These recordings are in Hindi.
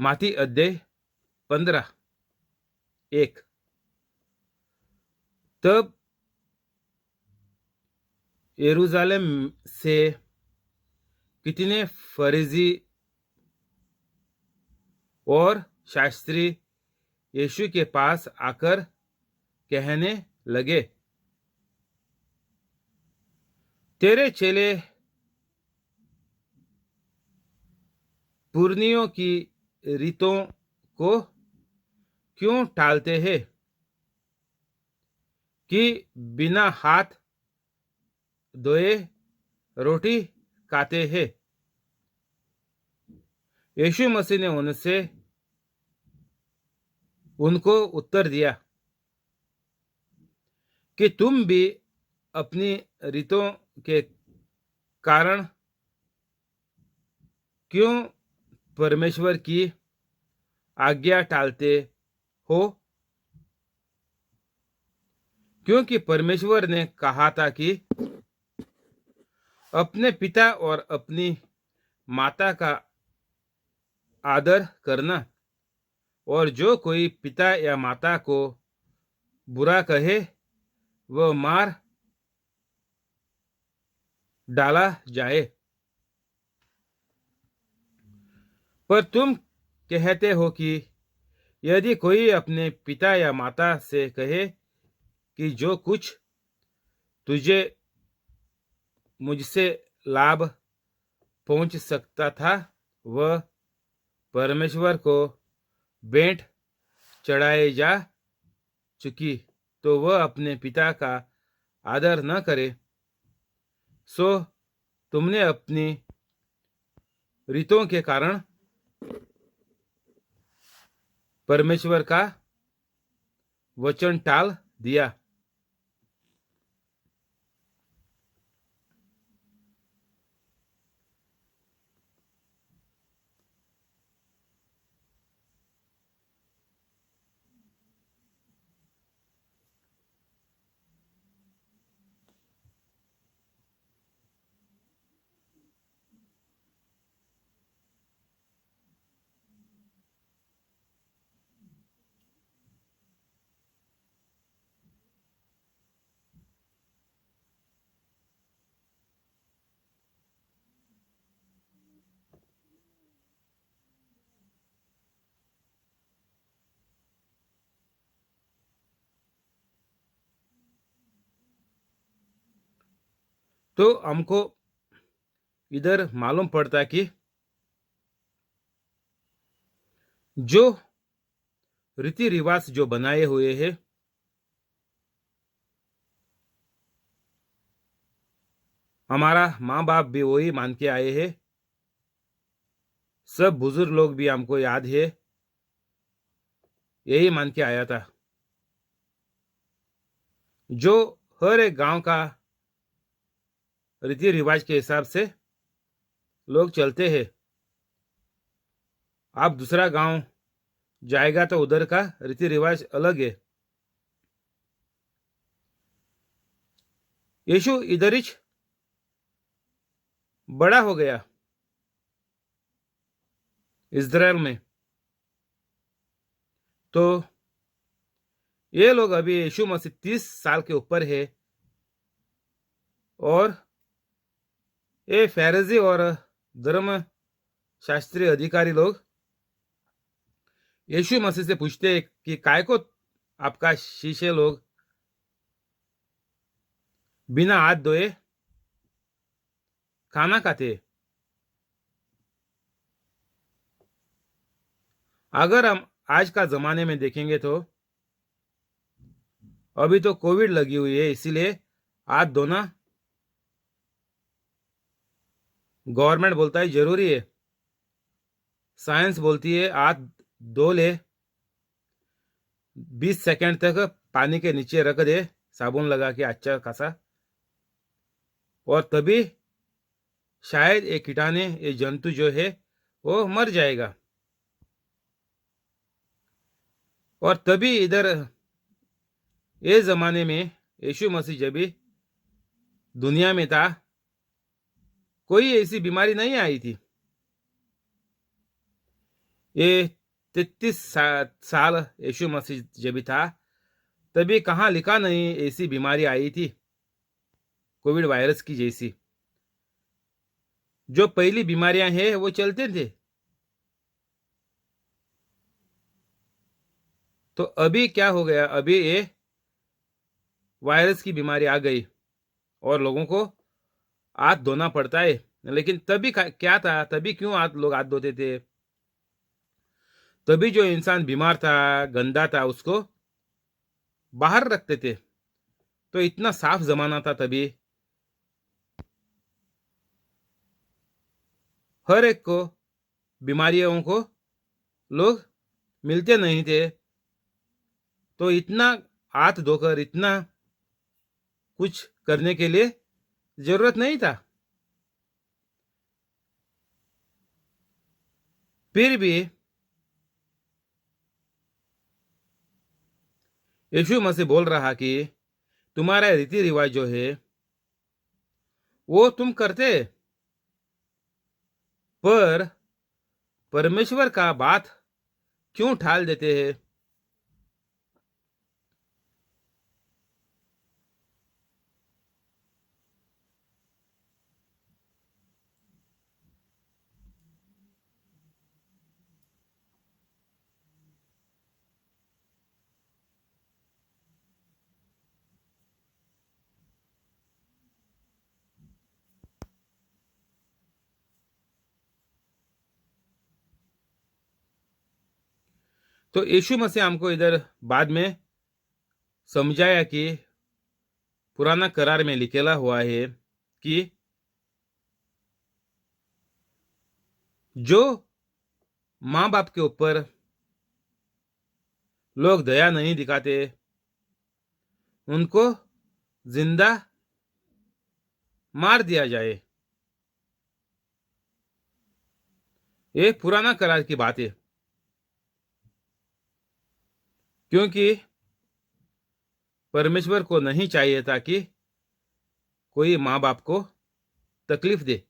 माथी अध्याय 15:1। तब यरूशलेम से कितने फरीसी और शास्त्री यीशु के पास आकर कहने लगे, तेरे चेले पुरनियों की रीतों को क्यों टालते हैं कि बिना हाथ धोए रोटी खाते हैं। यीशु मसीह ने उनको उत्तर दिया कि तुम भी अपनी रीतों के कारण क्यों परमेश्वर की आज्ञा टालते हो, क्योंकि परमेश्वर ने कहा था कि अपने पिता और अपनी माता का आदर करना, और जो कोई पिता या माता को बुरा कहे वह मार डाला जाए। पर तुम कहते हो कि यदि कोई अपने पिता या माता से कहे कि जो कुछ तुझे मुझसे लाभ पहुंच सकता था वह परमेश्वर को भेंट चढ़ाए जा चुकी, तो वह अपने पिता का आदर न करे, सो तुमने अपनी रीतों के कारण परमेश्वर का वचन टाल दिया। तो हमको इधर मालूम पड़ता कि जो रीति रिवाज जो बनाए हुए हैं, हमारा माँ बाप भी वही मान के आए हैं, सब बुजुर्ग लोग भी हमको याद है यही मान के आया था। जो हर एक गांव का रीति रिवाज के हिसाब से लोग चलते हैं। आप दूसरा गांव जाएगा तो उधर का रीति रिवाज अलग है। यीशु इधर ही बड़ा हो गया इज़राइल में, तो ये लोग अभी यीशु मसीह 30 साल के ऊपर है, और ये फरीसी और धर्म शास्त्री अधिकारी लोग यीशु मसीह से पूछते हैं कि काय को आपका शिष्य लोग बिना हाथ धोए खाना खाते। अगर हम आज का जमाने में देखेंगे तो अभी तो कोविड लगी हुई है, इसीलिए हाथ धोना गवर्नमेंट बोलता है जरूरी है। साइंस बोलती है हाथ धो ले, 20 सेकंड तक पानी के नीचे रख दे साबुन लगा के अच्छा खासा, और तभी शायद ये कीटाणु ये जंतु जो है वो मर जाएगा। और तभी इधर ये जमाने में यीशु मसीह जब भी दुनिया में था, कोई ऐसी बीमारी नहीं आई थी। ये 33 साल यीशु मसीह जब भी था, तभी कहाँ लिखा नहीं ऐसी बीमारी आई थी, कोविड वायरस की जैसी। जो पहली बीमारियां हैं वो चलते थे। तो अभी क्या हो गया, अभी ये वायरस की बीमारी आ गई और लोगों को हाथ धोना पड़ता है। लेकिन तभी क्या था, तभी क्यों लोग हाथ धोते थे? तभी जो इंसान बीमार था, गंदा था, उसको बाहर रखते थे। तो इतना साफ जमाना था तभी, हर एक को बीमारियों को लोग मिलते नहीं थे। तो इतना हाथ धोकर इतना कुछ करने के लिए जरूरत नहीं था। फिर भी यीशु मसीह बोल रहा कि तुम्हारा रीति रिवाज जो है वो तुम करते, पर परमेश्वर का बात क्यों ठाल देते हैं? तो यीशु मसीह हमको इधर बाद में समझाया कि पुराना करार में लिखेला हुआ है कि जो माँ बाप के ऊपर लोग दया नहीं दिखाते, उनको जिंदा मार दिया जाए। ये पुराना करार की बात है, क्योंकि परमेश्वर को नहीं चाहिए था कि कोई माँ बाप को तकलीफ दे।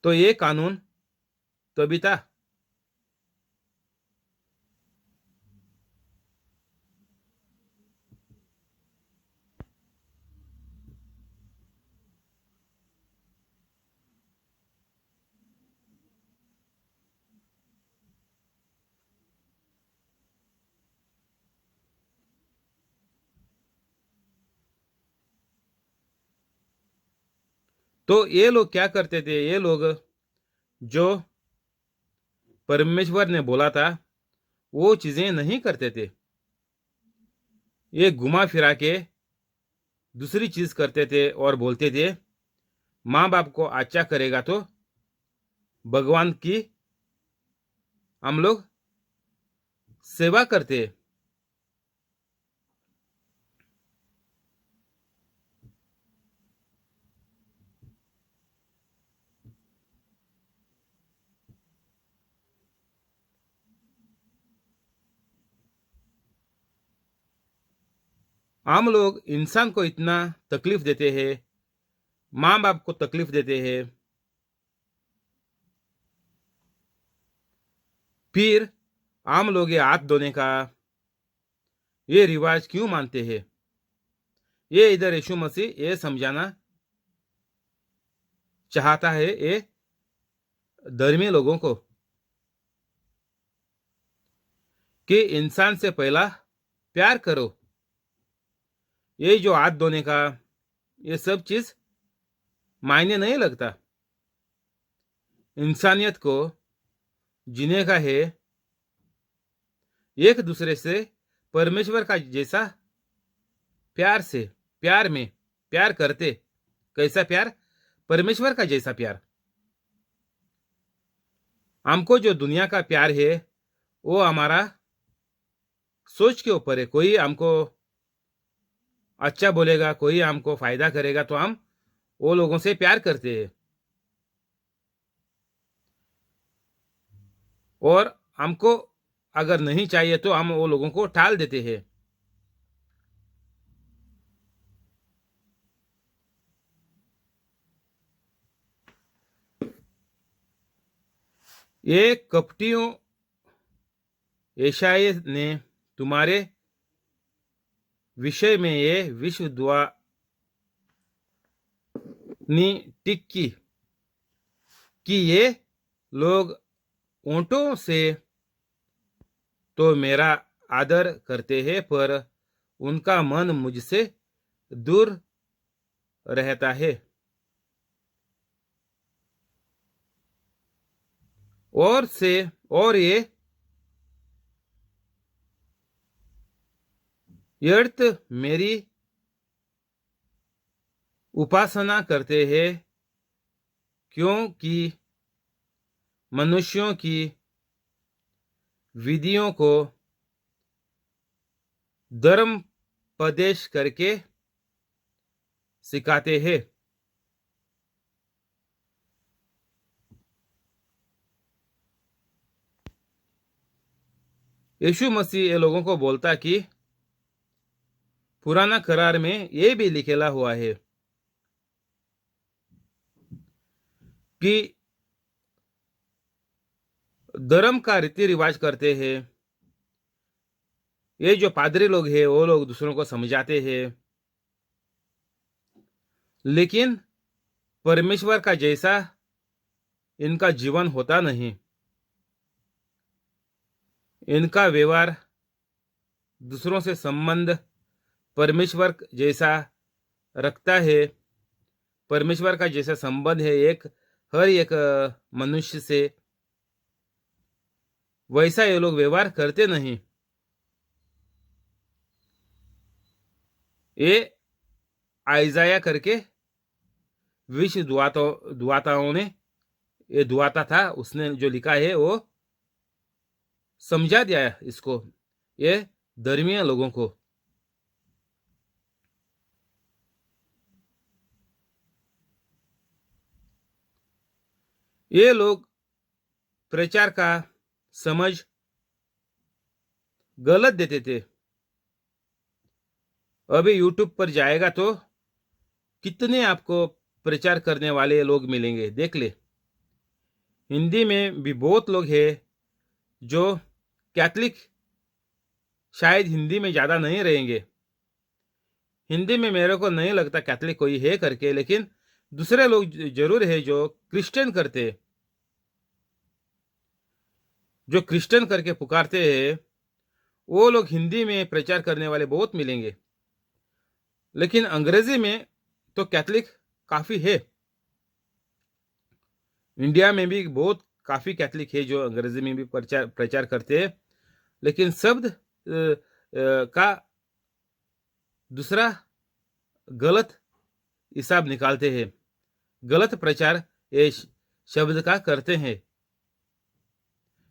तो ये कानून तभी था। तो ये लोग क्या करते थे, ये लोग जो परमेश्वर ने बोला था वो चीजें नहीं करते थे। ये घुमा फिरा के दूसरी चीज करते थे और बोलते थे माँ बाप को अच्छा करेगा तो भगवान की हम लोग सेवा करते। हम लोग इंसान को इतना तकलीफ देते हैं, माँ बाप को तकलीफ देते हैं, फिर हम लोग ये हाथ धोने का ये रिवाज क्यों मानते हैं? ये इधर यीशु मसीह ये समझाना चाहता है ये धर्मी लोगों को कि इंसान से पहला प्यार करो। ये जो हाथ धोने का ये सब चीज मायने नहीं लगता। इंसानियत को जीने का है एक दूसरे से परमेश्वर का जैसा प्यार से, प्यार में प्यार करते। कैसा प्यार? परमेश्वर का जैसा प्यार। हमको जो दुनिया का प्यार है वो हमारा सोच के ऊपर है। कोई हमको अच्छा बोलेगा, कोई हमको फायदा करेगा तो हम वो लोगों से प्यार करते हैं, और हमको अगर नहीं चाहिए तो हम वो लोगों को टाल देते हैं। ये कपटियों यशायाह ने तुम्हारे विषय में ये विश्वद्वानी टिक की कि ये लोग ऊँटों से तो मेरा आदर करते हैं, पर उनका मन मुझसे दूर रहता है। और ये व्यर्थ मेरी उपासना करते हैं, क्योंकि मनुष्यों की विधियों को धर्मोपदेश करके सिखाते हैं। यीशु मसीह ये लोगों को बोलता कि पुराना करार में ये भी लिखेला हुआ है कि धर्म का रीति रिवाज करते हैं। ये जो पादरी लोग हैं वो लोग दूसरों को समझाते हैं, लेकिन परमेश्वर का जैसा इनका जीवन होता नहीं। इनका व्यवहार, दूसरों से संबंध परमेश्वर जैसा रखता है। परमेश्वर का जैसा संबंध है हर एक मनुष्य से, वैसा ये लोग व्यवहार करते नहीं। ये आइजाया करके विश्व दुआताओं ने, ये दुआता था, उसने जो लिखा है वो समझा दिया इसको, ये धर्मीय लोगों को। ये लोग प्रचार का समझ गलत देते थे। अभी यूट्यूब पर जाएगा तो कितने आपको प्रचार करने वाले लोग मिलेंगे, देख ले। हिंदी में भी बहुत लोग हैं जो कैथलिक, शायद हिंदी में ज़्यादा नहीं रहेंगे। हिंदी में मेरे को नहीं लगता कैथलिक कोई है करके, लेकिन दूसरे लोग जरूर है जो क्रिश्चियन करते, जो क्रिश्चियन करके पुकारते हैं। वो लोग हिंदी में प्रचार करने वाले बहुत मिलेंगे, लेकिन अंग्रेजी में तो कैथलिक काफ़ी है। इंडिया में भी बहुत काफ़ी कैथलिक है जो अंग्रेजी में भी प्रचार करते हैं, लेकिन शब्द का दूसरा गलत हिसाब निकालते हैं, गलत प्रचार ये शब्द का करते हैं।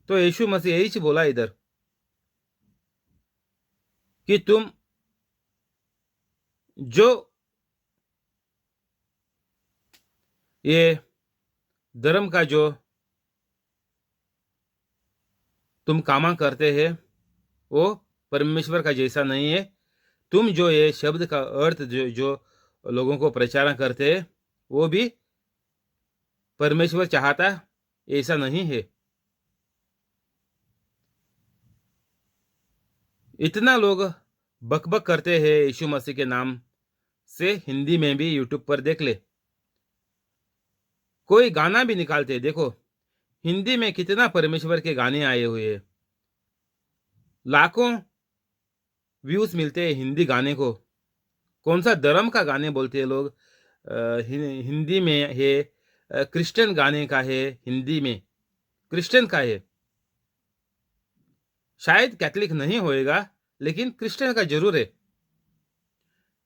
तो यीशु मसीह यही बोला इधर कि तुम जो ये धर्म का जो तुम कामा करते हैं वो परमेश्वर का जैसा नहीं है। तुम जो ये शब्द का अर्थ जो लोगों को प्रचार करते हैं वो भी परमेश्वर चाहता ऐसा नहीं है। इतना लोग बकबक करते हैं यीशु मसीह के नाम से, हिंदी में भी यूट्यूब पर देख ले। कोई गाना भी निकालते, देखो हिंदी में कितना परमेश्वर के गाने आए हुए हैं, लाखों व्यूज मिलते हैं हिंदी गाने को। कौन सा धर्म का गाने बोलते हैं लोग, हिंदी में है, क्रिश्चियन गाने का है, हिंदी में क्रिश्चियन का है। शायद कैथलिक नहीं होएगा, लेकिन क्रिश्चियन का जरूर है।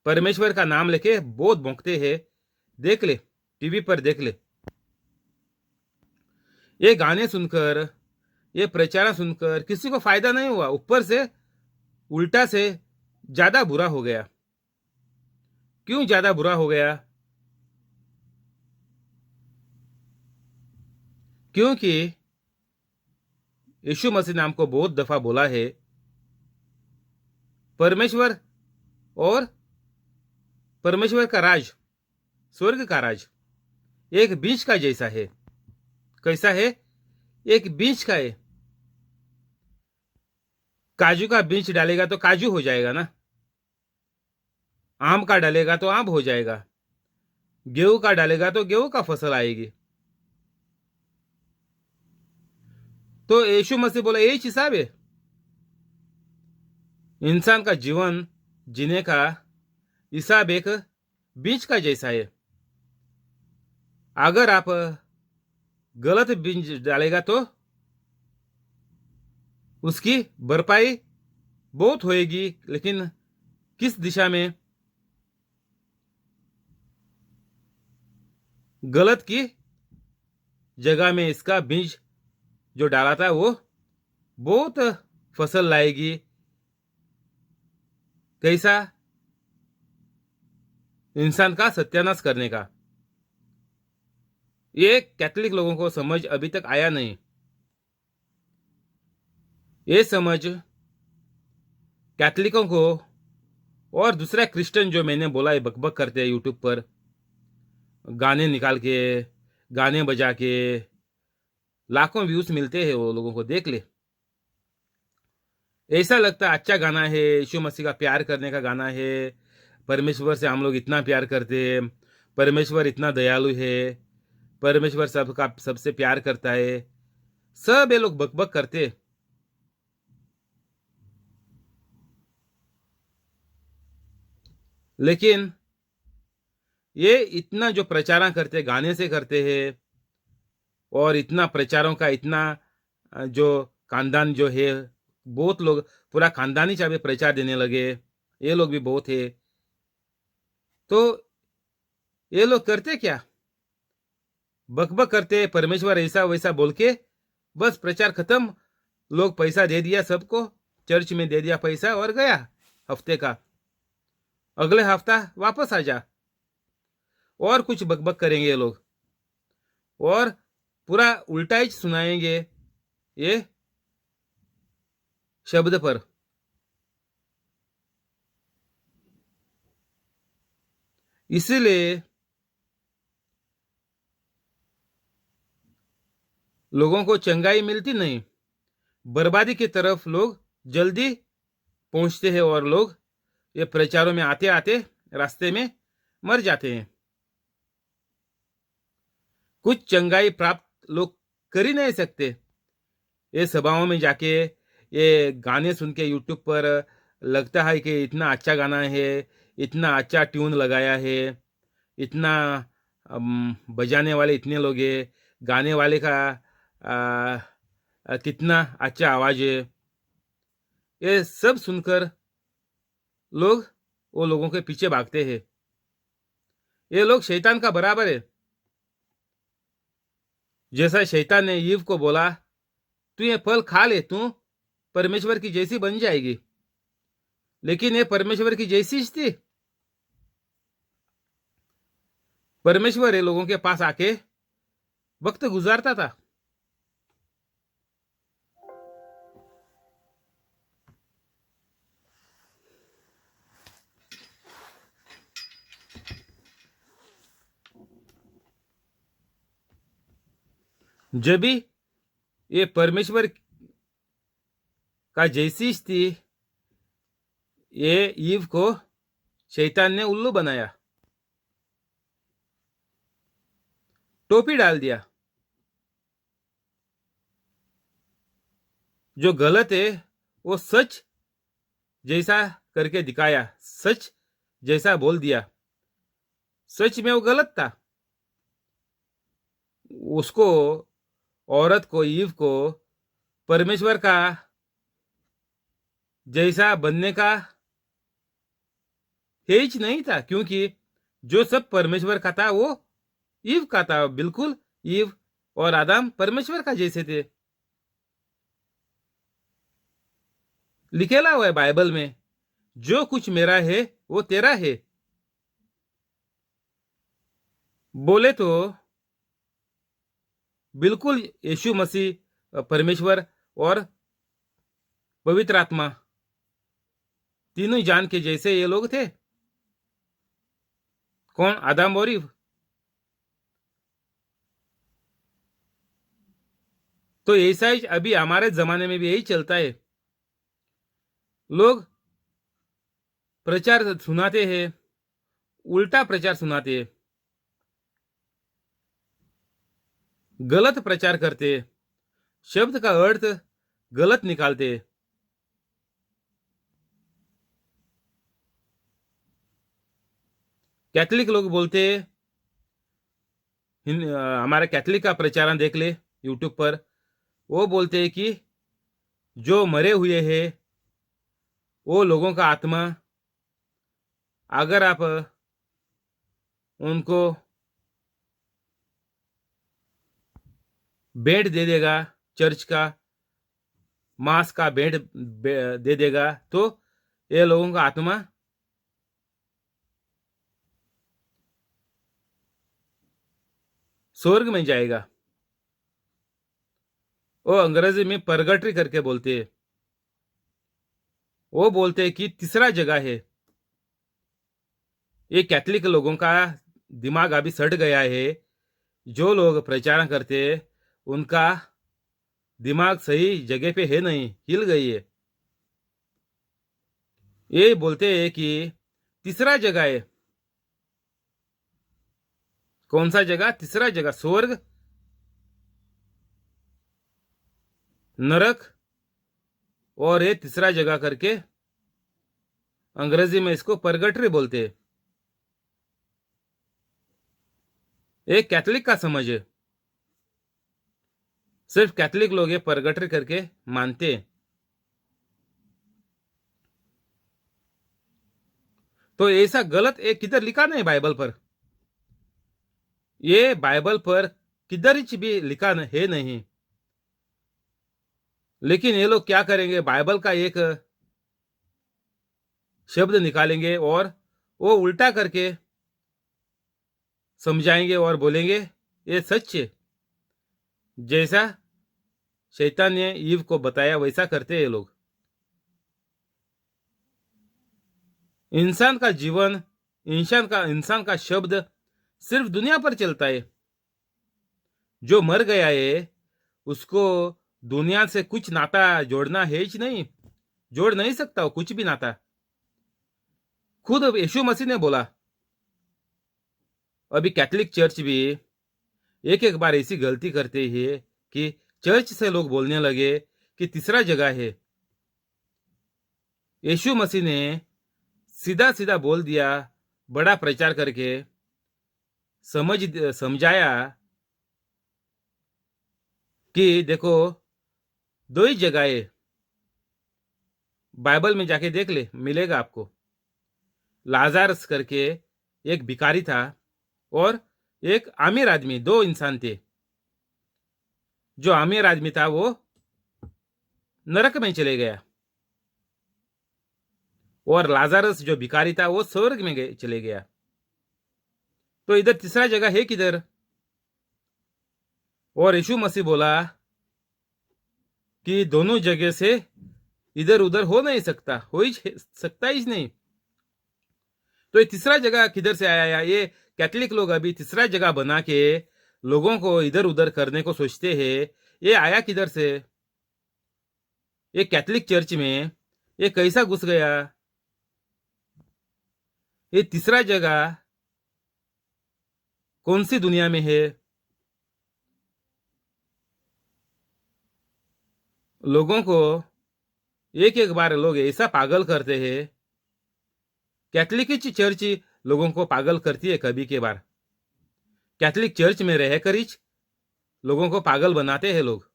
परमेश्वर का नाम लेके बहुत भौंकते हैं, देख ले, टीवी पर देख ले। ये गाने सुनकर, ये प्रचार सुनकर किसी को फायदा नहीं हुआ, ऊपर से उल्टा से ज्यादा बुरा हो गया। क्यों ज्यादा बुरा हो गया? क्योंकि यीशु मसीह ने हमको बहुत दफा बोला है, परमेश्वर और परमेश्वर का राज, स्वर्ग का राज एक बीज का जैसा है। कैसा है? एक बीज का है। काजू का बीज डालेगा तो काजू हो जाएगा ना, आम का डालेगा तो आम हो जाएगा, गेहूं का डालेगा तो गेहूं का फसल आएगी। तो यीशु मसीह बोला यही हिसाब है। इंसान का जीवन जीने का हिसाब एक बीज का जैसा है। अगर आप गलत बीज डालेगा तो उसकी भरपाई बहुत होएगी, लेकिन किस दिशा में? गलत की जगह में इसका बीज जो डाला था वो बहुत फसल लाएगी। कैसा? इंसान का सत्यानाश करने का। ये कैथोलिक लोगों को समझ अभी तक आया नहीं। ये समझ कैथोलिकों को और दूसरा क्रिश्चियन जो मैंने बोला है बकबक करते हैं यूट्यूब पर, गाने निकाल के, गाने बजा के लाखों व्यूज मिलते हैं, वो लोगों को देख ले। ऐसा लगता है अच्छा गाना है, यीशु मसीह का प्यार करने का गाना है, परमेश्वर से हम लोग इतना प्यार करते हैं, परमेश्वर इतना दयालु है, परमेश्वर सबका सबसे प्यार करता है। सब ये लोग बकबक करते हैं। लेकिन ये इतना जो प्रचार करते गाने से करते हैं, और इतना प्रचारों का इतना जो खानदान जो है, बहुत लोग पूरा खानदान ही चाहे प्रचार देने लगे, ये लोग भी बहुत है। तो ये लोग करते क्या? बकबक करते परमेश्वर ऐसा वैसा बोल के, बस प्रचार खत्म। लोग पैसा दे दिया, सबको चर्च में दे दिया पैसा और गया हफ्ते का। अगले हफ्ता वापस आ जा, और कुछ बकबक करेंगे ये लोग, और पूरा उल्टा ही सुनाएंगे ये शब्द पर। इसीलिए लोगों को चंगाई मिलती नहीं, बर्बादी की तरफ लोग जल्दी पहुंचते हैं, और लोग ये प्रचारों में आते आते रास्ते में मर जाते हैं। कुछ चंगाई प्राप्त लोग कर ही नहीं सकते। ये सभाओं में जाके ये गाने सुन के यूट्यूब पर लगता है कि इतना अच्छा गाना है, इतना अच्छा ट्यून लगाया है, इतना बजाने वाले इतने लोग हैं, गाने वाले का कितना अच्छा आवाज है। ये सब सुनकर लोग वो लोगों के पीछे भागते हैं। ये लोग शैतान का बराबर है। जैसा शैतान ने ईव को बोला, तू ये फल खा ले, तू परमेश्वर की जैसी बन जाएगी। लेकिन ये परमेश्वर की जैसी थी। परमेश्वर ये लोगों के पास आके वक्त गुजारता था। जब भी ये परमेश्वर का जैसी थी, ये ईव को शैतान ने उल्लू बनाया, टोपी डाल दिया। जो गलत है वो सच जैसा करके दिखाया, सच जैसा बोल दिया। सच में वो गलत था। उसको, औरत को, ईव को परमेश्वर का जैसा बनने का हेज नहीं था, क्योंकि जो सब परमेश्वर का था वो ईव का था। बिल्कुल ईव और आदम परमेश्वर का जैसे थे। लिखेला हुआ है बाइबल में, जो कुछ मेरा है वो तेरा है। बोले तो बिल्कुल यीशु मसीह, परमेश्वर और पवित्र आत्मा तीनों जान के जैसे ये लोग थे। कौन? आदम और ईव। तो ऐसा ही अभी हमारे जमाने में भी यही चलता है। लोग प्रचार सुनाते हैं, उल्टा प्रचार सुनाते हैं, गलत प्रचार करते हैं, शब्द का अर्थ गलत निकालते हैं। कैथलिक लोग बोलते हैं, हमारे कैथलिक का प्रचारण देख ले यूट्यूब पर, वो बोलते हैं कि जो मरे हुए हैं वो लोगों का आत्मा, अगर आप उनको बेड दे देगा, चर्च का मांस का बेड दे देगा, तो ये लोगों का आत्मा स्वर्ग में जाएगा। वो अंग्रेजी में परगटरी करके बोलते हैं। वो बोलते हैं कि तीसरा जगह है। ये कैथलिक लोगों का दिमाग अभी सट गया है। जो लोग प्रचार करते हैं उनका दिमाग सही जगह पे है नहीं, हिल गई है। ये बोलते हैं कि तीसरा जगह है। कौन सा जगह? तीसरा जगह, स्वर्ग, नरक, और ये तीसरा जगह करके अंग्रेजी में इसको परगटरी बोलते हैं। एक कैथलिक का समझ है, सिर्फ कैथलिक लोग ये परगटरी करके मानते हैं। तो ऐसा गलत एक किधर लिखा नहीं बाइबल पर, ये बाइबल पर किधर भी लिखा है नहीं। लेकिन ये लोग क्या करेंगे, बाइबल का एक शब्द निकालेंगे और वो उल्टा करके समझाएंगे और बोलेंगे ये सच है। जैसा शैतान ने ईव को बताया वैसा करते हैं ये लोग। इंसान का जीवन, इंसान का शब्द सिर्फ दुनिया पर चलता है। जो मर गया है उसको दुनिया से कुछ नाता जोड़ना है ही नहीं, जोड़ नहीं सकता वो कुछ भी नाता। खुद यीशु मसीह ने बोला। अभी कैथलिक चर्च भी एक एक बार ऐसी गलती करते हैं कि चर्च से लोग बोलने लगे कि तीसरा जगह है। यीशु मसीह ने सीधा सीधा बोल दिया, बड़ा प्रचार करके समझाया कि देखो दो ही जगह है। बाइबल में जाके देख ले, मिलेगा आपको। लाजारस करके एक भिखारी था और एक आमिर आदमी, दो इंसान थे। जो आमिर आदमी था वो नरक में चले गया और लाजारस जो भिखारी था वो स्वर्ग में चले गया। तो इधर तीसरा जगह है किधर? और यीशु मसीह बोला कि दोनों जगह से इधर उधर हो नहीं सकता, हो ही सकता ही नहीं। तो ये तीसरा जगह किधर से आया? ये कैथलिक लोग अभी तीसरा जगह बना के लोगों को इधर उधर करने को सोचते हैं। ये आया किधर से? ये कैथलिक चर्च में ये कैसा घुस गया? ये तीसरा जगह कौन सी दुनिया में है? लोगों को एक एक बार लोग ऐसा पागल करते हैं। कैथलिक चर्च लोगों को पागल करती है कभी के बार। कैथलिक चर्च में रहकर ही लोगों को पागल बनाते हैं लोग।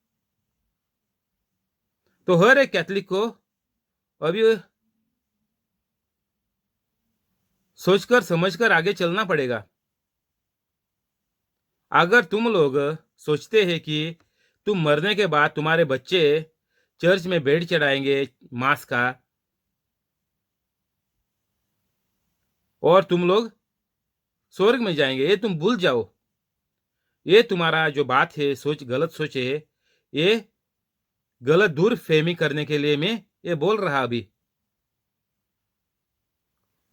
तो हर एक कैथलिक को अभी सोचकर समझकर आगे चलना पड़ेगा। अगर तुम लोग सोचते हैं कि तुम मरने के बाद तुम्हारे बच्चे चर्च में बेड चढ़ाएंगे मांस का, और तुम लोग स्वर्ग में जाएंगे, ये तुम भूल जाओ। ये तुम्हारा जो बात है, गलत सोच है। ये गलत दूर फहमी करने के लिए मैं ये बोल रहा। अभी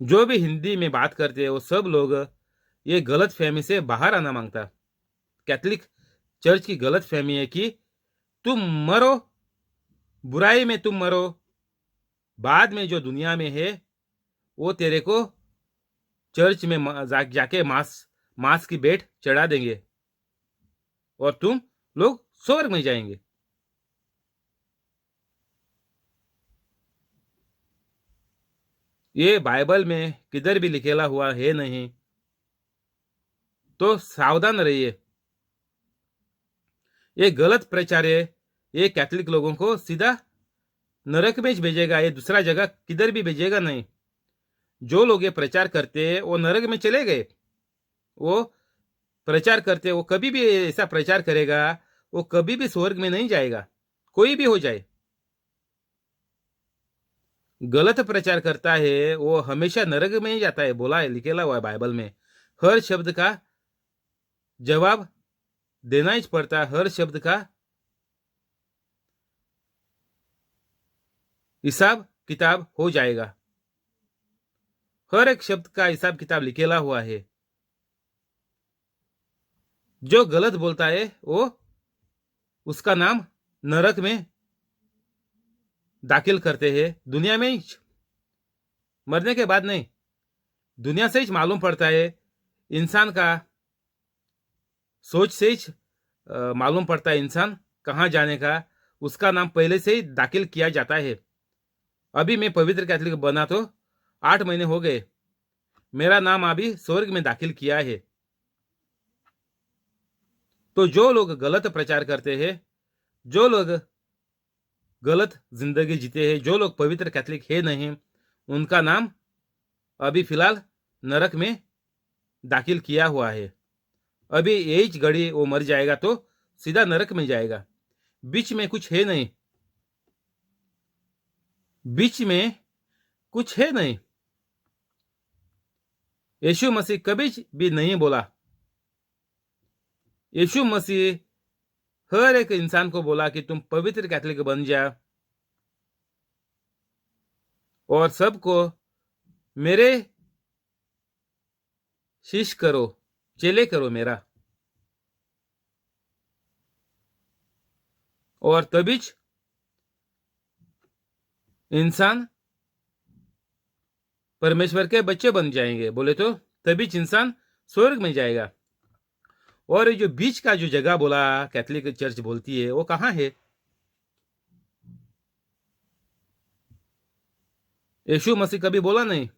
जो भी हिंदी में बात करते हैं वो सब लोग ये गलत फहमी से बाहर आना मांगता। कैथलिक चर्च की गलत फहमी है कि तुम मरो, बुराई में तुम मरो, बाद में जो दुनिया में है वो तेरे को चर्च में जाके मांस मांस की भेंट चढ़ा देंगे और तुम लोग स्वर्ग में जाएंगे। ये बाइबल में किधर भी लिखेला हुआ है नहीं, तो सावधान रहिए। ये गलत प्रचार है, ये कैथोलिक लोगों को सीधा नरक में ही भेजेगा, ये दूसरा जगह किधर भी भेजेगा नहीं। जो लोग ये प्रचार करते हैं वो नरक में चले गए। वो प्रचार करते, वो कभी भी ऐसा प्रचार करेगा, वो कभी भी स्वर्ग में नहीं जाएगा, कोई भी हो जाए। गलत प्रचार करता है वो हमेशा नरक में ही जाता है, बोला है, लिखेला हुआ है बाइबल में। हर शब्द का जवाब देना ही पड़ता, हर शब्द का हिसाब किताब हो जाएगा। हर एक शब्द का हिसाब किताब लिखेला हुआ है। जो गलत बोलता है वो उसका नाम नरक में दाखिल करते हैं, दुनिया में ही, मरने के बाद नहीं, दुनिया से ही मालूम पड़ता है। इंसान का सोच से ही मालूम पड़ता है इंसान कहाँ जाने का, उसका नाम पहले से ही दाखिल किया जाता है। अभी मैं पवित्र कैथोलिक बना तो 8 महीने हो गए, मेरा नाम अभी स्वर्ग में दाखिल किया है। तो जो लोग गलत प्रचार करते हैं, जो लोग गलत जिंदगी जीते हैं, जो लोग पवित्र कैथोलिक है नहीं, उनका नाम अभी फिलहाल नरक में दाखिल किया हुआ है। अभी यही घड़ी वो मर जाएगा तो सीधा नरक में जाएगा। बीच में कुछ है नहीं, बीच में कुछ है नहीं। यीशु मसीह कभी भी नहीं बोला। यीशु मसीह हर एक इंसान को बोला कि तुम पवित्र कैथोलिक बन जा और सबको मेरे शिष्य करो, चेले करो मेरा। और तभी इंसान परमेश्वर के बच्चे बन जाएंगे, बोले तो तभी इंसान स्वर्ग में जाएगा। और ये जो बीच का जो जगह बोला कैथोलिक चर्च बोलती है, वो कहाँ है? यीशु मसीह कभी बोला नहीं।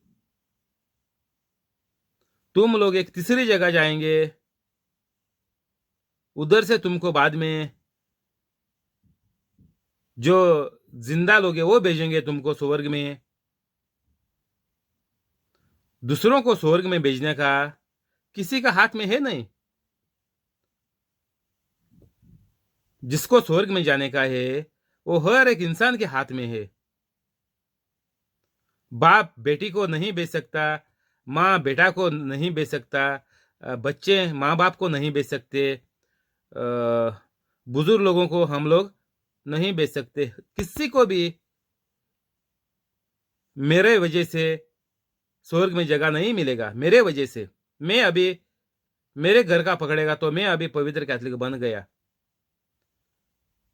तुम लोग एक तीसरी जगह जाएंगे, उधर से तुमको बाद में जो जिंदा लोग हैं वो भेजेंगे तुमको स्वर्ग में। दूसरों को स्वर्ग में भेजने का किसी का हाथ में है नहीं। जिसको स्वर्ग में जाने का है वो हर एक इंसान के हाथ में है। बाप बेटी को नहीं भेज सकता, माँ बेटा को नहीं भेज सकता, बच्चे माँ बाप को नहीं भेज सकते, बुजुर्ग लोगों को हम लोग नहीं भेज सकते। किसी को भी मेरे वजह से स्वर्ग में जगह नहीं मिलेगा। मेरे वजह से मैं अभी मेरे घर का पकड़ेगा तो मैं अभी पवित्र कैथोलिक बन गया।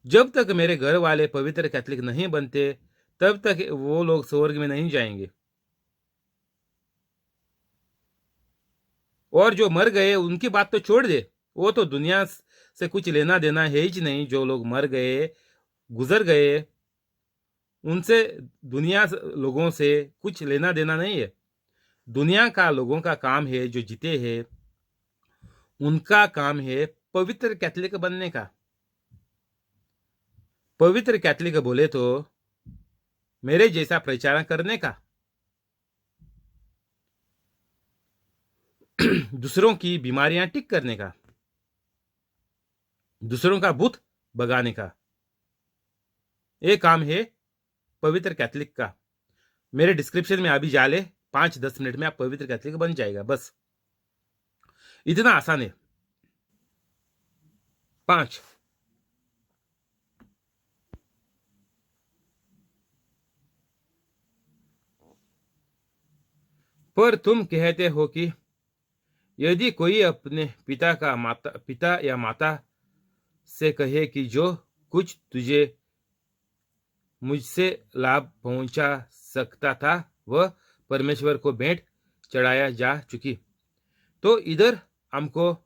जब तक मेरे घर वाले पवित्र कैथोलिक नहीं बनते तब तक वो लोग स्वर्ग में नहीं जाएंगे। और जो मर गए उनकी बात तो छोड़ दे, वो तो दुनिया से कुछ लेना देना है ही नहीं। जो लोग मर गए, गुजर गए, उनसे दुनिया लोगों से कुछ लेना देना नहीं है। दुनिया का लोगों का काम है, जो जीते हैं उनका काम है पवित्र कैथोलिक बनने का। पवित्र कैथोलिक बोले तो मेरे जैसा प्रचार करने का, दूसरों की बीमारियां ठीक करने का, दूसरों का भूत भगाने का, ये काम है पवित्र कैथोलिक का। मेरे डिस्क्रिप्शन में अभी जा ले, 5-10 मिनट में आप पवित्र कैथोलिक बन जाएगा। बस इतना आसान है। 5 पर तुम कहते हो कि यदि कोई अपने पिता या माता से कहे कि जो कुछ तुझे मुझसे लाभ पहुंचा सकता था वह परमेश्वर को भेंट चढ़ाया जा चुकी। तो इधर हमको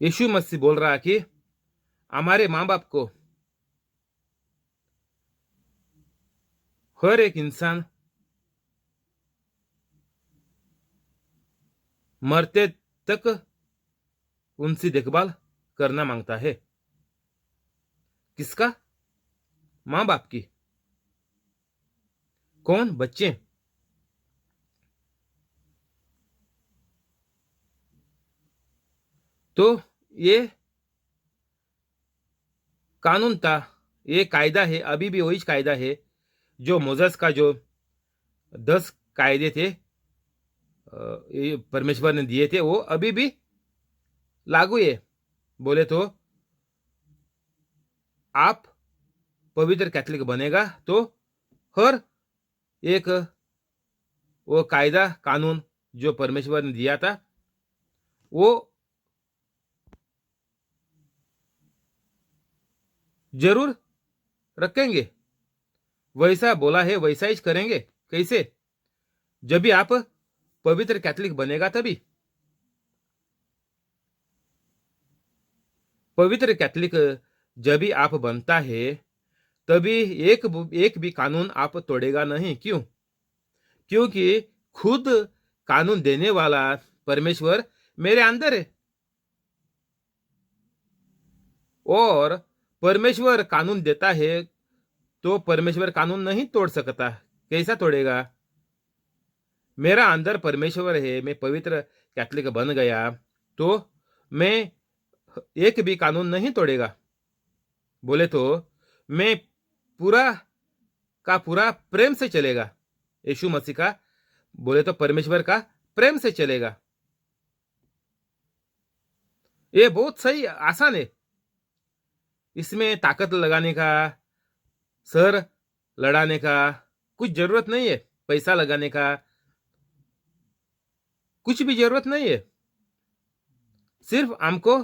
यीशु मसीह बोल रहा कि हमारे माँ बाप को हर एक इंसान मरते तक उनकी देखभाल करना मांगता है। किसका? माँ बाप की। कौन? बच्चे। तो ये कानून था, ये कायदा है, अभी भी वही कायदा है जो मोसेस का जो 10 कायदे थे ये परमेश्वर ने दिए थे, वो अभी भी लागू है। बोले तो आप पवित्र कैथोलिक बनेगा तो हर एक वो कायदा कानून जो परमेश्वर ने दिया था वो जरूर रखेंगे। वैसा बोला है वैसा ही करेंगे। कैसे? जब भी आप पवित्र कैथोलिक बनेगा तभी। पवित्र कैथोलिक जब भी आप बनता है तभी एक भी कानून आप तोड़ेगा नहीं। क्यों? क्योंकि खुद कानून देने वाला परमेश्वर मेरे अंदर है और परमेश्वर कानून देता है तो परमेश्वर कानून नहीं तोड़ सकता। कैसा तोड़ेगा? मेरा अंदर परमेश्वर है, मैं पवित्र कैथोलिक बन गया तो मैं एक भी कानून नहीं तोड़ेगा। बोले तो मैं पूरा का पूरा प्रेम से चलेगा। यीशु मसीह का बोले तो परमेश्वर का प्रेम से चलेगा। ये बहुत सही आसान है। इसमें ताकत लगाने का, सर लड़ाने का कुछ जरूरत नहीं है। पैसा लगाने का कुछ भी जरूरत नहीं है। सिर्फ हमको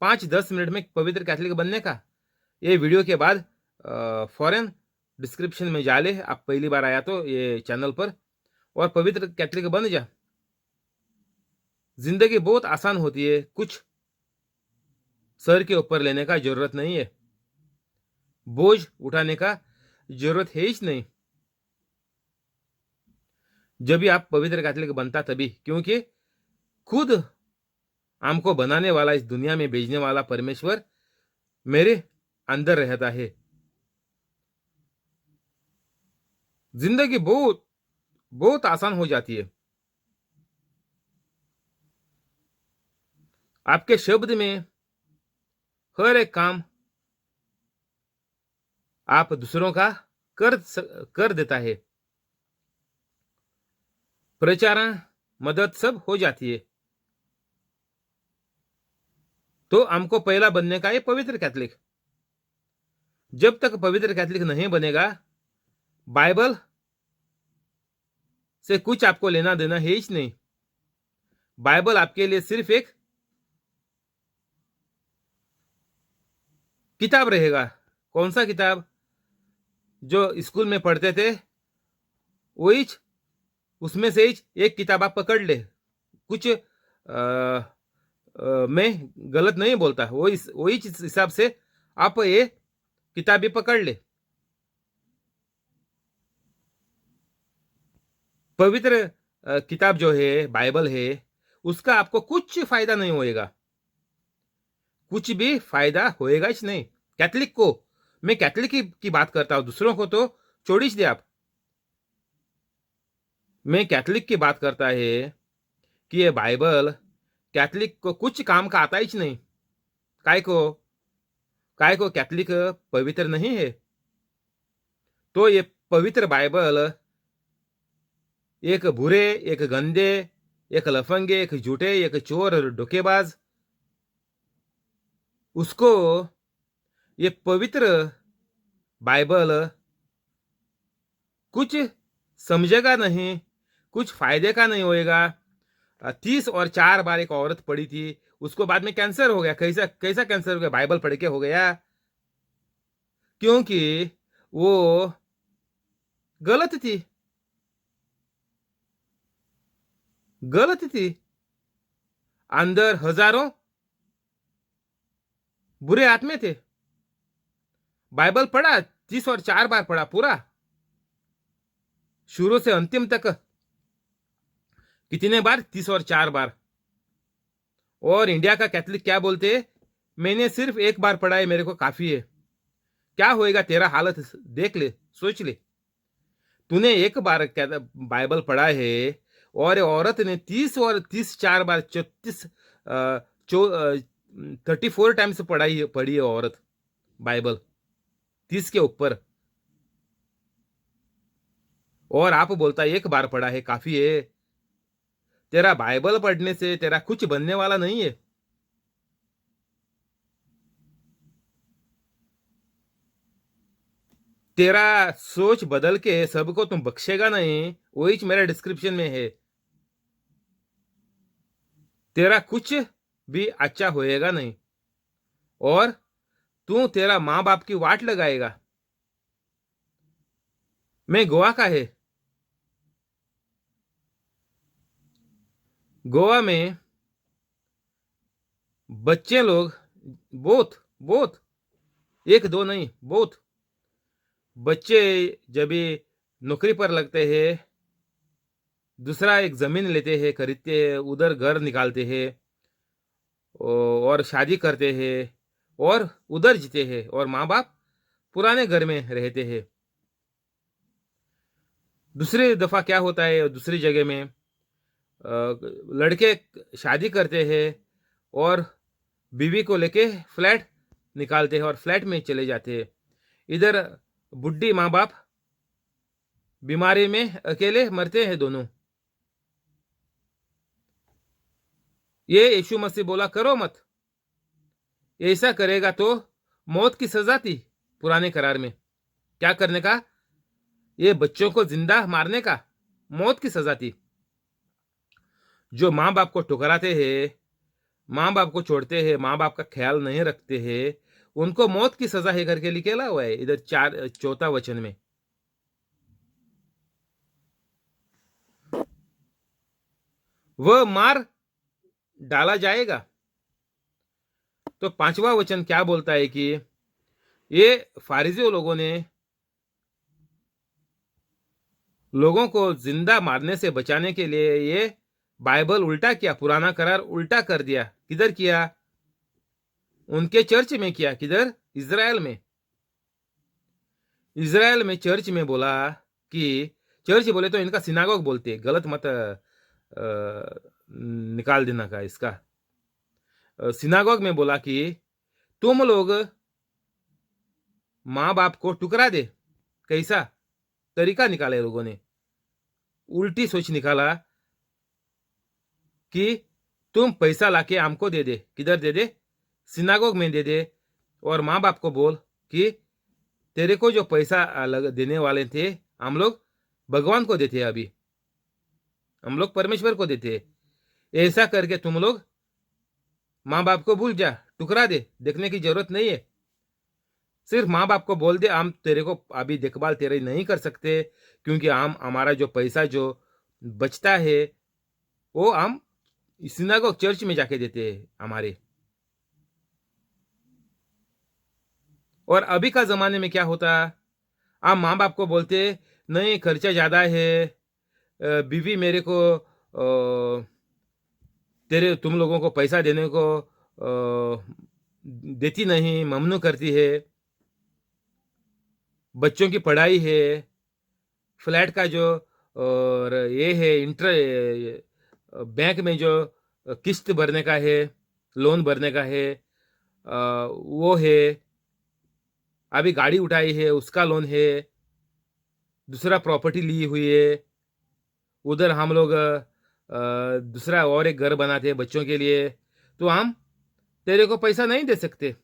5-10 मिनट में पवित्र कैथोलिक बनने का। ये वीडियो के बाद फॉरन डिस्क्रिप्शन में जा ले, आप पहली बार आया तो ये चैनल पर, और पवित्र कैथोलिक बन जा। जिंदगी बहुत आसान होती है, कुछ सर के ऊपर लेने का जरूरत नहीं है, बोझ उठाने का जरूरत है ही नहीं। जब भी आप पवित्र कैथोलिक बनता तभी, क्योंकि खुद हमको बनाने वाला, इस दुनिया में भेजने वाला परमेश्वर मेरे अंदर रहता है। जिंदगी बहुत बहुत आसान हो जाती है। आपके शब्द में हर एक काम आप दूसरों का कर देता है। प्रचार, मदद सब हो जाती है। तो हमको पहला बनने का है पवित्र कैथोलिक। जब तक पवित्र कैथोलिक नहीं बनेगा, बाइबल से कुछ आपको लेना देना है ही नहीं। बाइबल आपके लिए सिर्फ एक किताब रहेगा। कौन सा किताब? जो स्कूल में पढ़ते थे वही, उसमें से ही एक किताब आप पकड़ ले। कुछ मैं गलत नहीं बोलता, वही हिसाब से आप ये किताब भी पकड़ ले। पवित्र किताब जो है, बाइबल है, उसका आपको कुछ फायदा नहीं होएगा। कुछ भी फायदा होएगा ही नहीं। कैथोलिक को, मैं कैथोलिक की बात करता हूं, दूसरों को तो छोड़ ही दे आप। मैं कैथोलिक की बात करता है कि ये बाइबल कैथोलिक को कुछ काम का आता ही नहीं। काय को कैथोलिक पवित्र नहीं है। तो ये पवित्र बाइबल एक बुरे, एक गंदे, एक लफंगे, एक झूठे, एक चोर और धोखेबाज, उसको ये पवित्र बाइबल कुछ समझेगा नहीं, कुछ फायदे का नहीं होएगा। 30 और 4 बार एक औरत पड़ी थी, उसको बाद में कैंसर हो गया। कैसा कैसा कैंसर हो गया? बाइबल पढ़ के हो गया, क्योंकि वो गलत थी, गलत थी। अंदर हजारों बुरे आत्मे थे। बाइबल पढ़ा, 30 और 4 बार पढ़ा पूरा, शुरू से अंतिम तक। कितने बार? 30 और 4 बार। और इंडिया का कैथलिक क्या बोलते हैं? मैंने सिर्फ एक बार पढ़ा है, मेरे को काफी है। क्या होएगा तेरा हालत? देख ले, सोच ले। तूने एक बार बाइबल पढ़ा है और औरत ने 30 और 30 4 बार 34 34 टाइम्स पढ़ी है औरत बाइबल, 30 के ऊपर। और आप बोलता एक बार पढ़ा है काफी है। तेरा बाइबल पढ़ने से तेरा कुछ बनने वाला नहीं है। तेरा सोच बदल के सबको तुम बख्शेगा नहीं, वही मेरा डिस्क्रिप्शन में है। तेरा कुछ भी अच्छा होएगा नहीं, और तू तेरा माँ बाप की वाट लगाएगा। मैं गोवा का है। गोवा में बच्चे लोग बहुत बहुत, एक दो नहीं, बहुत बच्चे जब भी नौकरी पर लगते हैं, दूसरा एक जमीन लेते हैं, खरीदते हैं, उधर घर निकालते हैं और शादी करते हैं और उधर जीते हैं, और माँ बाप पुराने घर में रहते हैं। दूसरी दफा क्या होता है, दूसरी जगह में लड़के शादी करते हैं और बीवी को लेके फ्लैट निकालते हैं और फ्लैट में चले जाते हैं। इधर बुढ़ी माँ बाप बीमारी में अकेले मरते हैं दोनों। ये यीशु मसीह बोला करो मत, ऐसा करेगा तो मौत की सजा थी पुराने करार में। क्या करने का? ये बच्चों को जिंदा मारने का, मौत की सजा थी। जो माँ बाप को ठुकराते हैं, माँ बाप को छोड़ते हैं, माँ बाप का ख्याल नहीं रखते हैं, उनको मौत की सजा है करके लिखेला हुआ है इधर 4 वचन में। वह मार डाला जाएगा। तो 5वां वचन क्या बोलता है कि ये फारिजियों लोगों ने लोगों को जिंदा मारने से बचाने के लिए ये बाइबल उल्टा किया, पुराना करार उल्टा कर दिया। किधर किया? उनके चर्च में किया। किधर? इज़राइल में। इज़राइल में चर्च में बोला कि, चर्च बोले तो इनका सिनागोग बोलते, गलत मत निकाल देना का इसका। सिनागोग में बोला कि तुम लोग माँ बाप को टुकरा दे। कैसा तरीका निकाला है लोगों ने? उल्टी सोच निकाला कि तुम पैसा लाके हमको दे दे। किधर दे दे? सिनागोग में दे दे। और माँ बाप को बोल कि तेरे को जो पैसा देने वाले थे, हम लोग भगवान को देते, अभी हम लोग परमेश्वर को देते। ऐसा करके तुम लोग माँ बाप को भूल जा, टुकरा दे, देखने की जरूरत नहीं है। सिर्फ माँ बाप को बोल दे हम तेरे को अभी देखभाल तेरे नहीं कर सकते, क्योंकि हम हमारा जो पैसा जो बचता है वो हम सिनागोग चर्च में जाके देते हैं हमारे। और अभी का जमाने में क्या होता, हम माँ बाप को बोलते नहीं खर्चा ज्यादा है, बीवी मेरे को तेरे तुम लोगों को पैसा देने को देती नहीं, ममनू करती है। बच्चों की पढ़ाई है, फ्लैट का जो और ये है बैंक में जो किस्त भरने का है, लोन भरने का है, वो है। अभी गाड़ी उठाई है, उसका लोन है। दूसरा प्रॉपर्टी ली हुई है, उधर हम लोग दूसरा और एक घर बनाते हैं बच्चों के लिए। तो हम तेरे को पैसा नहीं दे सकते।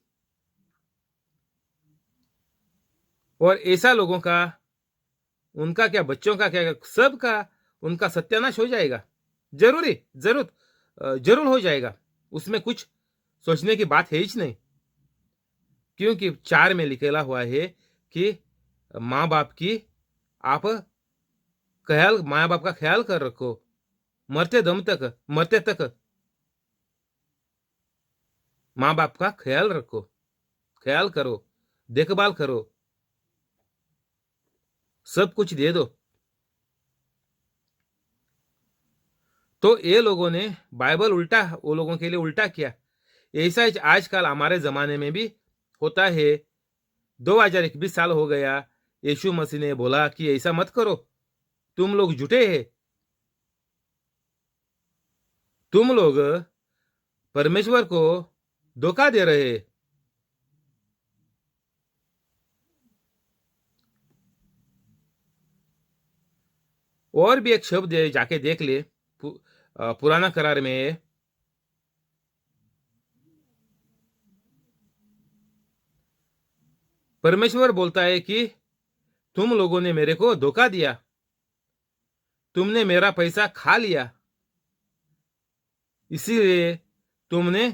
और ऐसा लोगों का, उनका क्या, बच्चों का क्या, सब का उनका सत्यानाश हो जाएगा। जरूरी जरूर जरूर हो जाएगा। उसमें कुछ सोचने की बात है ही नहीं, क्योंकि 4 में लिखेला हुआ है कि माँ बाप की आप ख्याल, माँ बाप का ख्याल कर रखो, मरते दम तक, मरते तक माँ बाप का ख्याल रखो, ख्याल करो, देखभाल करो, सब कुछ दे दो। तो ये लोगों ने बाइबल उल्टा, वो लोगों के लिए उल्टा किया। ऐसा ही आजकल हमारे जमाने में भी होता है। 2021 साल हो गया, यीशु मसीह ने बोला कि ऐसा मत करो, तुम लोग झूठे हैं, तुम लोग परमेश्वर को धोखा दे रहे हैं। और भी एक शब्द है, जाके देख ले, पुराना करार में परमेश्वर बोलता है कि तुम लोगों ने मेरे को धोखा दिया, तुमने मेरा पैसा खा लिया, इसीलिए तुमने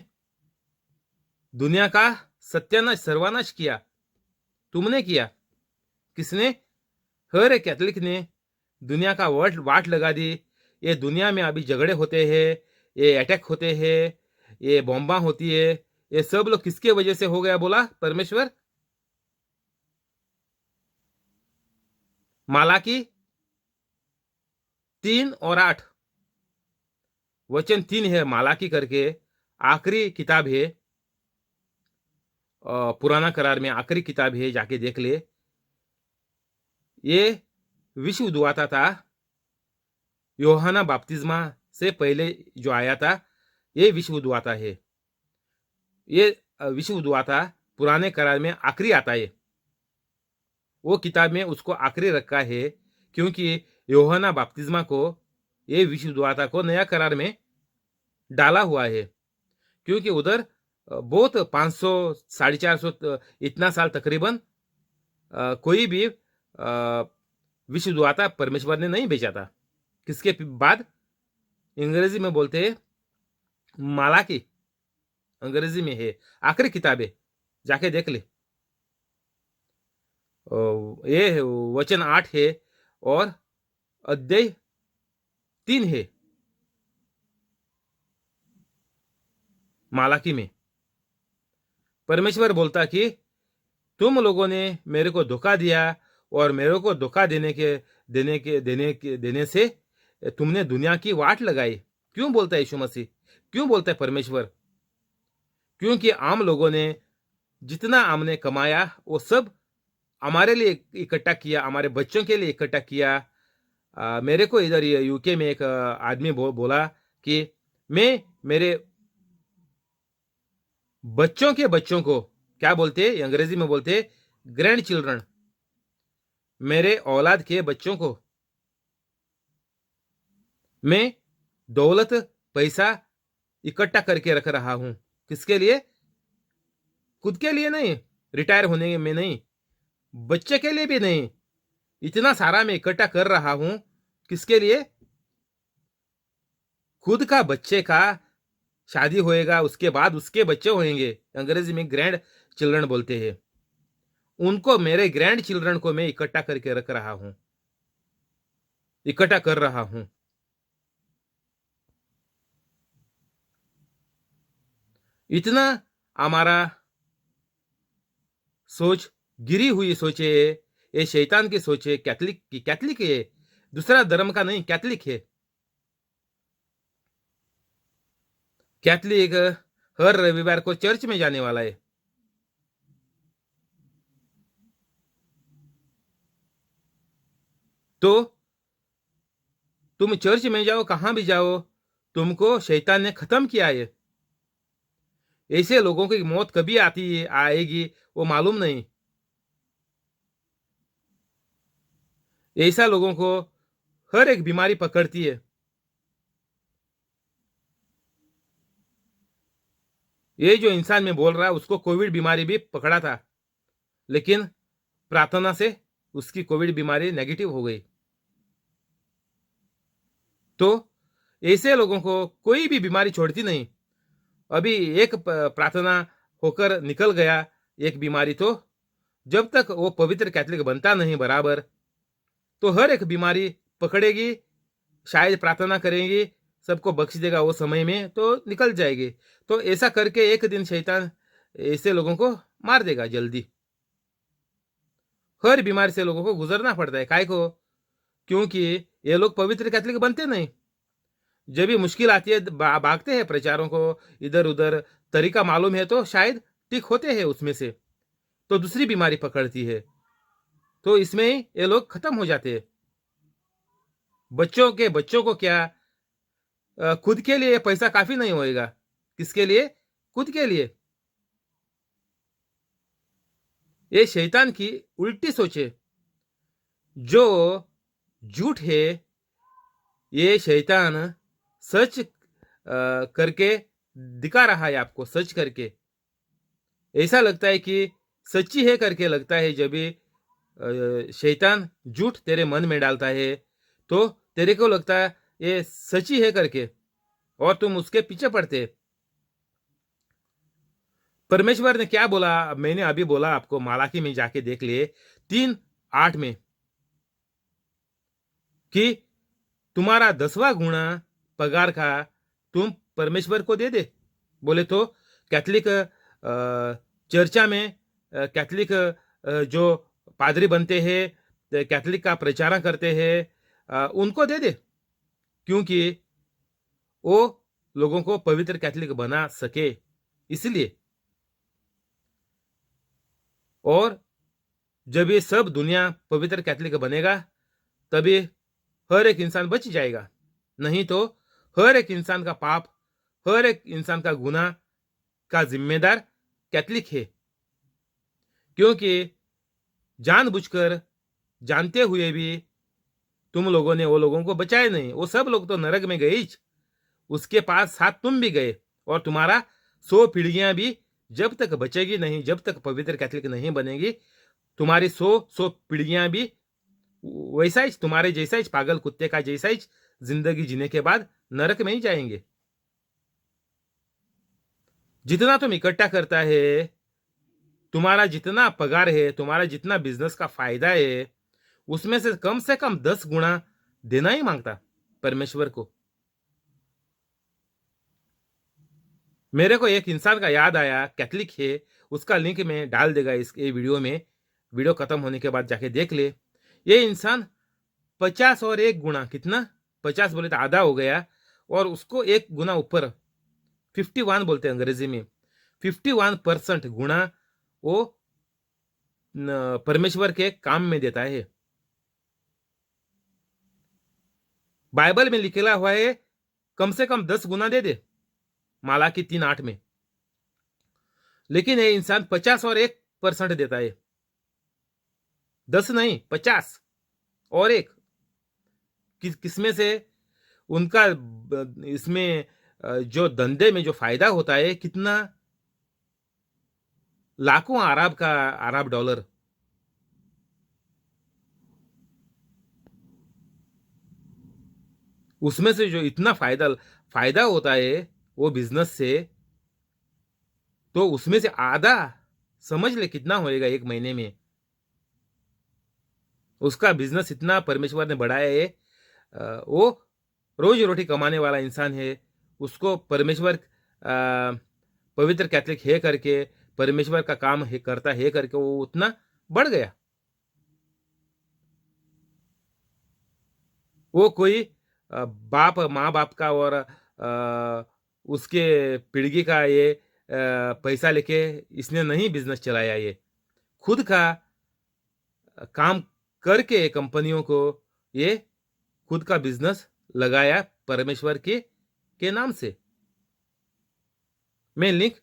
दुनिया का सत्यानाश, सर्वनाश किया। तुमने किया, किसने? हर एक कैथलिक ने दुनिया का वाट लगा दी। ये दुनिया में अभी झगड़े होते हैं, ये अटैक होते हैं, ये बॉम्बा होती है, ये सब लोग किसके वजह से हो गया? बोला परमेश्वर। मालाकी 3 और 8, वचन 3 है मालाकी करके, आखिरी किताब है, पुराना करार में आखिरी किताब है, जाके देख ले। ये विश्व दुआता था, योहाना बपतिस्मा से पहले जो आया था, ये विश्व दुआता है। ये विश्व दुआता पुराने करार में आखिरी आता है। वो किताब में उसको आखिरी रखा है, क्योंकि योहाना बपतिस्मा को, ये विश्व दुआता को नया करार में डाला हुआ है, क्योंकि उधर बहुत 500 450 इतना साल तकरीबन कोई भी विश्व दुआता परमेश्वर ने नहीं भेजा था। किसके बाद? अंग्रेजी में बोलते हैं मालाकी, अंग्रेजी में है, आखिरी किताब है, जाके देख ले। ये वचन 8 है और अध्याय 3 है मालाकी में। परमेश्वर बोलता कि तुम लोगों ने मेरे को धोखा दिया, और मेरे को धोखा देने से तुमने दुनिया की वाट लगाई। क्यों बोलता है यीशु मसीह? क्यों बोलता है परमेश्वर? क्योंकि आम लोगों ने जितना हमने कमाया वो सब हमारे लिए इकट्ठा किया, हमारे बच्चों के लिए इकट्ठा किया। मेरे को इधर यूके में एक आदमी बोला कि मैं मेरे बच्चों के बच्चों को, क्या बोलते हैं अंग्रेजी में बोलते हैं ग्रैंड चिल्ड्रन, मेरे औलाद के बच्चों को मैं दौलत, पैसा इकट्ठा करके रख रहा हूं। किसके लिए? खुद के लिए नहीं, रिटायर होने में नहीं, बच्चे के लिए भी नहीं। इतना सारा मैं इकट्ठा कर रहा हूं, किसके लिए? खुद का बच्चे का शादी होएगा, उसके बाद उसके बच्चे होंगे, अंग्रेजी में ग्रैंड चिल्ड्रन बोलते हैं। उनको, मेरे ग्रैंड चिल्ड्रन को मैं इकट्ठा करके रख रहा हूं, इकट्ठा कर रहा हूं। इतना हमारा सोच गिरी हुई सोचे, ये शैतान की सोचे, कैथलिक है, दूसरा धर्म का नहीं, कैथलिक है। कैथलिक हर रविवार को चर्च में जाने वाला है। तो तुम चर्च में जाओ, कहां भी जाओ, तुमको शैतान ने खत्म किया है। ऐसे लोगों की मौत कभी आती है, आएगी, वो मालूम नहीं। ऐसा लोगों को हर एक बीमारी पकड़ती है। ये जो इंसान में बोल रहा है, उसको कोविड बीमारी भी पकड़ा था, लेकिन प्रार्थना से उसकी कोविड बीमारी नेगेटिव हो गई। तो ऐसे लोगों को कोई भी बीमारी छोड़ती नहीं। अभी एक प्रार्थना होकर निकल गया एक बीमारी, तो जब तक वो पवित्र कैथोलिक बनता नहीं बराबर, तो हर एक बीमारी पकड़ेगी, शायद प्रार्थना करेंगी, सबको बख्श देगा वो समय में, तो निकल जाएगी। तो ऐसा करके एक दिन शैतान ऐसे लोगों को मार देगा जल्दी। हर बीमारी से लोगों को गुजरना पड़ता है। काय को? क्योंकि ये लोग पवित्र कैथोलिक बनते नहीं। जब भी मुश्किल आती है भागते हैं प्रचारों को इधर उधर, तरीका मालूम है तो शायद ठीक होते हैं उसमें से, तो दूसरी बीमारी पकड़ती है, तो इसमें ही ये लोग खत्म हो जाते हैं। बच्चों को क्या, खुद के लिए पैसा काफी नहीं होएगा। किसके लिए? खुद के लिए। ये शैतान की उल्टी सोचे। जो झूठ है ये शैतान सच करके दिखा रहा है आपको, सच करके। ऐसा लगता है कि सच्ची है करके लगता है। जब भी शैतान झूठ तेरे मन में डालता है तो तेरे को लगता है ये सच्ची है करके, और तुम उसके पीछे पड़ते। परमेश्वर ने क्या बोला? मैंने अभी बोला आपको, मालाकी में जाके देख लिए 3:8 में, कि तुम्हारा 10वां गुणा पगार का तुम परमेश्वर को दे दे। बोले तो कैथोलिक चर्चा में कैथोलिक जो पादरी बनते हैं, कैथोलिक का प्रचार करते हैं, उनको दे दे, क्योंकि वो लोगों को पवित्र कैथोलिक बना सके, इसलिए। और जब ये सब दुनिया पवित्र कैथोलिक बनेगा तभी हर एक इंसान बच जाएगा। नहीं तो हर एक इंसान का पाप, हर एक इंसान का गुनाह का जिम्मेदार कैथोलिक है। क्योंकि जानबूझकर, जानते हुए भी तुम लोगों ने वो लोगों को बचाए नहीं। वो सब लोग तो नरक में गए ही। उसके पास साथ तुम भी गए, और तुम्हारा 100 पीढ़ियां भी जब तक बचेगी नहीं, जब तक पवित्र कैथोलिक नहीं बनेगी, तुम्हारी 100 पीढ़ियां भी वैसा ही, तुम्हारे जैसा ही, पागल कुत्ते का जैसा ही जिंदगी जीने के बाद नरक में ही जाएंगे। जितना तुम इकट्ठा करता है, तुम्हारा जितना पगार है, तुम्हारा जितना बिजनेस का फायदा है, उसमें से कम 10 गुना देना ही मांगता परमेश्वर को। मेरे को एक इंसान का याद आया, कैथोलिक है, उसका लिंक में डाल देगा इस वीडियो में। वीडियो खत्म होने के बाद जाके देख ले। ये इंसान 50 और 1 गुना, कितना? 50 बोले तो आधा हो गया, और उसको 1 गुना ऊपर 51 बोलते हैं अंग्रेजी में, 51% गुना वो परमेश्वर के काम में देता है। बाइबल में लिखेला हुआ है कम से कम 10 गुना दे दे, मालाकी 3:8 में। लेकिन ये इंसान 50 और 1% देता है। 10 नहीं, 50 और 1। किसमें से? उनका इसमें जो धंधे में जो फायदा होता है, कितना? लाखों अरब डॉलर। उसमें से जो इतना फायदा होता है वो बिजनेस से, तो उसमें से आधा समझ ले कितना होएगा एक महीने में। उसका बिजनेस इतना परमेश्वर ने बढ़ाया है। वो रोज रोटी कमाने वाला इंसान है, उसको परमेश्वर पवित्र कैथोलिक है करके, परमेश्वर का काम है करता है करके, वो उतना बढ़ गया। वो कोई माँ बाप का और उसके पीढ़ी का ये पैसा लेके इसने नहीं बिजनेस चलाया। ये खुद का काम करके कंपनियों को ये खुद का बिजनेस लगाया परमेश्वर के नाम से। मैं लिंक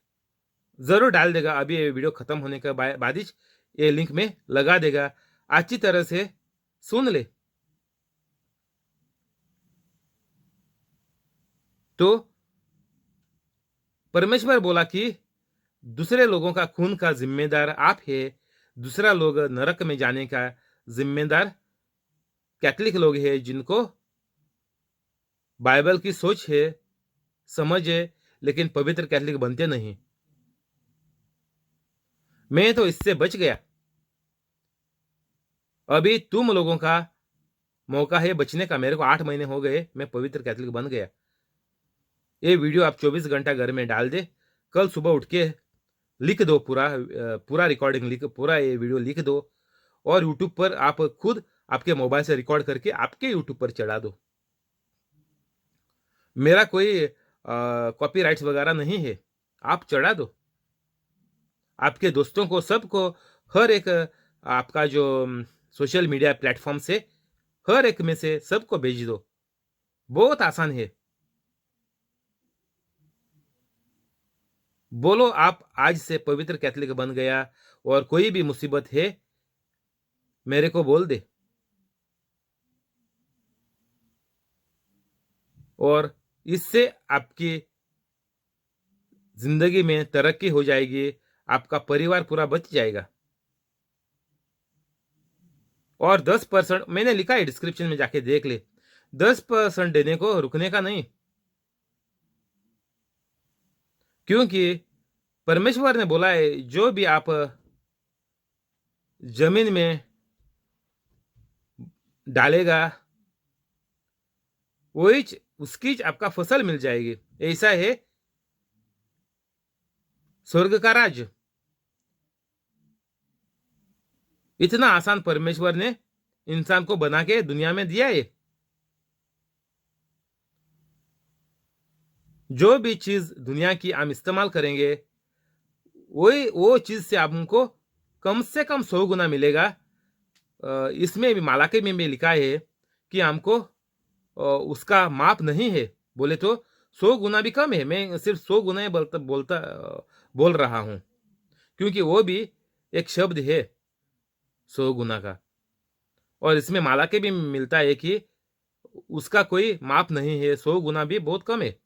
जरूर डाल देगा, अभी ये वीडियो खत्म होने के बाद ही ये लिंक में लगा देगा। अच्छी तरह से सुन ले। तो परमेश्वर बोला कि दूसरे लोगों का खून का जिम्मेदार आप है, दूसरा लोग नरक में जाने का जिम्मेदार कैथोलिक लोग हैं, जिनको बाइबल की सोच है, समझ है, लेकिन पवित्र कैथोलिक बनते नहीं। मैं तो इससे बच गया। अभी तुम लोगों का मौका है बचने का। मेरे को 8 महीने हो गए, मैं पवित्र कैथोलिक बन गया। ये वीडियो आप 24 घंटा घर में डाल दे, कल सुबह उठ के लिख दो, पूरा रिकॉर्डिंग लिख, पूरा ये वीडियो लिख दो और यूट्यूब पर आप खुद आपके मोबाइल से रिकॉर्ड करके आपके यूट्यूब पर चढ़ा दो। मेरा कोई कॉपीराइट्स वगैरह नहीं है, आप चढ़ा दो आपके दोस्तों को, सबको, हर एक आपका जो सोशल मीडिया प्लेटफॉर्म से हर एक में से सबको भेज दो। बहुत आसान है। बोलो आप आज से पवित्र कैथोलिक बन गया, और कोई भी मुसीबत है मेरे को बोल दे, और इससे आपकी जिंदगी में तरक्की हो जाएगी, आपका परिवार पूरा बच जाएगा। और 10% मैंने लिखा है, डिस्क्रिप्शन में जाके देख ले। 10% देने को रुकने का नहीं, क्योंकि परमेश्वर ने बोला है जो भी आप जमीन में डालेगा वही उसकी आपका फसल मिल जाएगी। ऐसा है स्वर्ग का राज। इतना आसान परमेश्वर ने इंसान को बना के दुनिया में दिया है। जो भी चीज दुनिया की हम इस्तेमाल करेंगे वही वो चीज से हमको कम से कम 100 गुना मिलेगा। इसमें भी मालाके में भी लिखा है कि हमको उसका माप नहीं है, बोले तो 100 गुना भी कम है। मैं सिर्फ 100 गुना ही बोल रहा हूं, क्योंकि वो भी एक शब्द है 100 गुना का। और इसमें मालाके भी मिलता है कि उसका कोई माप नहीं है, 100 गुना भी बहुत कम है।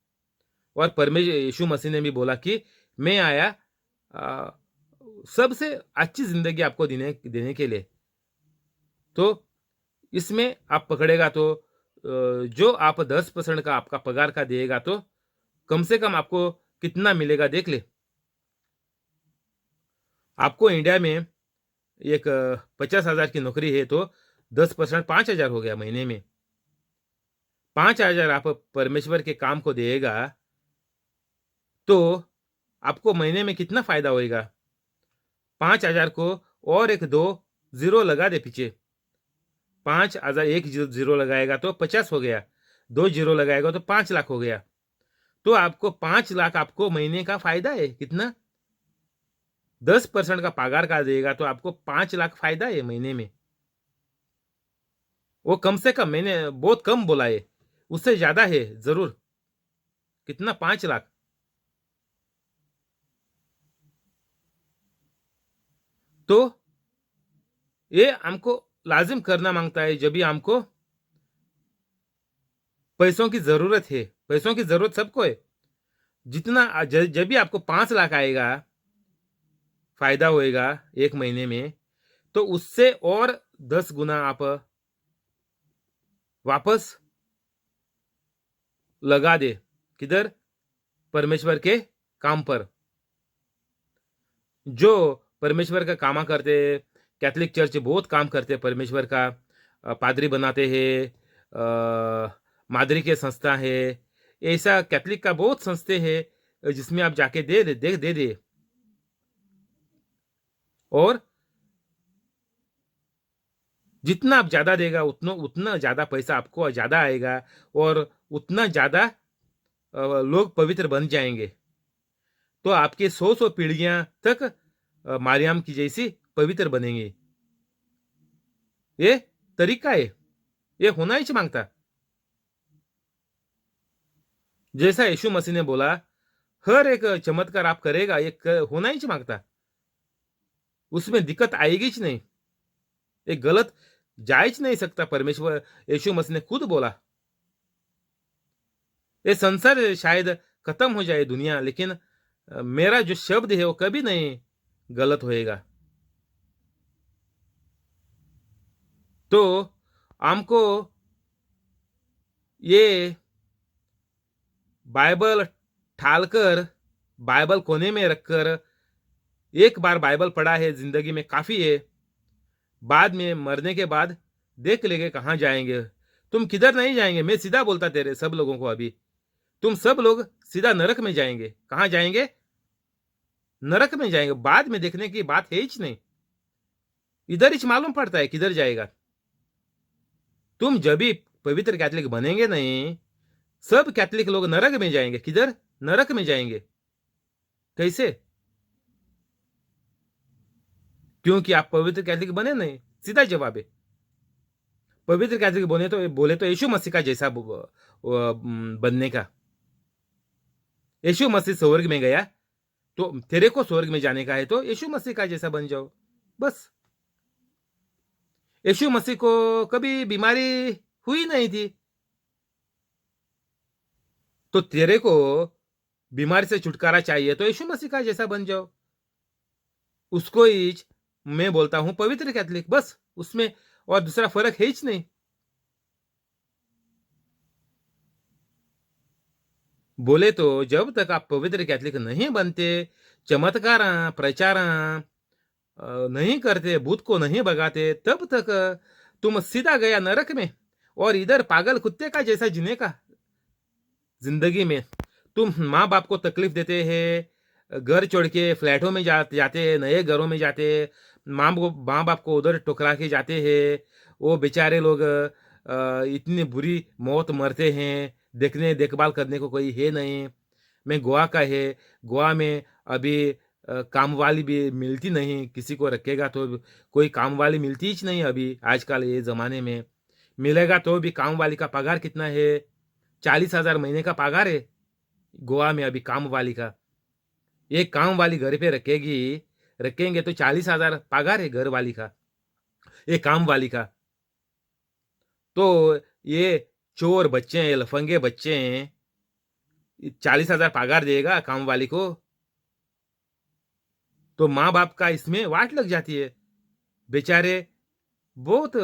और परमेश्वर यीशु मसीह ने भी बोला कि मैं आया सबसे अच्छी जिंदगी आपको देने के लिए। तो इसमें आप पकड़ेगा तो जो आप 10% का आपका पगार का देगा तो कम से कम आपको कितना मिलेगा देख ले। आपको इंडिया में एक 50,000 की नौकरी है तो 10% 5,000 हो गया महीने में। 5,000 आप परमेश्वर के काम को देगा तो आपको महीने में कितना फायदा होएगा। 5,000 को और एक 2 जीरो लगा दे पीछे। 5,000 एक जीरो लगाएगा तो 50 हो गया, 2 जीरो लगाएगा तो 5 लाख हो गया। तो आपको 5 लाख आपको महीने का फायदा है। कितना? 10% का पगार का देगा तो आपको 5 लाख फायदा है महीने में। वो कम से कम, मैंने बहुत कम बोला है, उससे ज्यादा है जरूर। कितना? 5 लाख। तो ये हमको लाजिम करना मांगता है जब भी हमको पैसों की जरूरत है। पैसों की जरूरत सबको है। जितना जब भी आपको 5 लाख आएगा फायदा होएगा एक महीने में, तो उससे और 10 गुना आप वापस लगा दे। किधर? परमेश्वर के काम पर। जो परमेश्वर का काम करते, कैथोलिक चर्च बहुत काम करते परमेश्वर का, पादरी बनाते हैं, मादरी के संस्था है, ऐसा कैथोलिक का बहुत संस्थे है जिसमें आप जाके दे और जितना आप ज्यादा देगा उतना उतना ज्यादा पैसा आपको ज्यादा आएगा, और उतना ज्यादा लोग पवित्र बन जाएंगे। तो आपके 100 पीढ़ियां तक मारियम की जैसी पवित्र बनेंगे। ये तरीका है, ये होना ही मांगता। जैसा यीशु मसीह ने बोला हर एक चमत्कार आप करेगा, ये होना ही मांगता। उसमें दिक्कत आएगी ही नहीं, एक गलत जा ही नहीं सकता। परमेश्वर यीशु मसीह ने खुद बोला ये संसार शायद खत्म हो जाए दुनिया, लेकिन मेरा जो शब्द है वो कभी नहीं गलत होएगा। तो हमको ये बाइबल ठालकर, बाइबल कोने में रखकर, एक बार बाइबल पढ़ा है जिंदगी में काफी है, बाद में मरने के बाद देख लेंगे कहाँ जाएंगे। तुम किधर नहीं जाएंगे, मैं सीधा बोलता तेरे सब लोगों को, अभी तुम सब लोग सीधा नरक में जाएंगे। कहाँ जाएंगे? नरक में जाएंगे। बाद में देखने की बात है ही नहीं, इधर ही मालूम पड़ता है किधर जाएगा। तुम जब भी पवित्र कैथलिक बनेंगे नहीं, सब कैथलिक लोग नरक में जाएंगे। किधर? नरक में जाएंगे। कैसे? क्योंकि आप पवित्र कैथलिक बने नहीं। सीधा जवाब है। पवित्र कैथलिक बोले तो यीशु मसीह का जैसा बनने का। यीशु मसीह स्वर्ग में गया, तो तेरे को स्वर्ग में जाने का है तो यीशु मसीह का जैसा बन जाओ, बस। यीशु मसीह को कभी बीमारी हुई नहीं थी, तो तेरे को बीमारी से छुटकारा चाहिए तो यीशु मसीह का जैसा बन जाओ। उसको ही मैं बोलता हूं पवित्र कैथलिक, बस। उसमें और दूसरा फर्क है ही नहीं। बोले तो जब तक आप पवित्र कैथलिक नहीं बनते, चमत्कार प्रचार नहीं करते, भूत को नहीं भगाते, तब तक तुम सीधा गया नरक में, और इधर पागल कुत्ते का जैसा जीने का जिंदगी में। तुम माँ बाप को तकलीफ देते हैं, घर छोड़ के फ्लैटों में जाते हैं, नए घरों में जाते हैं, माँ बाप को उधर टुकरा के जाते हैं। वो बेचारे लोग इतनी बुरी मौत मरते हैं, देखभाल करने को कोई है नहीं। मैं गोवा का है, गोवा में अभी काम वाली भी मिलती नहीं, किसी को रखेगा तो कोई काम वाली मिलती ही नहीं अभी आजकल ये जमाने में। मिलेगा तो भी काम वाली का पगार कितना है? 40,000 महीने का पगार है गोवा में अभी काम वाली का। एक काम वाली घर पे रखेंगे तो 40,000 पगार है घर वाली का, एक काम वाली का। तो ये चोर बच्चे हैं, लफंगे बच्चे हैं, 40,000 पगार देगा काम वाली को? तो माँ बाप का इसमें वाट लग जाती है। बेचारे बहुत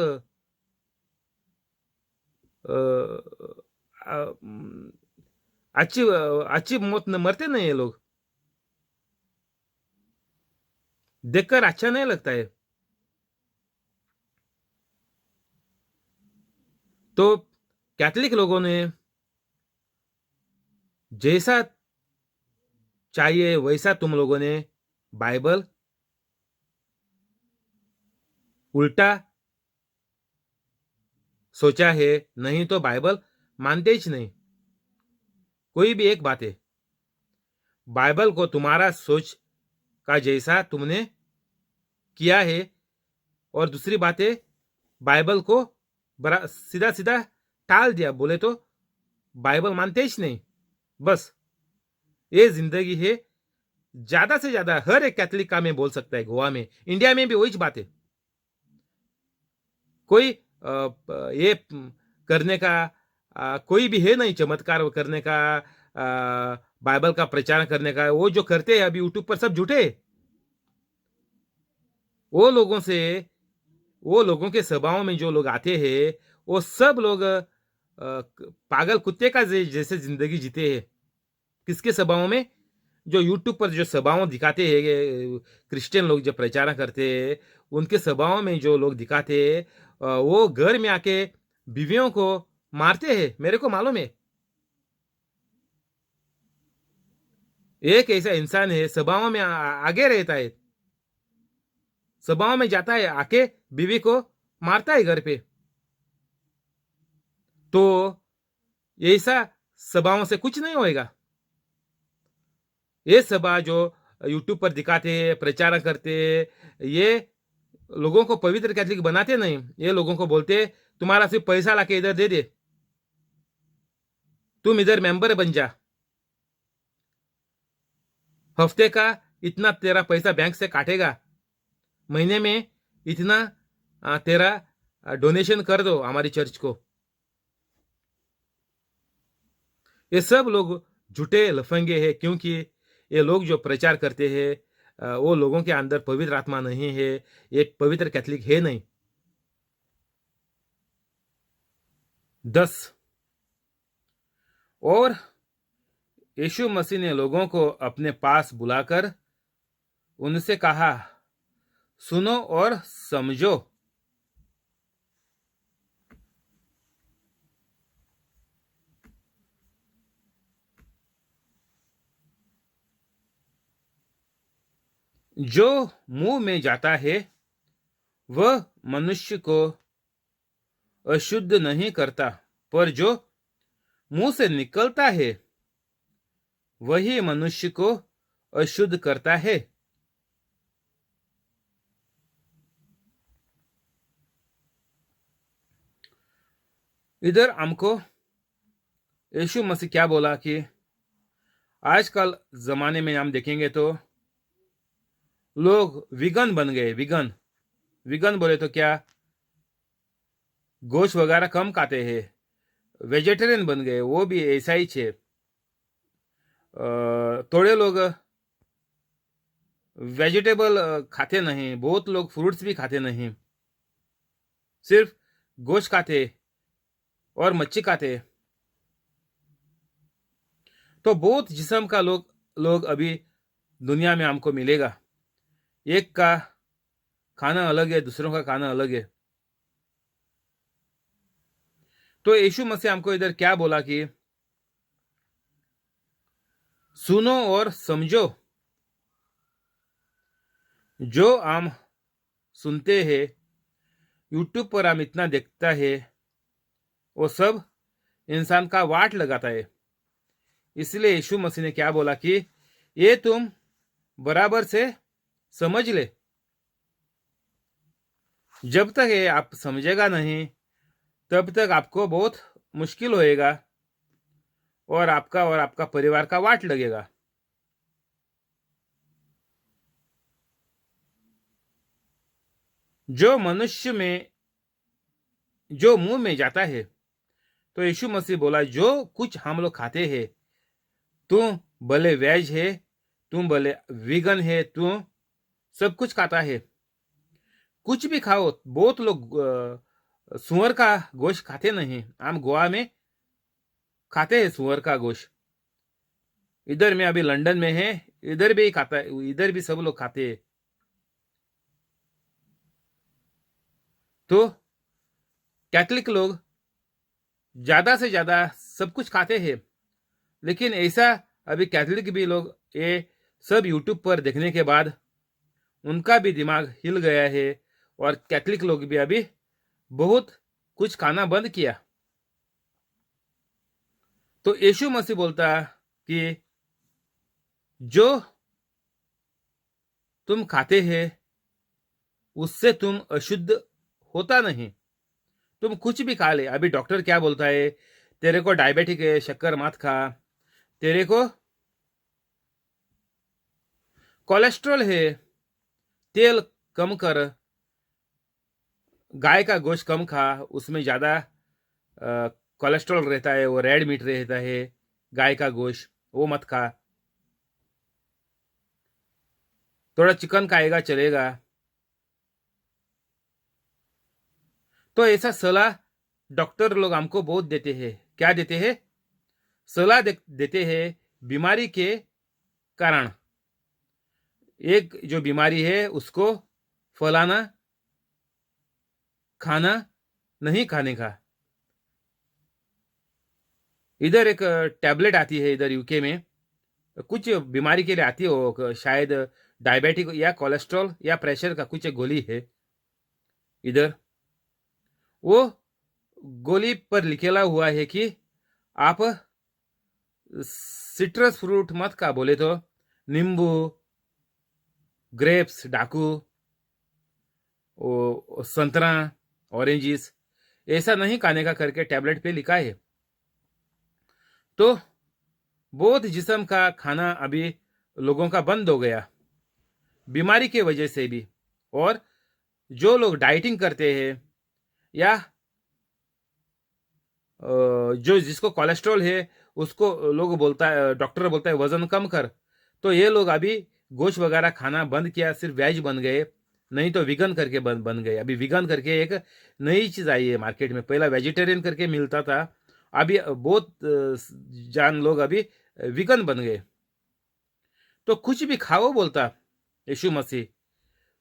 अच्छी अच्छी मौत मरते नहीं ये लोग, देखकर अच्छा नहीं लगता है। तो कैथलिक लोगों ने जैसा चाहिए वैसा तुम लोगों ने बाइबल उल्टा सोचा है, नहीं तो बाइबल मानते ही नहीं। कोई भी एक बात है, बाइबल को तुम्हारा सोच का जैसा तुमने किया है, और दूसरी बात है बाइबल को सीधा सीधा टाल दिया, बोले तो बाइबल मानते ही नहीं, बस। ये जिंदगी है। ज्यादा से ज्यादा हर एक कैथलिक का मैं बोल सकता है गोवा में, इंडिया में भी वही बात है। कोई ये करने का कोई भी है नहीं, चमत्कार करने का, बाइबल का प्रचार करने का। वो जो करते हैं अभी यूट्यूब पर सब झूठे। वो लोगों से, वो लोगों के सभाओं में जो लोग आते हैं, वो सब लोग पागल कुत्ते का जैसे जिंदगी जीते हैं। किसके सभाओं में? जो यूट्यूब पर जो सभाओं दिखाते हैं, क्रिश्चियन लोग जो प्रचार करते हैं, उनके सभाओं में जो लोग दिखाते हैं, वो घर में आके बीवियों को मारते हैं। मेरे को मालूम है, एक ऐसा इंसान है सभाओं में आगे रहता है, सभाओं में जाता है, आके बीवी को मारता है घर पे। तो ऐसा सभाओं से कुछ नहीं होएगा। ये सभा जो यूट्यूब पर दिखाते हैं, प्रचार करते हैं, ये लोगों को पवित्र कैथलिक बनाते नहीं। ये लोगों को बोलते तुम्हारा सिर्फ पैसा लाके इधर दे दे, तुम इधर मेंबर बन जा, हफ्ते का इतना तेरा पैसा बैंक से काटेगा, महीने में इतना तेरा डोनेशन कर दो हमारी चर्च को। ये सब लोग झूठे लफंगे हैं, क्योंकि ये लोग जो प्रचार करते हैं वो लोगों के अंदर पवित्र आत्मा नहीं है, ये पवित्र कैथलिक है नहीं। 10 और यीशु मसीह ने लोगों को अपने पास बुलाकर उनसे कहा, सुनो और समझो। जो मुंह में जाता है वह मनुष्य को अशुद्ध नहीं करता, पर जो मुंह से निकलता है वही मनुष्य को अशुद्ध करता है। इधर हमको यीशु मसीह क्या बोला कि आजकल जमाने में हम देखेंगे तो लोग विगन बन गए। विगन विगन बोले तो क्या, गोश्त वगैरह कम खाते हैं, वेजिटेरियन बन गए। वो भी ऐसा ही छे। थोड़े लोग वेजिटेबल खाते नहीं, बहुत लोग फ्रूट्स भी खाते नहीं, सिर्फ गोश्त खाते और मच्छी खाते। तो बहुत जिस्म का लोग अभी दुनिया में हमको मिलेगा। एक का खाना अलग है, दूसरों का खाना अलग है। तो यीशु मसीह हमको इधर क्या बोला कि सुनो और समझो। जो हम सुनते हैं, यूट्यूब पर हम इतना देखता है, वो सब इंसान का वाट लगाता है। इसलिए यीशु मसीह ने क्या बोला कि ये तुम बराबर से समझ ले। जब तक ये आप समझेगा नहीं, तब तक आपको बहुत मुश्किल होएगा और आपका परिवार का वाट लगेगा। जो मनुष्य में जो मुंह में जाता है, तो यीशु मसीह बोला जो कुछ हम लोग खाते हैं, तुम भले वेज है, तुम भले वीगन है, तुम सब कुछ खाता है, कुछ भी खाओ। बहुत लोग सुअर का गोश्त खाते नहीं। हम गोवा में खाते हैं सुअर का गोश्त। इधर में अभी लंदन में है, इधर भी खाता है, इधर भी सब लोग खाते हैं। तो कैथलिक लोग ज्यादा से ज्यादा सब कुछ खाते हैं, लेकिन ऐसा अभी कैथलिक भी लोग ये सब यूट्यूब पर देखने के बाद उनका भी दिमाग हिल गया है और कैथलिक लोग भी अभी बहुत कुछ खाना बंद किया। तो यीशु मसीह बोलता कि जो तुम खाते हैं उससे तुम अशुद्ध होता नहीं। तुम कुछ भी खा ले। अभी डॉक्टर क्या बोलता है, तेरे को डायबिटिक है, शक्कर मत खा, तेरे को कोलेस्ट्रॉल है, तेल कम कर, गाय का गोश्त कम खा, उसमें ज्यादा कोलेस्ट्रॉल रहता है, वो रेड मीट रहता है, गाय का गोश्त वो मत खा। थोड़ा चिकन खाएगा चलेगा। तो ऐसा सलाह डॉक्टर लोग हमको बहुत देते हैं। क्या देते हैं? सलाह देते हैं बीमारी के कारण। एक जो बीमारी है उसको फलाना खाना नहीं खाने का। इधर एक टैबलेट आती है, इधर यूके में कुछ बीमारी के लिए आती है, वो शायद डायबिटिक या कोलेस्ट्रॉल या प्रेशर का कुछ एक गोली है। इधर वो गोली पर लिखेला हुआ है कि आप सिट्रस फ्रूट मत खा। बोले तो नींबू, ग्रेप्स, डाकू, संतरा, ऑरेंजिस ऐसा नहीं खाने का करके टैबलेट पे लिखा है। तो बहुत जिस्म का खाना अभी लोगों का बंद हो गया बीमारी के वजह से भी। और जो लोग डाइटिंग करते हैं या जो जिसको कोलेस्ट्रॉल है उसको लोग बोलता है, डॉक्टर बोलता है वजन कम कर, तो ये लोग अभी गोश्त वगैरह खाना बंद किया, सिर्फ वेज बन गए, नहीं तो विगन करके बन गए। अभी विगन करके एक नई चीज आई है मार्केट में। पहला वेजिटेरियन करके मिलता था, अभी बहुत जान लोग अभी विकन बन गए। तो कुछ भी खाओ बोलता यीशु मसीह,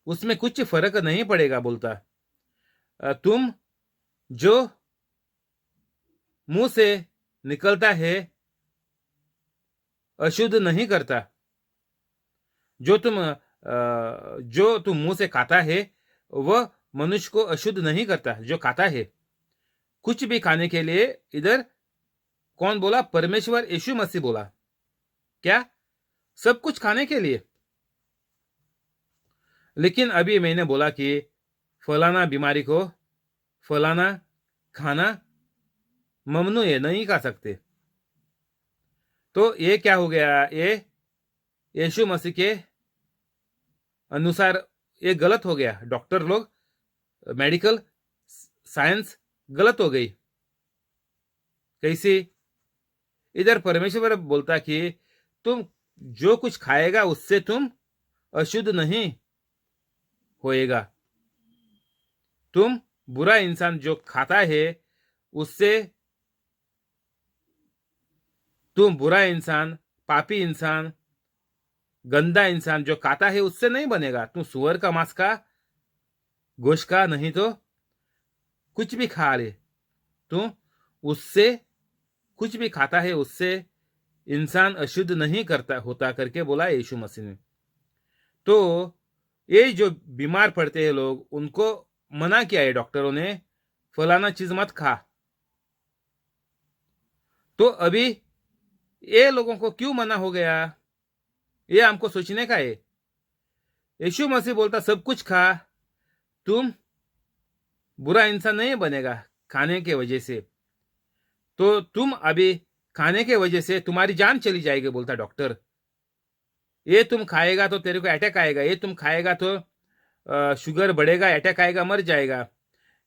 उसमें कुछ फर्क नहीं पड़ेगा बोलता। तुम जो मुंह से निकलता है अशुद्ध नहीं करता, जो तुम मुंह से खाता है वह मनुष्य को अशुद्ध नहीं करता जो खाता है। कुछ भी खाने के लिए इधर कौन बोला? परमेश्वर यीशु मसीह बोला। क्या? सब कुछ खाने के लिए। लेकिन अभी मैंने बोला कि फलाना बीमारी को फलाना खाना ममनू है, नहीं खा सकते। तो ये क्या हो गया? ये यीशु मसीह के अनुसार ये गलत हो गया। डॉक्टर लोग, मेडिकल साइंस गलत हो गई। कैसी? इधर परमेश्वर बोलता कि तुम जो कुछ खाएगा उससे तुम अशुद्ध नहीं होएगा। तुम बुरा इंसान जो खाता है उससे तुम बुरा इंसान, पापी इंसान, गंदा इंसान जो खाता है उससे नहीं बनेगा। तुम सुअर का मांस का, गोश्त का, नहीं तो कुछ भी खा ले, तुम उससे कुछ भी खाता है उससे इंसान अशुद्ध नहीं करता होता करके बोला यीशु मसीह ने। तो ये जो बीमार पड़ते हैं लोग, उनको मना किया है डॉक्टरों ने, फलाना चीज मत खा। तो अभी ये लोगों को क्यों मना हो गया? ये हमको सोचने का है। यीशु मसीह बोलता सब कुछ खा, तुम बुरा इंसान नहीं बनेगा खाने के वजह से। तो तुम अभी खाने के वजह से तुम्हारी जान चली जाएगी बोलता डॉक्टर। ये तुम खाएगा तो तेरे को अटैक आएगा, ये तुम खाएगा तो शुगर बढ़ेगा, अटैक आएगा, मर जाएगा।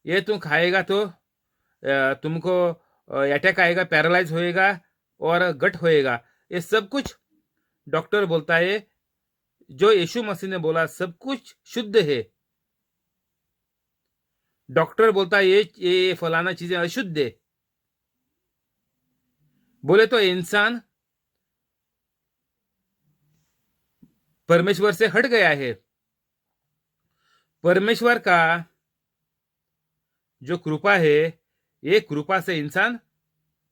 ये तुम खाएगा तो तुमको अटैक आएगा, पैरालाइज होएगा और गट होएगा। ये सब कुछ डॉक्टर बोलता है। जो यीशु मसीह ने बोला सब कुछ शुद्ध है, डॉक्टर बोलता है ये फलाना चीजें अशुद्ध है। बोले तो इंसान परमेश्वर से हट गया है। परमेश्वर का जो कृपा है, ये कृपा से इंसान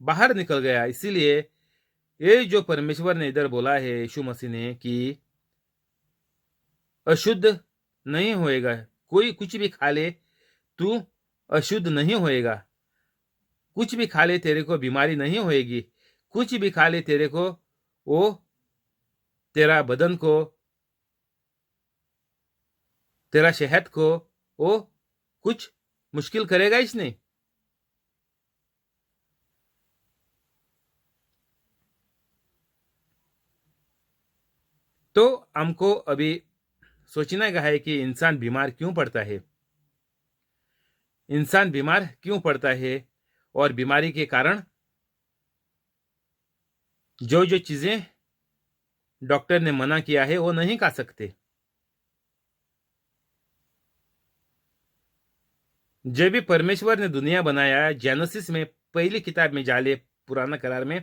बाहर निकल गया। इसीलिए ये जो परमेश्वर ने इधर बोला है यीशु मसीह ने कि अशुद्ध नहीं होएगा, कोई कुछ भी खा ले तू अशुद्ध नहीं होएगा। कुछ भी खा ले तेरे को बीमारी नहीं होएगी। कुछ भी खा ले तेरे को वो तेरा बदन को, तेरा सेहत को वो कुछ मुश्किल करेगा इसने। तो हमको अभी सोचना का है कि इंसान बीमार क्यों पड़ता है, इंसान बीमार क्यों पड़ता है, और बीमारी के कारण जो जो चीजें डॉक्टर ने मना किया है वो नहीं खा सकते। जब भी परमेश्वर ने दुनिया बनाया, जेनेसिस में पहली किताब में जाले पुराना करार में,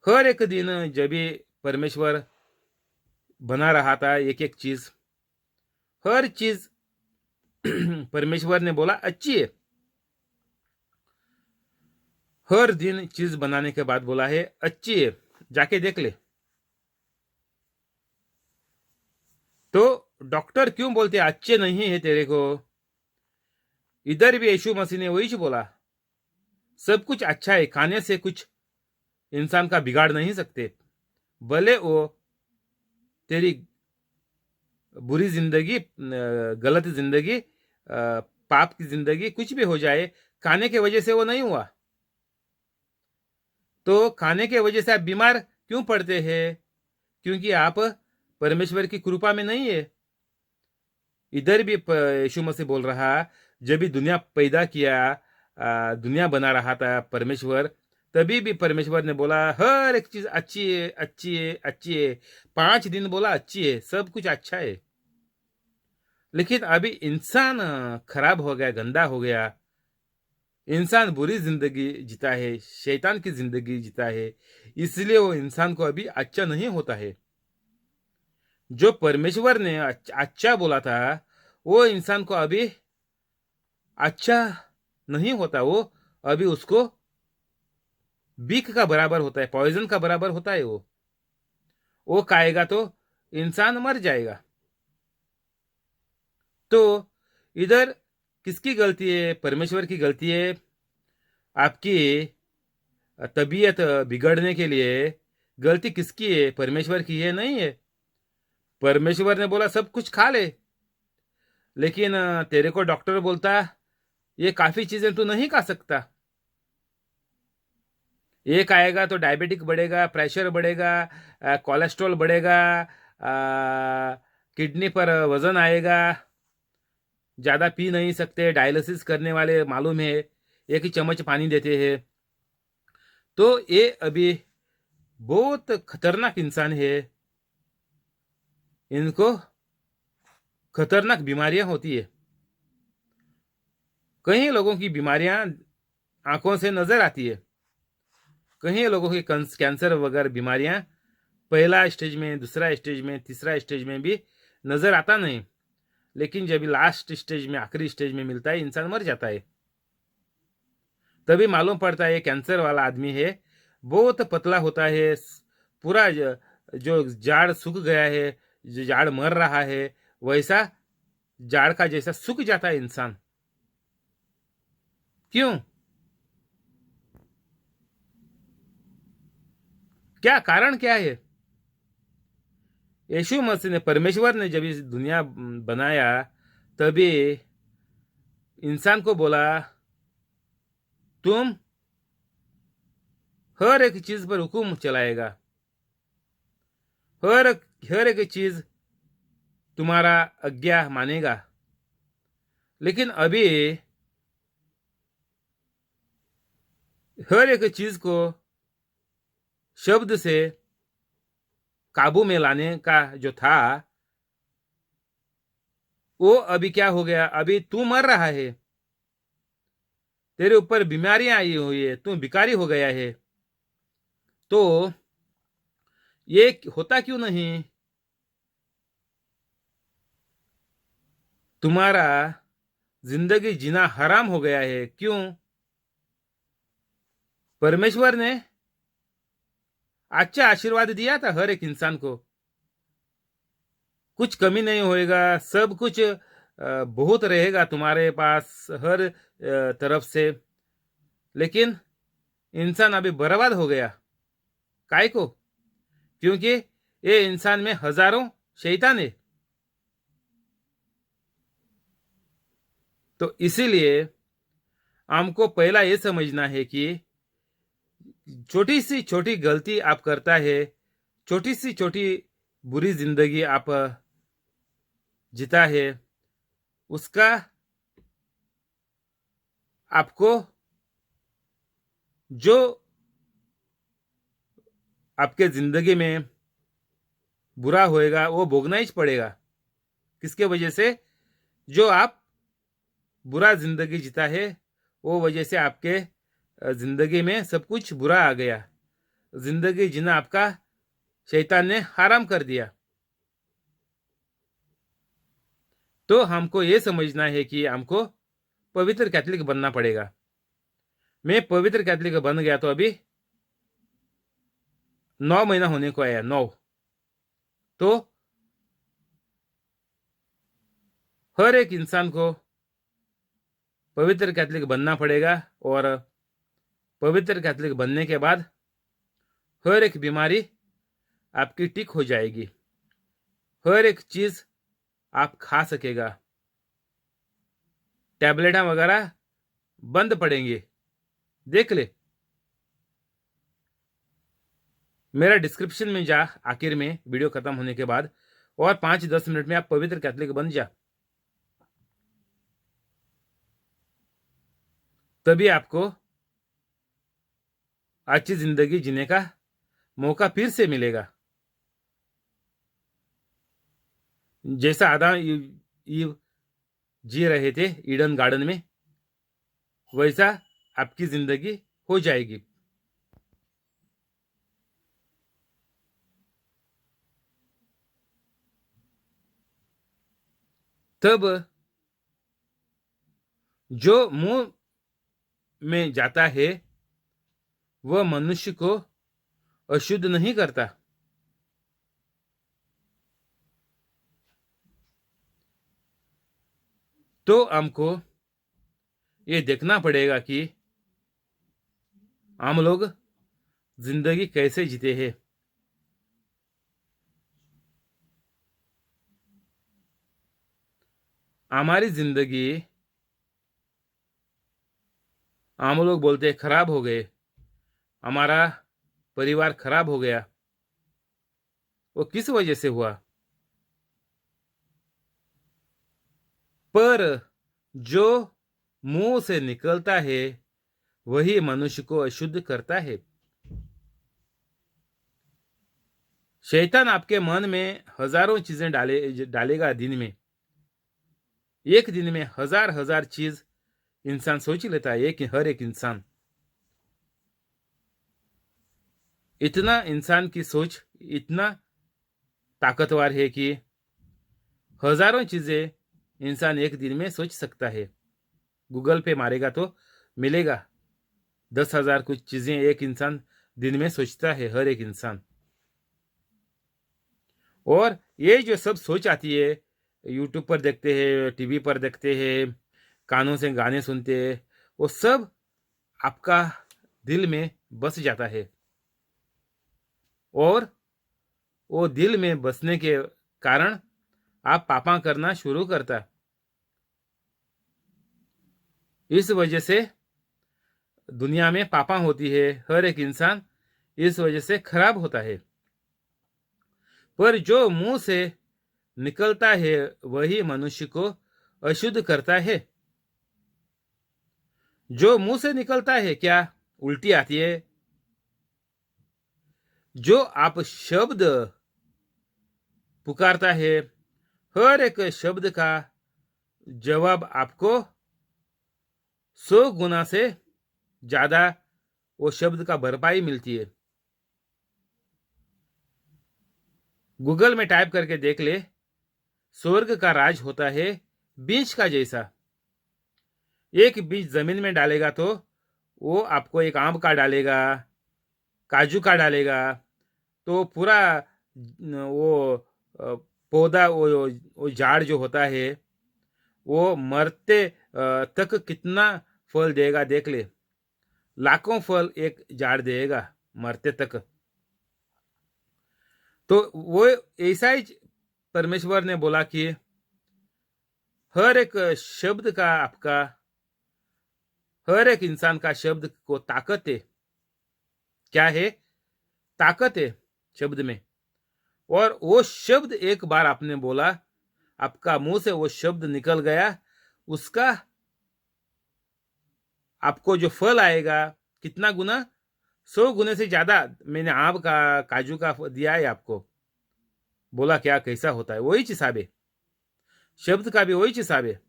हर एक दिन जब भी परमेश्वर बना रहा था एक एक चीज, हर चीज परमेश्वर ने बोला अच्छी है। हर दिन चीज बनाने के बाद बोला है अच्छी है, जाके देख ले। तो डॉक्टर क्यों बोलते अच्छे नहीं है तेरे को? इधर भी यीशु मसीह ने वही बोला सब कुछ अच्छा है, खाने से कुछ इंसान का बिगाड़ नहीं सकते। भले वो तेरी बुरी जिंदगी, गलत जिंदगी, पाप की जिंदगी कुछ भी हो जाए, खाने के वजह से वो नहीं हुआ। तो खाने के वजह से आप बीमार क्यों पड़ते हैं? क्योंकि आप परमेश्वर की कृपा में नहीं है। इधर भी यीशु मसीह बोल रहा, जब भी दुनिया पैदा किया, दुनिया बना रहा था परमेश्वर, तभी भी परमेश्वर ने बोला हर एक चीज अच्छी है, अच्छी है, अच्छी है। 5 दिन बोला अच्छी है, सब कुछ अच्छा है। लेकिन अभी इंसान खराब हो गया, गंदा हो गया। इंसान बुरी जिंदगी जीता है, शैतान की जिंदगी जीता है, इसलिए वो इंसान को अभी अच्छा नहीं होता है। जो परमेश्वर ने अच्छा बोला था, वो इंसान को अभी अच्छा नहीं होता। वो अभी उसको बीख का बराबर होता है, पॉइजन का बराबर होता है। वो खाएगा तो इंसान मर जाएगा। तो इधर किसकी गलती है? परमेश्वर की गलती है। आपकी तबीयत बिगड़ने के लिए गलती किसकी है? परमेश्वर की है? नहीं है। परमेश्वर ने बोला सब कुछ खा ले, लेकिन तेरे को डॉक्टर बोलता ये काफी चीजें तू नहीं खा सकता। ये खाएगा तो डायबिटिक बढ़ेगा, प्रेशर बढ़ेगा, कोलेस्ट्रॉल बढ़ेगा, किडनी पर वजन आएगा, ज्यादा पी नहीं सकते। डायलिसिस करने वाले मालूम है एक ही चम्मच पानी देते हैं। तो ये अभी बहुत खतरनाक इंसान है। इनको खतरनाक बीमारियां होती है। कई लोगों की बीमारियां आंखों से नजर आती है। कई लोगों की कैंसर वगैरह बीमारियां पहला स्टेज में, दूसरा स्टेज में, तीसरा स्टेज में भी नजर आता नहीं, लेकिन जब लास्ट स्टेज में, आखिरी स्टेज में मिलता है, इंसान मर जाता है। तभी मालूम पड़ता है कैंसर वाला आदमी है, बहुत पतला होता है, पूरा जो जाड़ सूख गया है, जो जाड़ मर रहा है, वैसा जाड़ का जैसा सूख जाता है इंसान। क्यों? क्या कारण क्या है? यीशु मसीह ने, परमेश्वर ने जब इस दुनिया बनाया, तभी इंसान को बोला तुम हर एक चीज पर हुक्म चलाएगा, हर हर एक चीज तुम्हारा आज्ञा मानेगा। लेकिन अभी हर एक चीज को शब्द से काबू में लाने का जो था, वो अभी क्या हो गया? अभी तू मर रहा है, तेरे ऊपर बीमारियां आई हुई है, तू भिखारी हो गया है। तो ये होता क्यों नहीं? तुम्हारा जिंदगी जीना हराम हो गया है। क्यों? परमेश्वर ने अच्छा आशीर्वाद दिया था हर एक इंसान को, कुछ कमी नहीं होएगा, सब कुछ बहुत रहेगा तुम्हारे पास हर तरफ से। लेकिन इंसान अभी बर्बाद हो गया। काय को? क्योंकि ये इंसान में हजारों शैतान है। तो इसीलिए हमको पहला ये समझना है कि छोटी सी छोटी गलती आप करता है, छोटी सी छोटी बुरी जिंदगी आप जीता है, उसका आपको जो आपके जिंदगी में बुरा होएगा वो भोगना ही पड़ेगा। किसके वजह से? जो आप बुरा जिंदगी जीता है, वो वजह से आपके जिंदगी में सब कुछ बुरा आ गया। जिंदगी जीना आपका शैतान ने हराम कर दिया। तो हमको ये समझना है कि हमको पवित्र कैथोलिक बनना पड़ेगा। मैं पवित्र कैथोलिक बन गया तो अभी 9 महीना होने को आया, 9। तो हर एक इंसान को पवित्र कैथोलिक बनना पड़ेगा, और पवित्र कैथोलिक बनने के बाद हर एक बीमारी आपकी ठीक हो जाएगी, हर एक चीज आप खा सकेगा, टैबलेट वगैरह बंद पड़ेंगे। देख ले, मेरा डिस्क्रिप्शन में जा, आखिर में वीडियो खत्म होने के बाद, और 5-10 मिनट में आप पवित्र कैथोलिक बन जा। तभी आपको अच्छी जिंदगी जीने का मौका फिर से मिलेगा। जैसा आदम ईव जी रहे थे ईडन गार्डन में, वैसा आपकी जिंदगी हो जाएगी। तब जो मुंह में जाता है वह मनुष्य को अशुद्ध नहीं करता। तो हमको ये देखना पड़ेगा कि हम लोग जिंदगी कैसे जीते हैं। हमारी जिंदगी हम लोग बोलते हैं खराब हो गए, हमारा परिवार खराब हो गया। वो किस वजह से हुआ? पर जो मुंह से निकलता है वही मनुष्य को अशुद्ध करता है। शैतान आपके मन में हजारों चीजें डालेगा दिन में। एक दिन में हजार हजार चीज इंसान सोच लेता है, हर एक इंसान। इतना इंसान की सोच इतना ताकतवर है कि हजारों चीजें इंसान एक दिन में सोच सकता है। गूगल पे मारेगा तो मिलेगा 10,000 कुछ चीजें एक इंसान दिन में सोचता है, हर एक इंसान। और ये जो सब सोच आती है, यूट्यूब पर देखते हैं, टीवी पर देखते हैं, कानों से गाने सुनते हैं, वो सब आपका दिल में बस जाता है। और वो दिल में बसने के कारण आप पापा करना शुरू करता। इस वजह से दुनिया में पापा होती है, हर एक इंसान इस वजह से खराब होता है। पर जो मुंह से निकलता है वही मनुष्य को अशुद्ध करता है। जो मुंह से निकलता है, क्या उल्टी आती है? जो आप शब्द पुकारता है, हर एक शब्द का जवाब आपको 100 गुना से ज्यादा वो शब्द का भरपाई मिलती है। गूगल में टाइप करके देख ले, स्वर्ग का राज होता है बीज का जैसा। एक बीज जमीन में डालेगा तो वो आपको एक आम का डालेगा, काजू का डालेगा, तो पूरा वो पौधा, वो झाड़ जो होता है वो मरते तक कितना फल देगा देख ले। लाखों फल एक झाड़ देगा मरते तक। तो वो ऐसा ही परमेश्वर ने बोला कि हर एक शब्द का, आपका हर एक इंसान का शब्द को ताकत है। क्या है? ताकत है शब्द में। और वो शब्द एक बार आपने बोला, आपका मुंह से वो शब्द निकल गया, उसका आपको जो फल आएगा कितना गुना? 100 गुने से ज्यादा। मैंने आम का, काजू का दिया है आपको, बोला क्या कैसा होता है, वही हिसाब है। शब्द का भी वही हिसाब है।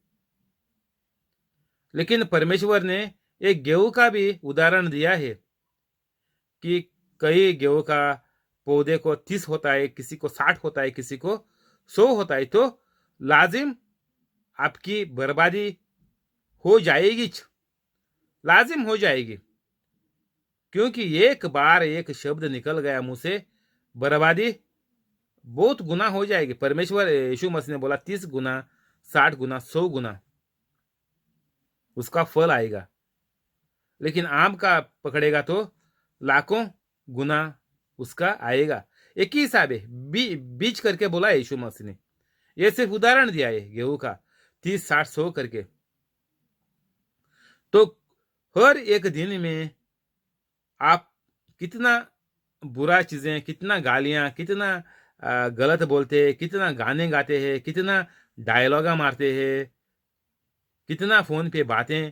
लेकिन परमेश्वर ने एक गेहूं का भी उदाहरण दिया है कि कई गेहूं का पौधे को 30 होता है, किसी को 60 होता है, किसी को 100 होता है। तो लाजिम आपकी बर्बादी हो जाएगी, लाजिम हो जाएगी। क्योंकि एक बार एक शब्द निकल गया मुंह से, बर्बादी बहुत गुना हो जाएगी। परमेश्वर यीशु मसीह ने बोला 30 गुना, 60 गुना, 100 गुना उसका फल आएगा। लेकिन आम का पकड़ेगा तो लाखों गुना उसका आएगा। एक ही हिसाब है। बीज करके बोला है यीशु मसीह ने। यह सिर्फ उदाहरण दिया है गेहूं का, 30, 60, 100 करके। तो हर एक दिन में आप कितना बुरा चीजें, कितना गालियां, कितना गलत बोलते हैं, कितना गाने गाते हैं, कितना डायलॉगा मारते हैं, कितना फोन पे बातें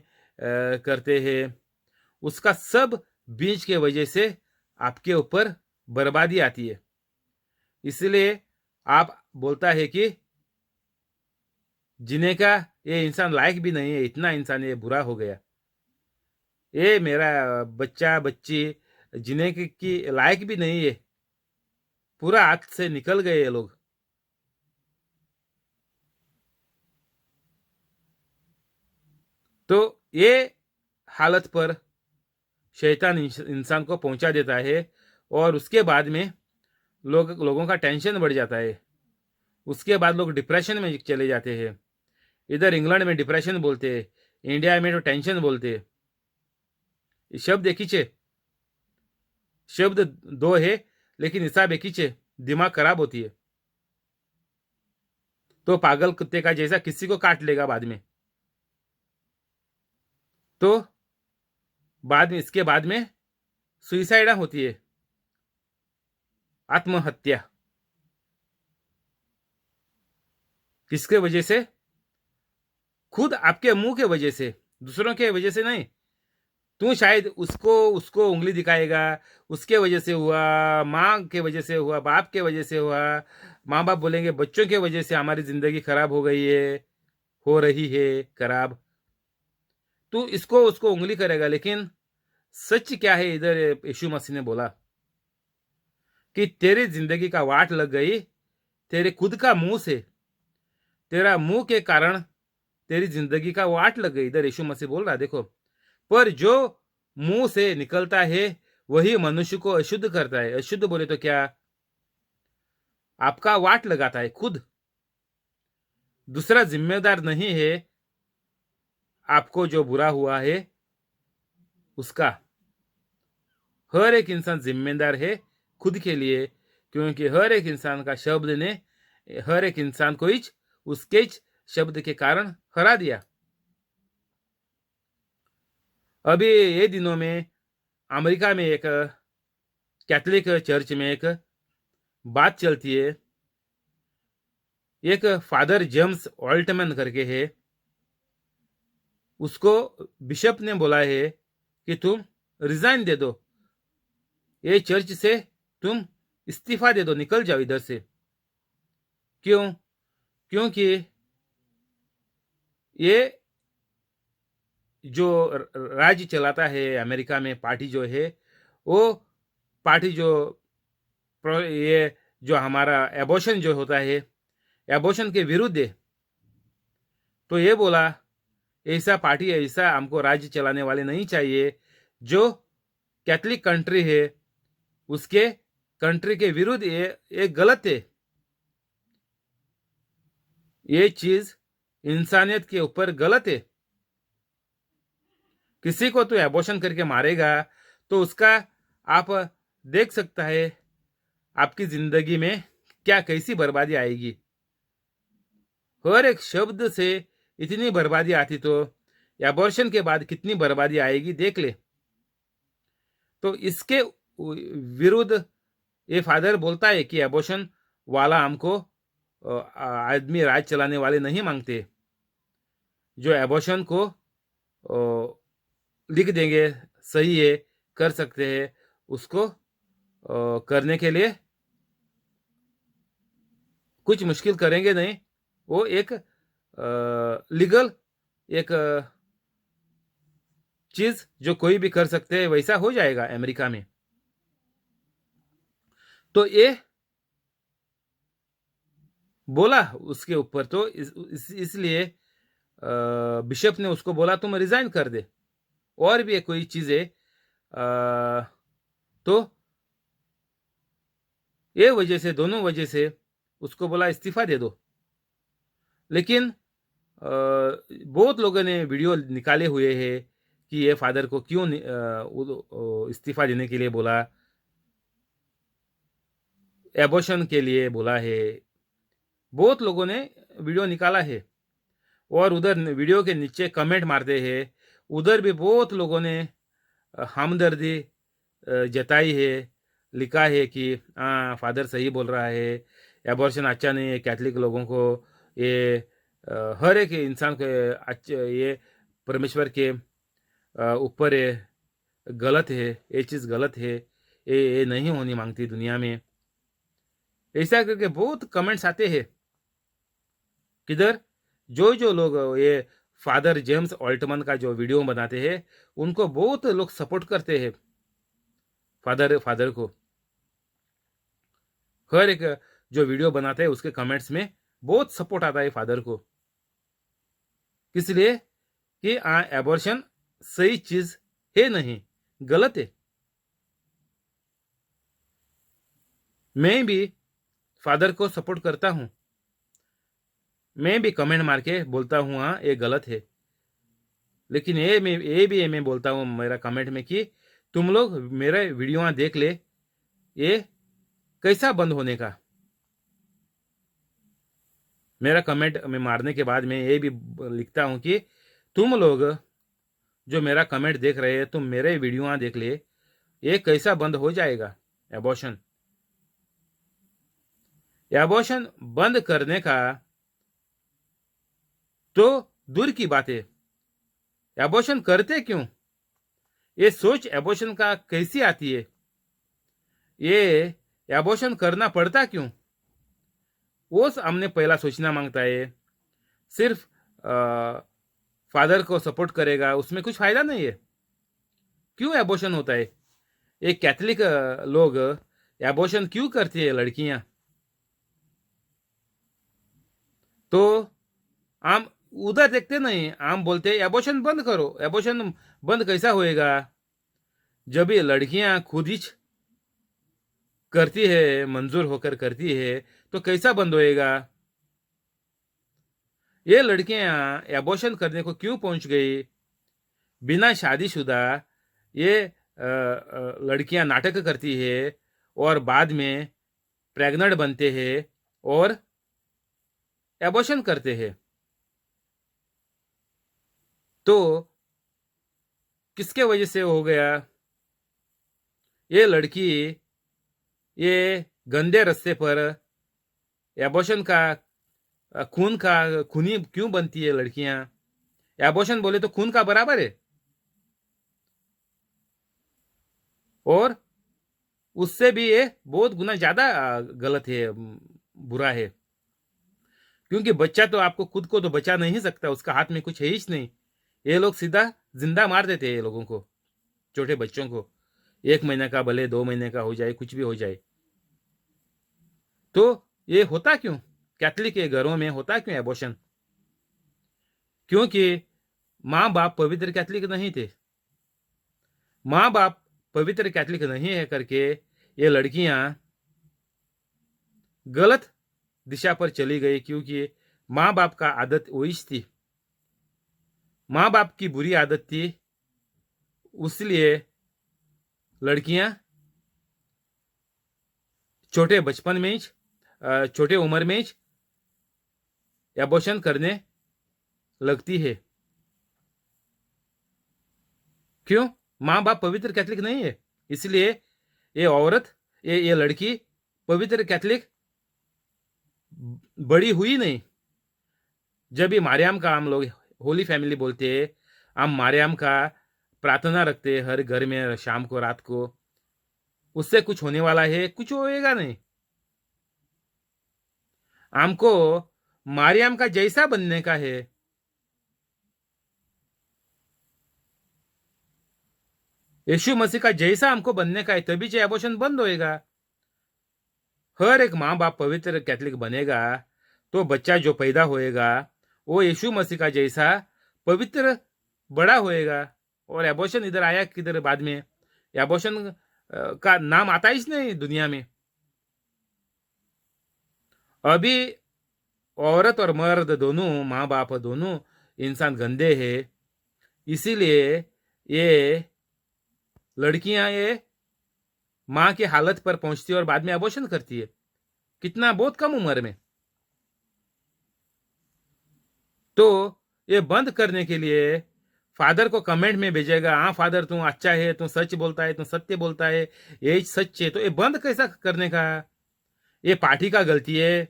करते हैं, उसका सब बीज के वजह से आपके ऊपर बर्बादी आती है। इसलिए आप बोलता है कि जीने का ये इंसान लायक भी नहीं है, इतना इंसान ये बुरा हो गया। ये मेरा बच्चा बच्ची जीने की लायक भी नहीं है, पूरा हाथ से निकल गए ये लोग। तो ये हालत पर शैतान इंसान को पहुंचा देता है, और उसके बाद में लोगों का टेंशन बढ़ जाता है। उसके बाद लोग डिप्रेशन में चले जाते हैं। इधर इंग्लैंड में डिप्रेशन बोलते हैं, इंडिया में तो टेंशन बोलते हैं। शब्द एक ही छे, शब्द दो है, लेकिन हिसाब एक ही छे। दिमाग खराब होती है तो पागल कुत्ते का जैसा किसी को काट लेगा बाद में। तो बाद में, इसके बाद में सुइसाइड होती है, आत्महत्या। किसके वजह से? खुद आपके मुंह के वजह से, दूसरों के वजह से नहीं। तू शायद उसको उसको उंगली दिखाएगा, उसके वजह से हुआ, माँ के वजह से हुआ, बाप के वजह से हुआ। माँ बाप बोलेंगे बच्चों के वजह से हमारी जिंदगी खराब हो गई है, हो रही है खराब। तू इसको उसको उंगली करेगा, लेकिन सच क्या है? इधर यीशु मसीह ने बोला कि तेरी जिंदगी का वाट लग गई तेरे खुद का मुंह से, तेरा मुंह के कारण तेरी जिंदगी का वाट लग गई। इधर यीशु मसीह बोल रहा है, देखो। पर जो मुंह से निकलता है वही मनुष्य को अशुद्ध करता है। अशुद्ध बोले तो क्या? आपका वाट लगाता है खुद। दूसरा जिम्मेदार नहीं है आपको जो बुरा हुआ है उसका। हर एक इंसान जिम्मेदार है खुद के लिए, क्योंकि हर एक इंसान का शब्द ने हर एक इंसान को उसके शब्द के कारण हरा दिया। अभी ये दिनों में अमेरिका में एक कैथोलिक चर्च में एक बात चलती है। एक फादर जेम्स ऑल्टमैन करके है, उसको बिशप ने बोला है कि तुम रिजाइन दे दो, ये चर्च से तुम इस्तीफा दे दो, निकल जाओ इधर से। क्यों? क्योंकि ये जो राज्य चलाता है अमेरिका में, पार्टी जो है, वो पार्टी जो ये जो हमारा एबॉर्शन जो होता है, एबॉर्शन के विरुद्ध है। तो ये बोला ऐसा पार्टी, ऐसा हमको राज्य चलाने वाले नहीं चाहिए। जो कैथलिक कंट्री है उसके कंट्री के विरुद्ध ये गलत है। ये चीज इंसानियत के ऊपर गलत है। किसी को तो एबॉर्शन करके मारेगा तो उसका आप देख सकता है आपकी जिंदगी में क्या कैसी बर्बादी आएगी। हर एक शब्द से इतनी बर्बादी आती तो एबॉर्शन के बाद कितनी बर्बादी आएगी देख ले। तो इसके विरुद्ध ये फादर बोलता है कि एबॉर्शन वाला हमको आदमी राज चलाने वाले नहीं मांगते। जो एबॉर्शन को लिख देंगे सही है, कर सकते हैं, उसको करने के लिए कुछ मुश्किल करेंगे नहीं। वो एक लीगल एक चीज जो कोई भी कर सकते हैं वैसा हो जाएगा अमेरिका में। तो ये बोला उसके ऊपर, तो इसलिए बिशप ने उसको बोला तुम रिजाइन कर दे। और भी कोई चीज है तो ये वजह से, दोनों वजह से उसको बोला इस्तीफा दे दो। लेकिन बहुत लोगों ने वीडियो निकाले हुए हैं कि ये फादर को क्यों इस्तीफा देने के लिए बोला, एबॉर्शन के लिए बोला है। बहुत लोगों ने वीडियो निकाला है और उधर वीडियो के नीचे कमेंट मारते हैं। उधर भी बहुत लोगों ने हमदर्दी जताई है, लिखा है कि हाँ फादर सही बोल रहा है, एबॉर्शन अच्छा नहीं है कैथलिक लोगों को। ये हर एक इंसान को अच्छे, ये परमेश्वर के ऊपर गलत है, ये चीज़ गलत है, ये नहीं होनी मांगती दुनिया में। ऐसा करके बहुत कमेंट्स आते हैं। किधर जो जो लोग ये फादर जेम्स ऑल्टमन का जो वीडियो बनाते हैं उनको बहुत लोग सपोर्ट करते हैं। फादर को हर एक जो वीडियो बनाते हैं उसके कमेंट्स में बहुत सपोर्ट आता है फादर को। इसलिए कि एबॉर्शन सही चीज है नहीं, गलत है। मैं भी फादर को सपोर्ट करता हूं। मैं भी कमेंट मार के बोलता हूं हाँ ये गलत है, लेकिन मैं बोलता हूं मेरा कमेंट में कि तुम लोग मेरा वीडियो देख ले, ये कैसा बंद होने का। मेरा कमेंट में मारने के बाद मैं ये भी लिखता हूं कि तुम लोग जो मेरा कमेंट देख रहे हैं तुम मेरे वीडियो देख ले, ये कैसा बंद हो जाएगा एबॉर्शन। एबॉर्शन बंद करने का तो दूर की बात है, एबॉर्शन करते क्यों, ये सोच एबॉर्शन का कैसी आती है, ये एबॉर्शन करना पड़ता क्यों, वो हमने पहला सोचना मांगता है। सिर्फ फादर को सपोर्ट करेगा उसमें कुछ फायदा नहीं है। क्यों एबॉर्शन होता है, एक कैथलिक लोग एबॉर्शन क्यों करती है लड़कियां, तो हम उधर देखते नहीं, हम बोलते एबॉर्शन बंद करो। एबॉर्शन बंद कैसा होएगा, जब ये लड़कियां खुद ही करती है, मंजूर होकर करती है, तो कैसा बंद होएगा। ये लड़कियां एबॉर्शन करने को क्यों पहुंच गई, बिना शादीशुदा ये लड़कियां नाटक करती है और बाद में प्रेग्नेंट बनते हैं और एबॉर्शन करते हैं। तो किसके वजह से हो गया, ये लड़की ये गंदे रास्ते पर एबॉर्शन का खूनी क्यों बनती है लड़कियां। एबॉर्शन बोले तो खून का बराबर है, और उससे भी ये बहुत गुना ज्यादा गलत है, बुरा है। क्योंकि बच्चा तो आपको खुद को तो बचा नहीं सकता, उसका हाथ में कुछ है ही नहीं। ये लोग सीधा जिंदा मार देते हैं ये लोगों को, छोटे बच्चों को, 1 महीने का भले 2 महीने का हो जाए, कुछ भी हो जाए। तो ये होता क्यों, कैथलिक के घरों में होता क्यों एबॉर्शन, क्योंकि माँ बाप पवित्र कैथलिक नहीं थे। माँ बाप पवित्र कैथलिक नहीं है करके ये लड़कियां गलत दिशा पर चली गई, क्योंकि माँ बाप का आदत वही थी, माँ बाप की बुरी आदत थी। इसलिए लड़कियां छोटे बचपन में ही, छोटे उम्र में ही एबॉर्शन करने लगती है। क्यों, माँ बाप पवित्र कैथलिक नहीं है, इसलिए ये औरत ये लड़की पवित्र कैथलिक बड़ी हुई नहीं। जब भी मारियाम का हम लोग होली फैमिली बोलते हैं, हम मारियाम का प्रार्थना रखते हैं हर घर में शाम को रात को, उससे कुछ होने वाला है, कुछ होएगा नहीं। हमको मारियाम का जैसा बनने का है, यीशु मसीह का जैसा हमको बनने का है, तभी जो एबॉर्शन बंद होएगा। हर एक माँ बाप पवित्र कैथलिक बनेगा तो बच्चा जो पैदा होएगा वो यीशु मसीह का जैसा पवित्र बड़ा होएगा। और एबॉर्शन इधर आया किधर, बाद में एबॉर्शन का नाम आता ही नहीं दुनिया में। अभी औरत और मर्द दोनों, माँ बाप दोनों इंसान गंदे हैं, इसीलिए ये लड़कियां ये माँ की हालत पर पहुंचती है और बाद में एबॉर्शन करती है, कितना बहुत कम उम्र में। तो ये बंद करने के लिए फादर को कमेंट में भेजेगा, हाँ फादर तू अच्छा है, तू सच बोलता है, तू सत्य बोलता है, यही सच है। तो ये बंद कैसा करने का, ये पार्टी का गलती है।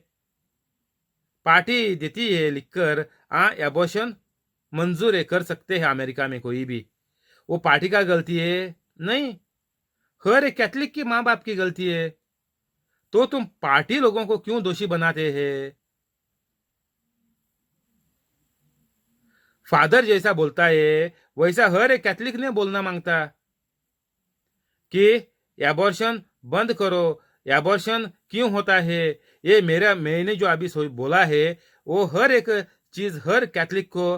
पार्टी देती है लिखकर हाँ एबॉर्शन मंजूर है, कर सकते हैं अमेरिका में कोई भी, वो पार्टी का गलती है नहीं, हर एक कैथलिक की माँ बाप की गलती है। तो तुम पार्टी लोगों को क्यों दोषी बनाते हैं। फादर जैसा बोलता है वैसा हर एक कैथलिक ने बोलना मांगता कि एबॉर्शन बंद करो, एबॉर्शन क्यों होता है। ये मैंने जो अभी बोला है वो हर एक चीज हर कैथलिक को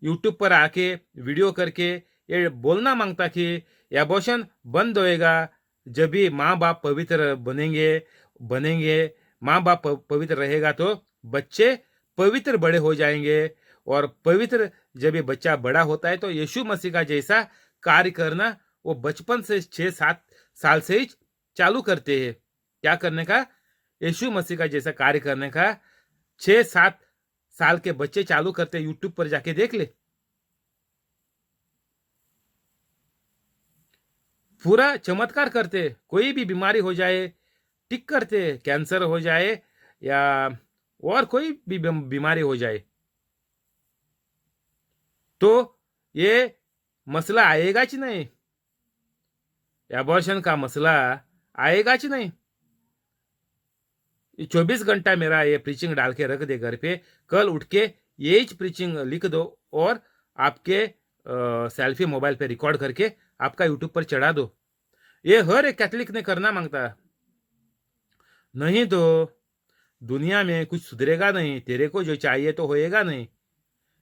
यूट्यूब पर आके वीडियो करके ये बोलना मांगता कि एबॉर्शन बंद होएगा जब भी माँ बाप पवित्र बनेंगे बनेंगे माँ बाप पवित्र रहेगा तो बच्चे पवित्र बड़े हो जाएंगे। और पवित्र जब ये बच्चा बड़ा होता है तो यीशु मसीह का जैसा कार्य करना वो बचपन से 6-7 साल से ही चालू करते हैं। क्या करने का? यीशु मसीह का जैसा कार्य करने का 6-7 साल के बच्चे चालू करते। यूट्यूब पर जाके देख ले, पूरा चमत्कार करते। कोई भी बीमारी हो जाए ठीक करते, कैंसर हो जाए या और कोई भी बीमारी हो जाए तो ये मसला आएगा कि नहीं, एबॉर्शन का मसला आएगा कि नहीं। 24 घंटा मेरा ये प्रीचिंग डाल के रख दे घर पे, कल उठ के ये प्रीचिंग लिख दो और आपके सेल्फी मोबाइल पे रिकॉर्ड करके आपका यूट्यूब पर चढ़ा दो। ये हर एक कैथलिक ने करना मांगता, नहीं तो दुनिया में कुछ सुधरेगा नहीं। तेरे को जो चाहिए तो होएगा नहीं।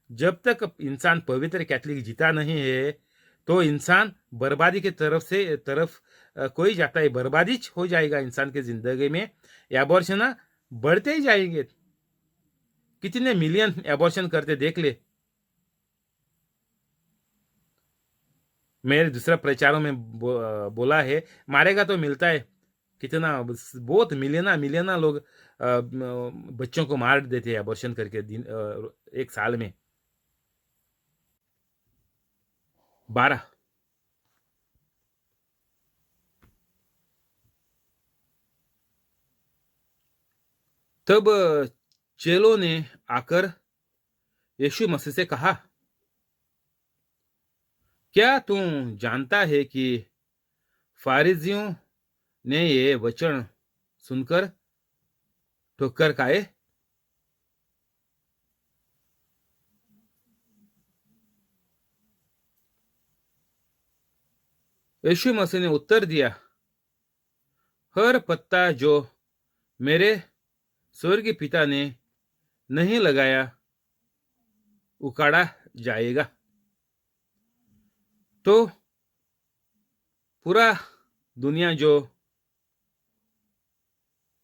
जब तक इंसान पवित्र कैथलिक जीता नहीं है तो इंसान बर्बादी के तरफ कोई जाता है, बर्बादी हो जाएगा इंसान के जिंदगी में। एबॉर्शन बढ़ते ही जाएंगे। कितने मिलियन एबॉर्शन करते देख ले। मेरे दूसरा प्रचारों में बोला है मारेगा तो मिलता है। कितना बहुत मिलियना मिलियना लोग बच्चों को मार देते हैं एबॉर्शन करके दिन एक साल में 12। तब चेलों ने आकर यीशु मसीह से कहा, क्या तू जानता है कि फारिजियों ने ये वचन सुनकर ठोकर खाए? यीशु मसीह ने उत्तर दिया, हर पत्ता जो मेरे स्वर्गीय पिता ने नहीं लगाया उखाड़ा जाएगा। तो पूरा दुनिया जो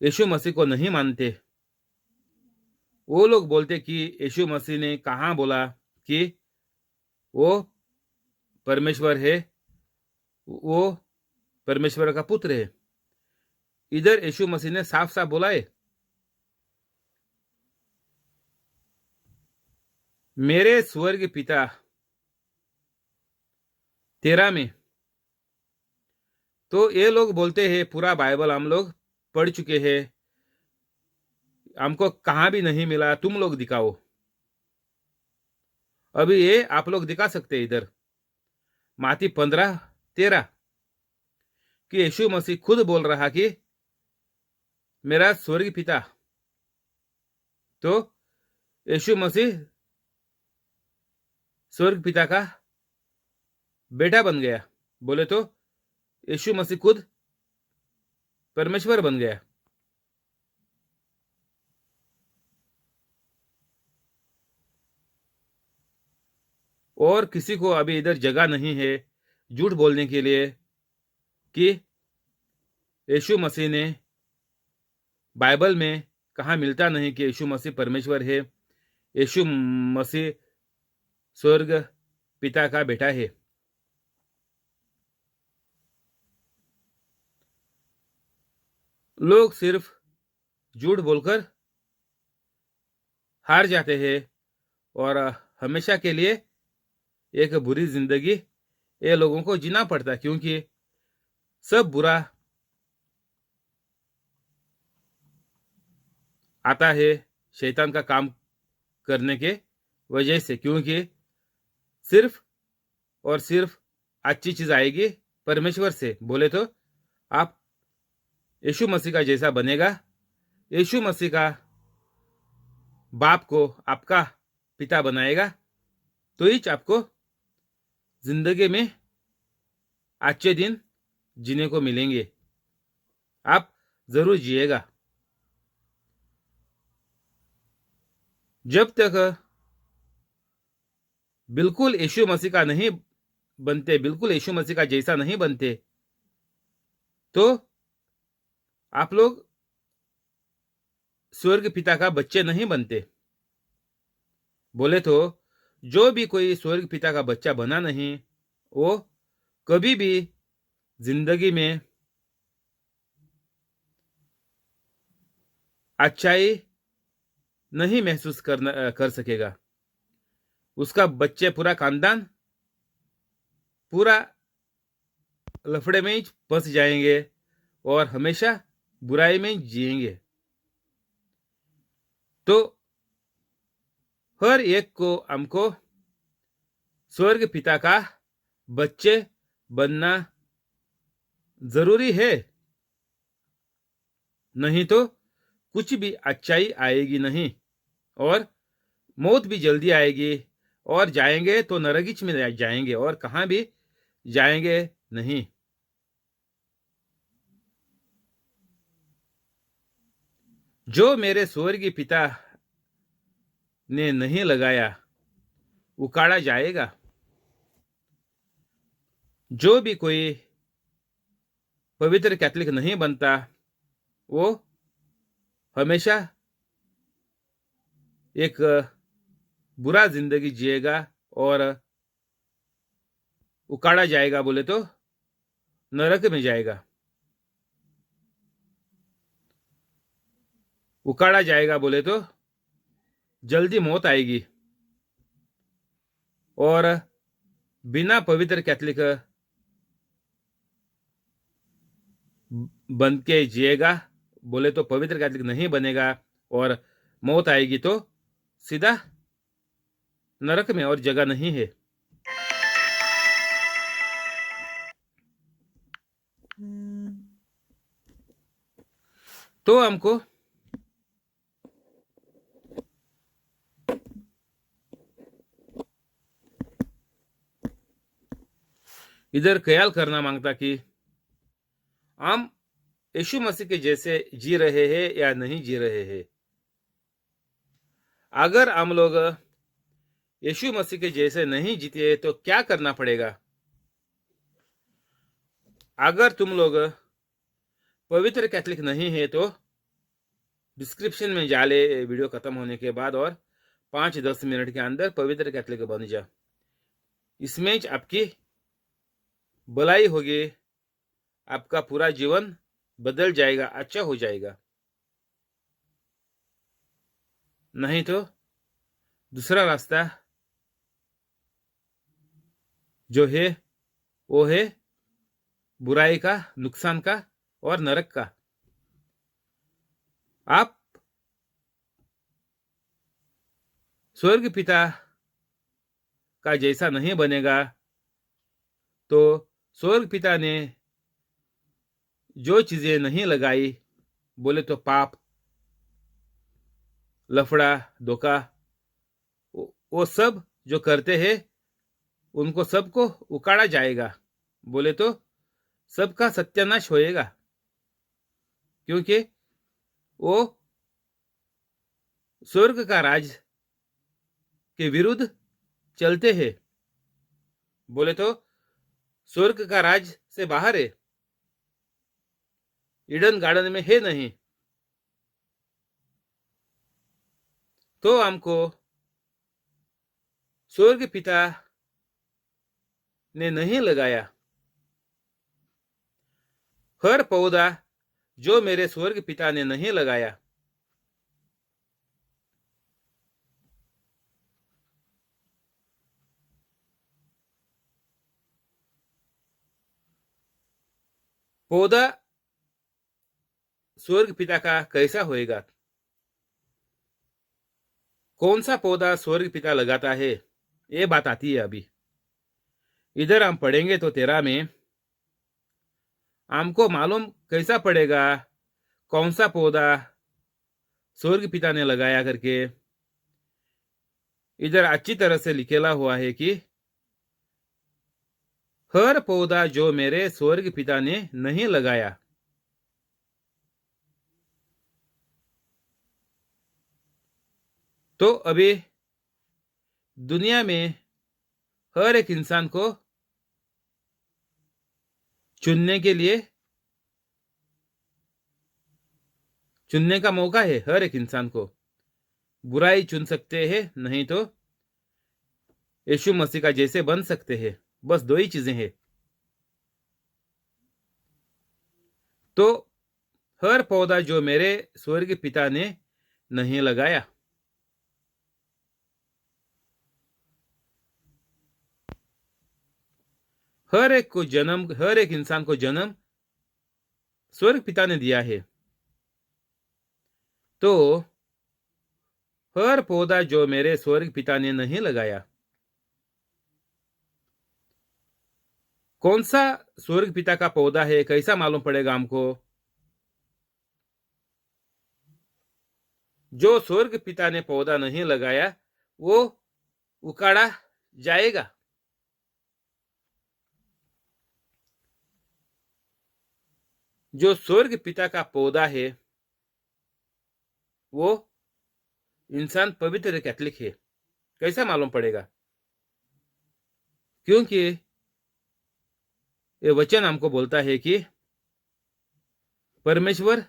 यीशु मसीह को नहीं मानते वो लोग बोलते कि यीशु मसीह ने कहाँ बोला कि वो परमेश्वर है, वो परमेश्वर का पुत्र है। इधर यीशु मसीह ने साफ साफ बोला है, मेरे स्वर्ग पिता 13 में। तो ये लोग बोलते हैं पूरा बाइबल हम लोग पढ़ चुके हैं, हमको कहाँ भी नहीं मिला, तुम लोग दिखाओ। अभी ये आप लोग दिखा सकते हैं इधर माती 15:13 कि यीशु मसीह खुद बोल रहा कि मेरा स्वर्गीय पिता। तो यीशु मसीह स्वर्ग पिता का बेटा बन गया, बोले तो यीशु मसीह खुद परमेश्वर बन गया। और किसी को अभी इधर जगह नहीं है झूठ बोलने के लिए कि यीशु मसीह ने बाइबल में कहा मिलता नहीं कि यीशु मसीह परमेश्वर है, यीशु मसीह स्वर्ग पिता का बेटा है। लोग सिर्फ झूठ बोलकर हार जाते हैं और हमेशा के लिए एक बुरी जिंदगी ये लोगों को जीना पड़ता है, क्योंकि सब बुरा आता है शैतान का काम करने के वजह से। क्योंकि सिर्फ और सिर्फ अच्छी चीज आएगी परमेश्वर से, बोले तो आप यीशु मसीह का जैसा बनेगा, यीशु मसीह का बाप को आपका पिता बनाएगा। तो ही आपको जिंदगी में अच्छे दिन जीने को मिलेंगे। आप जरूर जिएगा। जब तक बिल्कुल यीशु मसीह का नहीं बनते, बिल्कुल यीशु मसीह का जैसा नहीं बनते, तो आप लोग स्वर्ग पिता का बच्चे नहीं बनते। बोले तो जो भी कोई स्वर्ग पिता का बच्चा बना नहीं, वो कभी भी जिंदगी में अच्छाई नहीं महसूस कर सकेगा। उसका बच्चे पूरा खानदान पूरा लफड़े में ही फंस जाएंगे और हमेशा बुराई में ही जिएंगे। तो हर एक को हमको स्वर्ग पिता का बच्चे बनना जरूरी है, नहीं तो कुछ भी अच्छाई आएगी नहीं और मौत भी जल्दी आएगी और जाएंगे तो नरगिच में जाएंगे और कहां भी जाएंगे नहीं। जो मेरे स्वर्गीय पिता ने नहीं लगाया उकाड़ा जाएगा। जो भी कोई पवित्र कैथोलिक नहीं बनता, वो हमेशा एक बुरा जिंदगी जिएगा और उकाड़ा जाएगा। बोले तो नरक में जाएगा। उकाड़ा जाएगा बोले तो जल्दी मौत आएगी और बिना पवित्र कैथोलिक बन के जिएगा। बोले तो पवित्र कैथोलिक नहीं बनेगा और मौत आएगी तो सीधा नरक में और जगह नहीं है। तो हमको इधर ख्याल करना मांगता कि हम यीशु मसीह के जैसे जी रहे हैं या नहीं जी रहे हैं। अगर हम लोग यीशु मसीह के जैसे नहीं जीते तो क्या करना पड़ेगा? अगर तुम लोग पवित्र कैथोलिक नहीं है तो डिस्क्रिप्शन में जा ले वीडियो खत्म होने के बाद और 5-10 मिनट के अंदर पवित्र कैथोलिक बन जा। इसमें आपकी भलाई होगी, आपका पूरा जीवन बदल जाएगा, अच्छा हो जाएगा। नहीं तो दूसरा रास्ता जो है वो है बुराई का, नुकसान का और नरक का। आप स्वर्ग पिता का जैसा नहीं बनेगा तो स्वर्ग पिता ने जो चीजें नहीं लगाई, बोले तो पाप, लफड़ा, धोखा, वो सब जो करते हैं उनको सबको उकाड़ा जाएगा। बोले तो सबका सत्यानाश होएगा, क्योंकि वो स्वर्ग का राज के विरुद्ध चलते हैं। बोले तो स्वर्ग का राज से बाहर है, ईडन गार्डन में है नहीं। तो हमको स्वर्ग पिता ने नहीं लगाया। हर पौधा जो मेरे स्वर्ग पिता ने नहीं लगाया, पौधा स्वर्ग पिता का कैसा होएगा? कौन सा पौधा स्वर्ग पिता लगाता है, ये बात आती है अभी। इधर हम पढ़ेंगे तो 13 में हमको मालूम कैसा पड़ेगा कौन सा पौधा स्वर्ग पिता ने लगाया करके। इधर अच्छी तरह से लिखेला हुआ है कि हर पौधा जो मेरे स्वर्ग पिता ने नहीं लगाया, तो अभी दुनिया में हर एक इंसान को चुनने के लिए चुनने का मौका है। हर एक इंसान को बुराई चुन सकते हैं, नहीं तो यीशु मसीह का जैसे बन सकते हैं। बस दो ही चीजें हैं। तो हर पौधा जो मेरे स्वर्ग पिता ने नहीं लगाया, हर एक इंसान को जन्म स्वर्ग पिता ने दिया है। तो हर पौधा जो मेरे स्वर्ग पिता ने नहीं लगाया, कौन सा स्वर्ग पिता का पौधा है, कैसा मालूम पड़ेगा हमको? जो स्वर्ग पिता ने पौधा नहीं लगाया वो उखाड़ा जाएगा। जो स्वर्ग पिता का पौधा है वो इंसान पवित्र कैथलिक है। कैसा मालूम पड़ेगा? क्योंकि ये वचन हमको बोलता है कि परमेश्वर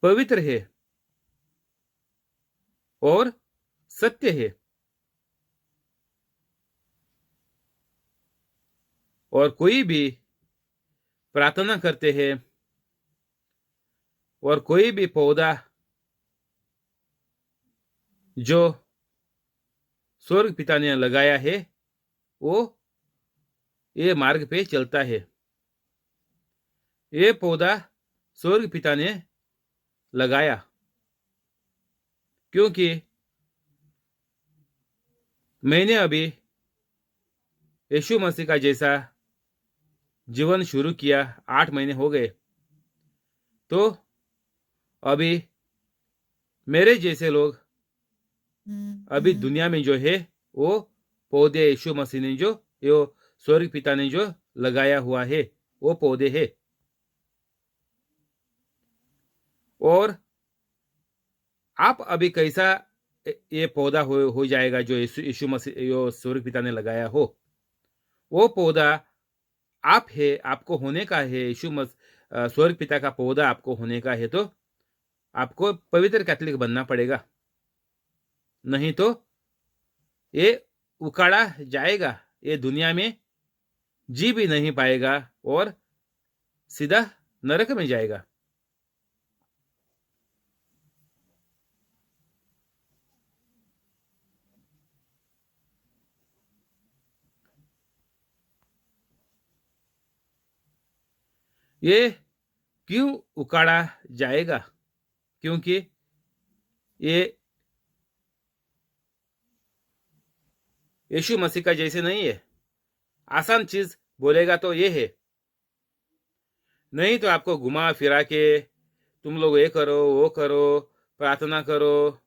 पवित्र है और सत्य है, और कोई भी प्रार्थना करते हैं और कोई भी पौधा जो स्वर्ग पिता ने लगाया है वो ये मार्ग पे चलता है। ये पौधा स्वर्ग पिता ने लगाया, क्योंकि मैंने अभी यीशु मसीह का जैसा जीवन शुरू किया, 8 महीने हो गए। तो अभी मेरे जैसे लोग अभी दुनिया में जो है वो पौधे यीशु मसीह ने जो स्वर्ग पिता ने जो लगाया हुआ है वो पौधे है। और आप अभी कैसा ये पौधा हो जाएगा जो यीशु मसीह स्वर्ग पिता ने लगाया हो? वो पौधा आप है, आपको होने का है। स्वर्ग पिता का पौधा आपको होने का है, तो आपको पवित्र कैथलिक बनना पड़ेगा, नहीं तो ये उखाड़ा जाएगा। ये दुनिया में जी भी नहीं पाएगा और सीधा नरक में जाएगा। ये क्यों उखाड़ा जाएगा? क्योंकि ये यीशु मसीह का जैसे नहीं है। आसान चीज बोलेगा तो ये है, नहीं तो आपको घुमा फिरा के तुम लोग ये करो वो करो, प्रार्थना करो,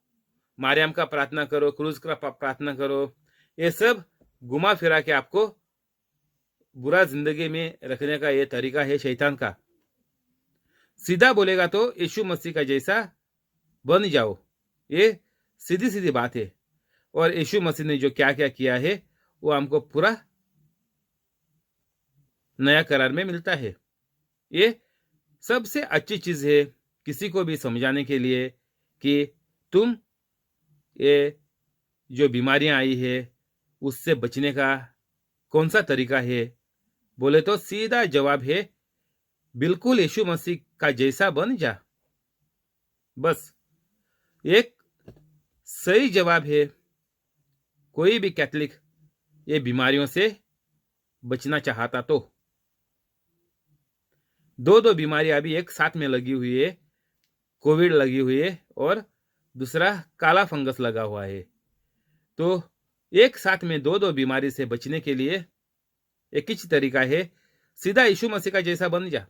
मारियम का प्रार्थना करो, क्रूज का प्रार्थना करो, ये सब घुमा फिरा के आपको बुरा जिंदगी में रखने का ये तरीका है शैतान का। सीधा बोलेगा तो यीशु मसीह का जैसा बन जाओ, ये सीधी सीधी बात है। और यीशु मसीह ने जो क्या क्या किया है वो हमको पूरा नया करार में मिलता है। ये सबसे अच्छी चीज है किसी को भी समझाने के लिए कि तुम ये जो बीमारियां आई है उससे बचने का कौन सा तरीका है, बोले तो सीधा जवाब है बिल्कुल यीशु मसीह का जैसा बन जा। बस एक सही जवाब है। कोई भी कैथलिक ये बीमारियों से बचना चाहता तो दो बीमारी अभी एक साथ में लगी हुई है, कोविड लगी हुई है और दूसरा काला फंगस लगा हुआ है। तो एक साथ में दो बीमारी से बचने के लिए एक ही तरीका है, सीधा यीशु मसीह का जैसा बन जा।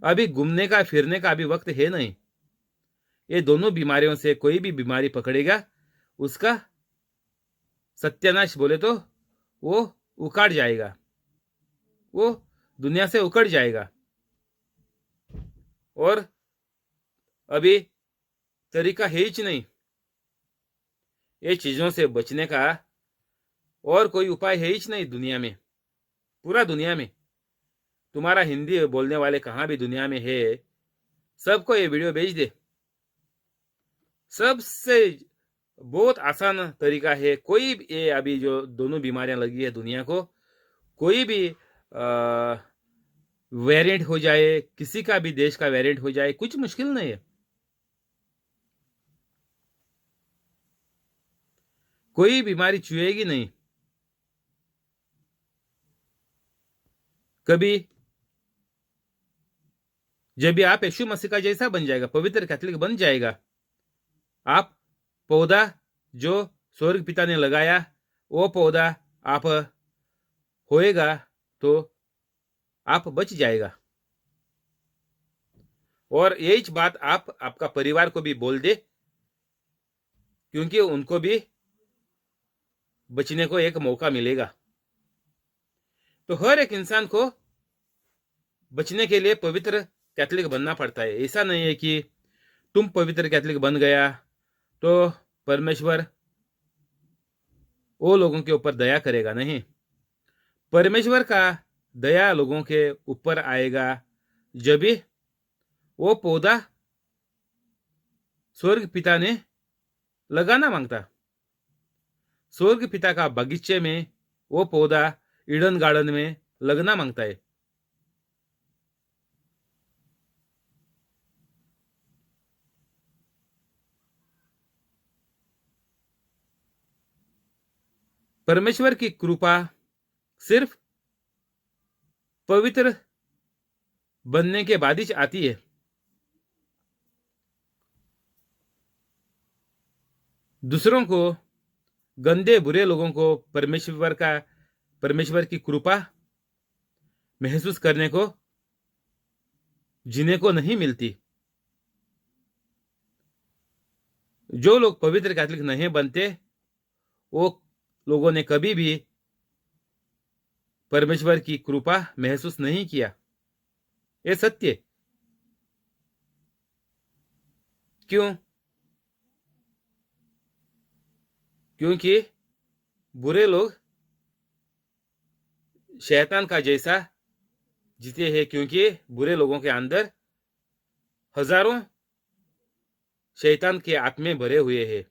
अभी घूमने का फिरने का अभी वक्त है नहीं। ये दोनों बीमारियों से कोई भी बीमारी पकड़ेगा, उसका सत्यानाश बोले तो वो उखाड़ जाएगा, वो दुनिया से उखड़ जाएगा। और अभी तरीका है ही नहीं, ये चीजों से बचने का और कोई उपाय है ही नहीं दुनिया में, पूरा दुनिया में। तुम्हारा हिंदी बोलने वाले कहाँ भी दुनिया में है, सबको ये वीडियो भेज दे। सबसे बहुत आसान तरीका है, कोई ये अभी जो दोनों बीमारियां लगी है दुनिया को, कोई भी वेरिएंट हो जाए, किसी का भी देश का वेरिएंट हो जाए, कुछ मुश्किल नहीं है। कोई बीमारी छुएगी नहीं। कभी जब भी आप यीशु मसीह का जैसा बन जाएगा, पवित्र कैथोलिक बन जाएगा, आप पौधा जो स्वर्ग पिता ने लगाया, वो पौधा आप होएगा तो आप बच जाएगा। और यही बात आप आपका परिवार को भी बोल दे, क्योंकि उनको भी बचने को एक मौका मिलेगा। तो हर एक इंसान को बचने के लिए पवित्र कैथोलिक बनना पड़ता है। ऐसा नहीं है कि तुम पवित्र कैथोलिक बन गया तो परमेश्वर वो लोगों के ऊपर दया करेगा, नहीं। परमेश्वर का दया लोगों के ऊपर आएगा जब भी वो पौधा स्वर्ग पिता ने लगाना मांगता। स्वर्ग पिता का बगीचे में वो पौधा ईडन गार्डन में लगना मांगता है। परमेश्वर की कृपा सिर्फ पवित्र बनने के बाद ही आती है। दूसरों को, गंदे बुरे लोगों को परमेश्वर की कृपा महसूस करने को, जीने को नहीं मिलती। जो लोग पवित्र कैथोलिक नहीं बनते, वो लोगों ने कभी भी परमेश्वर की कृपा महसूस नहीं किया। ये सत्य। क्यों? क्योंकि बुरे लोग शैतान का जैसा जीते हैं, क्योंकि बुरे लोगों के अंदर हजारों शैतान के आत्मे भरे हुए हैं।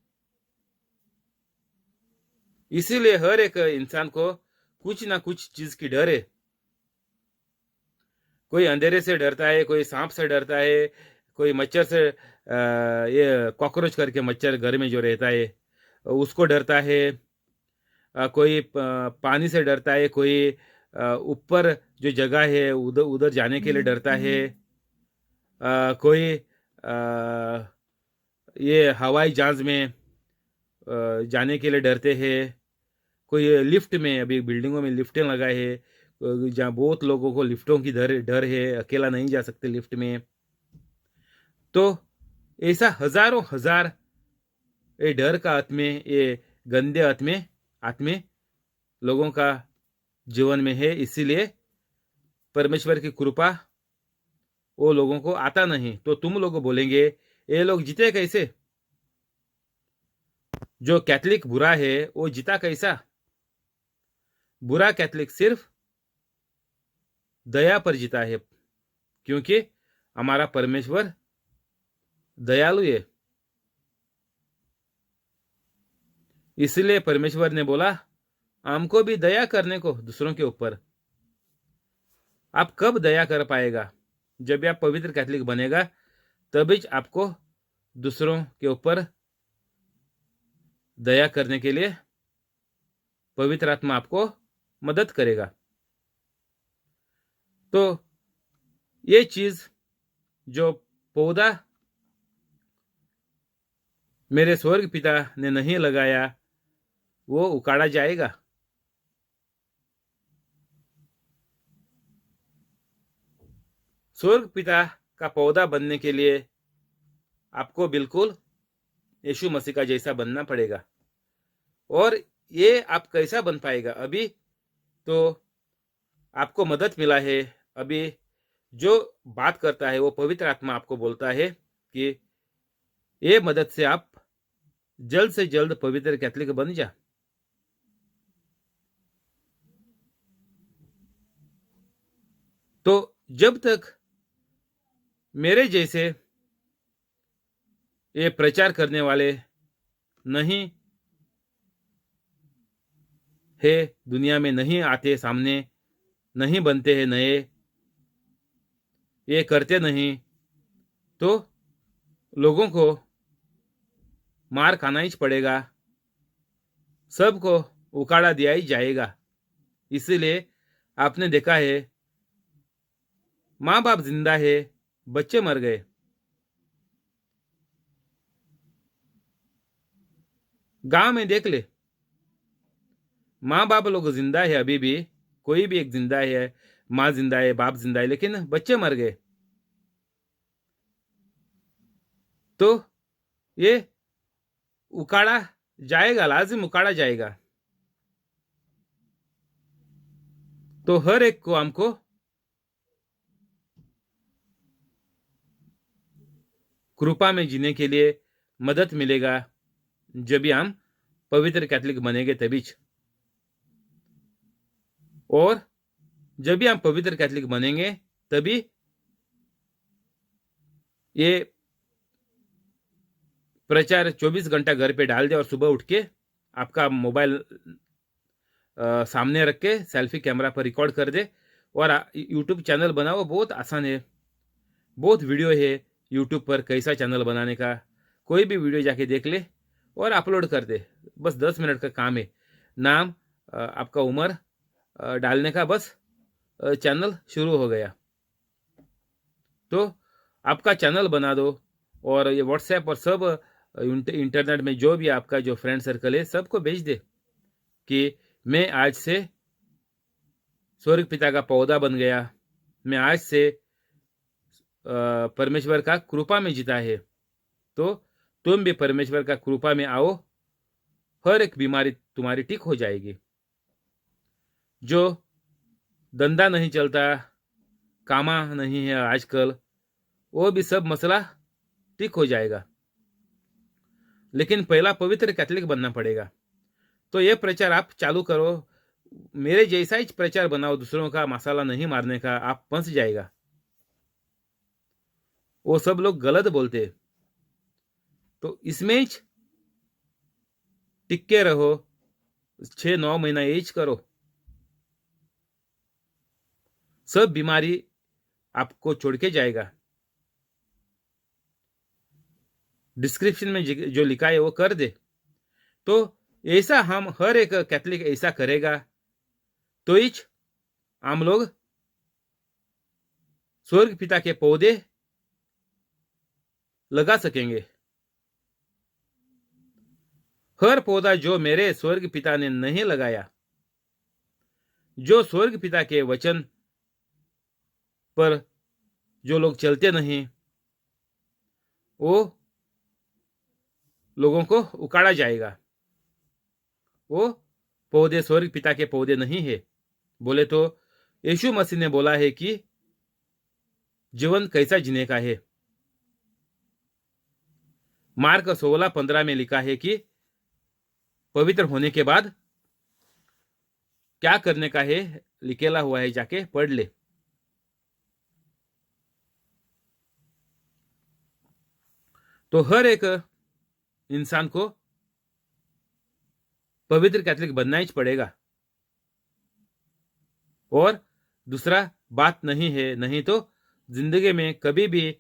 इसीलिए हर एक इंसान को कुछ ना कुछ चीज की डर है। कोई अंधेरे से डरता है, कोई सांप से डरता है, कोई मच्छर से, ये कॉकरोच करके मच्छर घर में जो रहता है उसको डरता है। कोई पानी से डरता है, कोई ऊपर जो जगह है उधर उधर जाने के लिए डरता है। कोई ये हवाई जहाज में जाने के लिए डरते हैं। कोई लिफ्ट में, अभी बिल्डिंगों में लिफ्टें लगाए हैं जहाँ बहुत लोगों को लिफ्टों की डर है, अकेला नहीं जा सकते लिफ्ट में। तो ऐसा हजारों हजार ये डर का आत्मे, ये गंदे आत्मे लोगों का जीवन में है। इसीलिए परमेश्वर की कृपा वो लोगों को आता नहीं। तो तुम लोग बोलेंगे ये लोग जीते कैसे? जो कैथोलिक बुरा है वो जीता कैसा? बुरा कैथोलिक सिर्फ दया पर जीता है, क्योंकि हमारा परमेश्वर दयालु है। इसलिए परमेश्वर ने बोला हमको भी दया करने को दूसरों के ऊपर। आप कब दया कर पाएगा? जब भी आप पवित्र कैथोलिक बनेगा, तभी आपको दूसरों के ऊपर दया करने के लिए पवित्र आत्मा आपको मदद करेगा। तो ये चीज जो पौधा मेरे स्वर्ग पिता ने नहीं लगाया, वो उखाड़ा जाएगा। स्वर्ग पिता का पौधा बनने के लिए आपको बिल्कुल यीशु मसीह का जैसा बनना पड़ेगा। और ये आप कैसा बन पाएगा? अभी तो आपको मदद मिला है। अभी जो बात करता है वो पवित्र आत्मा आपको बोलता है कि ये मदद से आप जल्द से जल्द पवित्र कैथलिक बन जा। तो जब तक मेरे जैसे ये प्रचार करने वाले नहीं है, दुनिया में नहीं आते, सामने नहीं बनते हैं नए, ये करते नहीं, तो लोगों को मार खाना ही पड़ेगा, सबको उकाड़ा दिया ही जाएगा। इसीलिए आपने देखा है, माँ बाप जिंदा है, बच्चे मर गए। गांव में देख ले, माँ बाप लोग जिंदा है, अभी भी कोई भी एक जिंदा है, माँ जिंदा है, बाप जिंदा है, लेकिन बच्चे मर गए। तो ये उकाड़ा जाएगा, लाजिम उकाड़ा जाएगा। तो हर एक को हमको कृपा में जीने के लिए मदद मिलेगा, जब भी हम पवित्र कैथलिक बनेंगे तभी। और जब भी हम पवित्र कैथलिक बनेंगे तभी ये प्रचार 24 घंटा घर पे डाल दे और सुबह उठ के आपका मोबाइल सामने रख के सेल्फी कैमरा पर रिकॉर्ड कर दे और यूट्यूब चैनल बनाओ। बहुत आसान है, बहुत वीडियो है यूट्यूब पर कैसा चैनल बनाने का। कोई भी वीडियो जाके देख ले और अपलोड कर दे। बस 10 मिनट का काम है। नाम, आपका उम्र डालने का, बस चैनल शुरू हो गया। तो आपका चैनल बना दो और ये व्हाट्सएप और सब इंटरनेट में जो भी आपका जो फ्रेंड सर्कल है सबको भेज दे कि मैं आज से स्वर्ग पिता का पौधा बन गया, मैं आज से परमेश्वर का कृपा में जीता है, तो तुम भी परमेश्वर का कृपा में आओ, हर एक बीमारी तुम्हारी ठीक हो जाएगी। जो धंधा नहीं चलता, कामा नहीं है आजकल, वो भी सब मसला ठीक हो जाएगा। लेकिन पहला पवित्र कैथलिक बनना पड़ेगा। तो ये प्रचार आप चालू करो, मेरे जैसा ही प्रचार बनाओ, दूसरों का मसाला नहीं मारने का, आप फंस जाएगा। वो सब लोग गलत बोलते, तो इसमें ही टिक्के रहो, 6-9 महीना एज करो, सब बीमारी आपको छोड़ के जाएगा। डिस्क्रिप्शन में जो लिखा है वो कर दे। तो ऐसा हम हर एक कैथलिक ऐसा करेगा तो ही हम लोग स्वर्ग पिता के पौधे लगा सकेंगे। हर पौधा जो मेरे स्वर्ग पिता ने नहीं लगाया, जो स्वर्ग पिता के वचन पर जो लोग चलते नहीं, वो लोगों को उकाड़ा जाएगा। वो पौधे स्वर्ग पिता के पौधे नहीं है। बोले तो यीशु मसीह ने बोला है कि जीवन कैसा जीने का है। मार्क 16:15 में लिखा है कि पवित्र होने के बाद क्या करने का है, लिखेला हुआ है, जाके पढ़ ले। तो हर एक इंसान को पवित्र कैथलिक बनना ही पड़ेगा। और दूसरा बात नहीं है, नहीं तो जिंदगी में कभी भी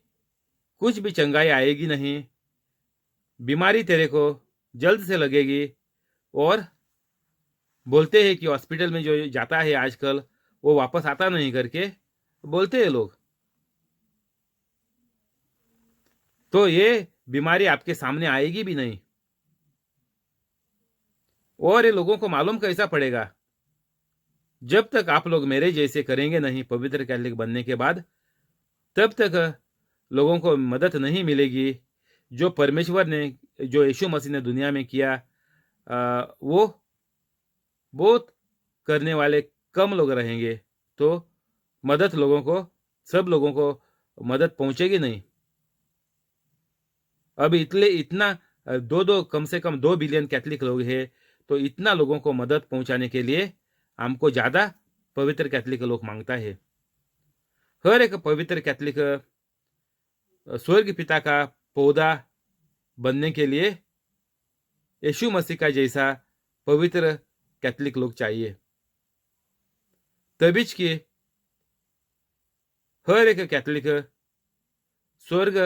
कुछ भी चंगाई आएगी नहीं, बीमारी तेरे को जल्द से लगेगी। और बोलते हैं कि हॉस्पिटल में जो जाता है आजकल वो वापस आता नहीं करके बोलते हैं लोग। तो ये बीमारी आपके सामने आएगी भी नहीं। और ये लोगों को मालूम कैसा पड़ेगा? जब तक आप लोग मेरे जैसे करेंगे नहीं पवित्र कैथलिक बनने के बाद, तब तक लोगों को मदद नहीं मिलेगी। जो परमेश्वर ने, जो यीशु मसीह ने दुनिया में किया, वो बहुत करने वाले कम लोग रहेंगे, तो मदद लोगों को, सब लोगों को मदद पहुंचेगी नहीं। अब इतना दो कम से कम 2 बिलियन कैथलिक लोग हैं, तो इतना लोगों को मदद पहुंचाने के लिए हमको ज्यादा पवित्र कैथलिक लोग मांगता है। हर एक पवित्र कैथलिक स्वर्ग पिता का पौधा बनने के लिए यीशु मसीह का जैसा पवित्र कैथलिक लोग चाहिए, तभी कि हर एक कैथलिक स्वर्ग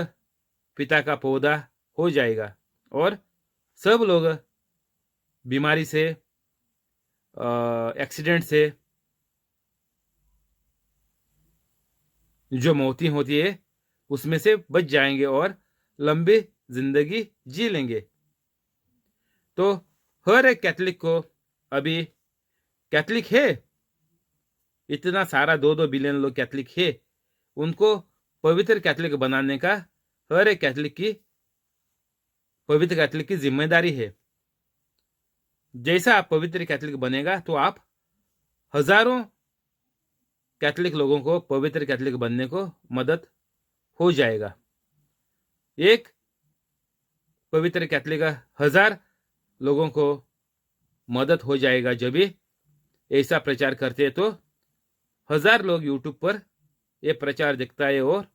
पिता का पौधा हो जाएगा और सब लोग बीमारी से, एक्सीडेंट से जो मौतें होती है उसमें से बच जाएंगे और लंबी जिंदगी जी लेंगे। तो हर एक कैथलिक को, अभी कैथलिक है इतना सारा 2-2 बिलियन लोग कैथलिक है, उनको पवित्र कैथलिक बनाने का हर एक कैथलिक की, पवित्र कैथलिक की जिम्मेदारी है। जैसा आप पवित्र कैथलिक बनेगा तो आप हजारों कैथलिक लोगों को पवित्र कैथलिक बनने को मदद हो जाएगा। एक पवित्र कैथलिक 1000 लोगों को मदद हो जाएगा। जब भी ऐसा प्रचार करते हैं तो 1000 लोग यूट्यूब पर ये प्रचार दिखता है, और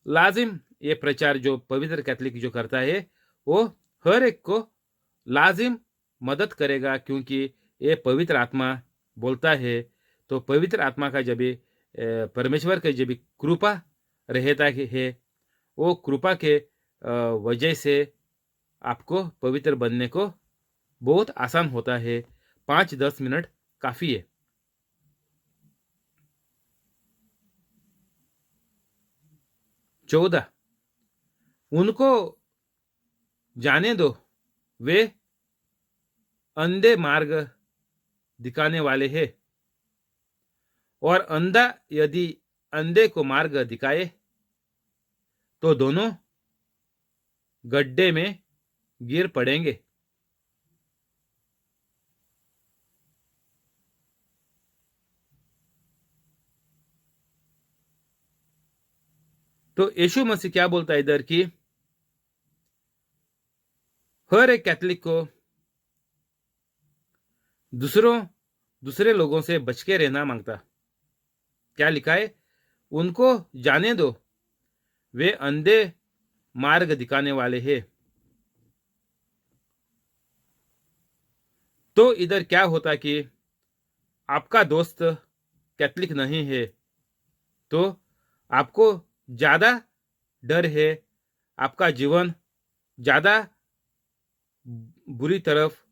लाजिम ये प्रचार जो पवित्र कैथलिक जो करता है वो हर एक को लाजिम मदद करेगा, क्योंकि ये पवित्र आत्मा बोलता है। तो पवित्र आत्मा का जब परमेश्वर के जब कृपा रहता है, वो कृपा के वजह से आपको पवित्र बनने को बहुत आसान होता है। 5-10 मिनट काफी है। 14, उनको जाने दो, वे अंधे मार्ग दिखाने वाले हैं, और अंधा यदि अंधे को मार्ग दिखाए तो दोनों गड्ढे में गिर पड़ेंगे। तो यीशु मसीह क्या बोलता है इधर कि हर एक कैथलिक को दूसरे लोगों से बच के रहना मांगता। क्या लिखा है? उनको जाने दो, वे अंधे मार्ग दिखाने वाले हैं। तो इधर क्या होता कि आपका दोस्त कैथलिक नहीं है तो आपको ज्यादा डर है, आपका जीवन ज्यादा बुरी तरफ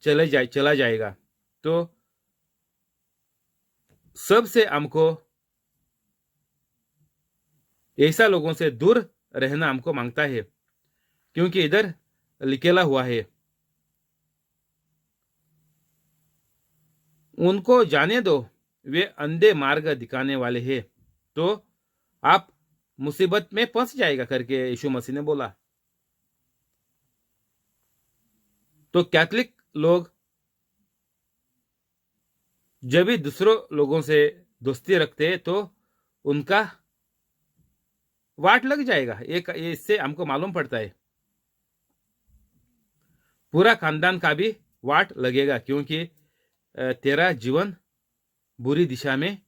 चला जाएगा। तो सबसे हमको ऐसा लोगों से दूर रहना हमको मांगता है, क्योंकि इधर लिखेला हुआ है, उनको जाने दो, वे अंधे मार्ग दिखाने वाले हैं। तो आप मुसीबत में फंस जाएगा करके यीशु मसीह ने बोला। तो कैथलिक लोग जब भी दूसरों लोगों से दोस्ती रखते हैं तो उनका वाट लग जाएगा। इससे हमको मालूम पड़ता है पूरा खानदान का भी वाट लगेगा, क्योंकि तेरा जीवन बुरी दिशा में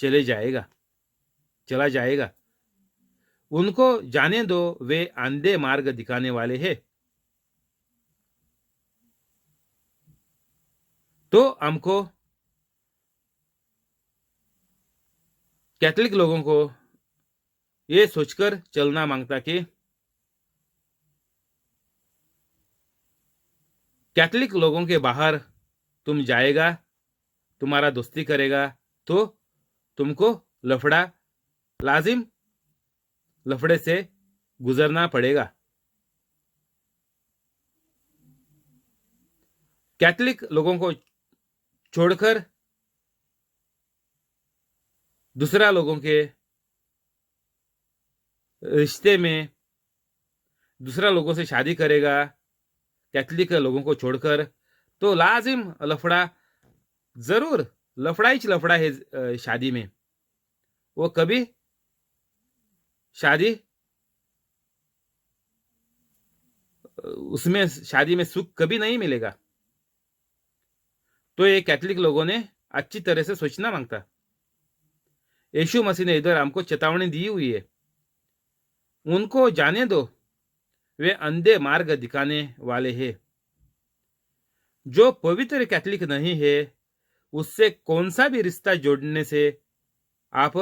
चला जाएगा। उनको जाने दो, वे अंधे मार्ग दिखाने वाले हैं। तो हमको कैथलिक लोगों को ये सोचकर चलना मांगता कि कैथलिक लोगों के बाहर तुम जाएगा, तुम्हारा दोस्ती करेगा तो तुमको लाजिम लफड़े से गुजरना पड़ेगा। कैथलिक लोगों को छोड़कर दूसरा लोगों के रिश्ते में दूसरा लोगों से शादी करेगा कैथलिक लोगों को छोड़कर, तो लाजिम लफड़ा, जरूर लफड़ा ही लफड़ा है शादी में। वो कभी शादी उसमें शादी में सुख कभी नहीं मिलेगा। तो ये कैथलिक लोगों ने अच्छी तरह से सोचना मांगता। यीशु मसीह ने इधर हमको चेतावनी दी हुई है, उनको जाने दो, वे अंधे मार्ग दिखाने वाले हैं। जो पवित्र कैथलिक नहीं है उससे कौन सा भी रिश्ता जोड़ने से आप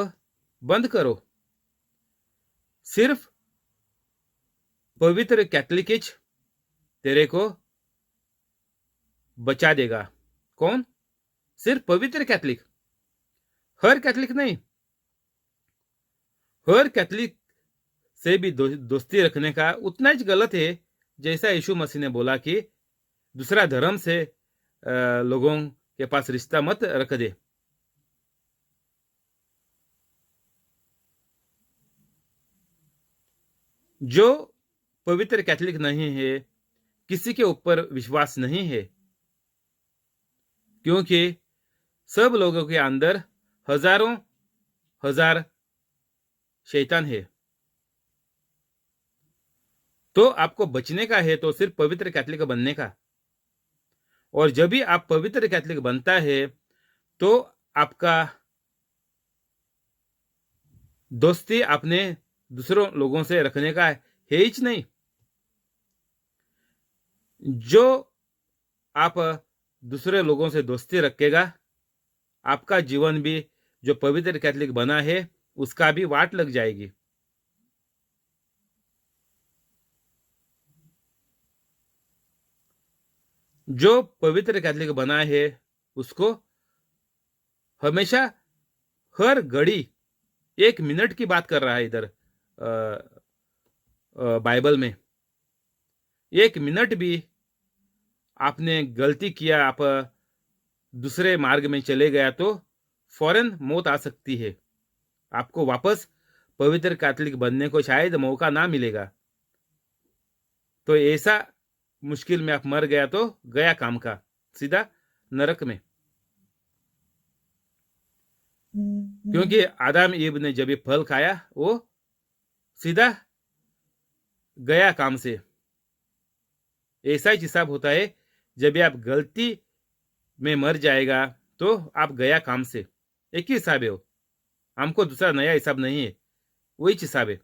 बंद करो। सिर्फ पवित्र कैथलिक ही तेरे को बचा देगा। कौन? सिर्फ पवित्र कैथलिक, हर कैथलिक नहीं। हर कैथलिक से भी दोस्ती रखने का उतना ही गलत है जैसा यीशु मसीह ने बोला कि दूसरा धर्म से लोगों के पास रिश्ता मत रख दे। जो पवित्र कैथलिक नहीं है किसी के ऊपर विश्वास नहीं है, क्योंकि सब लोगों के अंदर हजारों हजार शैतान है। तो आपको बचने का है तो सिर्फ पवित्र कैथलिक बनने का। और जब भी आप पवित्र कैथलिक बनता है तो आपका दोस्ती अपने दूसरों लोगों से रखने का है ही नहीं। जो आप दूसरे लोगों से दोस्ती रखेगा, आपका जीवन भी जो पवित्र कैथलिक बना है उसका भी वाट लग जाएगी। जो पवित्र कैथलिक बना है उसको हमेशा हर घड़ी 1 मिनट की बात कर रहा है इधर बाइबल में। 1 मिनट भी आपने गलती किया, आप दूसरे मार्ग में चले गया तो फौरन मौत आ सकती है। आपको वापस पवित्र कैथलिक बनने को शायद मौका ना मिलेगा। तो ऐसा मुश्किल में आप मर गया तो गया काम का, सीधा नरक में। क्योंकि आदम ईव ने जब ये फल खाया वो सीधा गया काम से। ऐसा ही हिसाब होता है, जब आप गलती में मर जाएगा तो आप गया काम से। एक ही हिसाब है वो, हमको दूसरा नया हिसाब नहीं है, वही हिसाब है।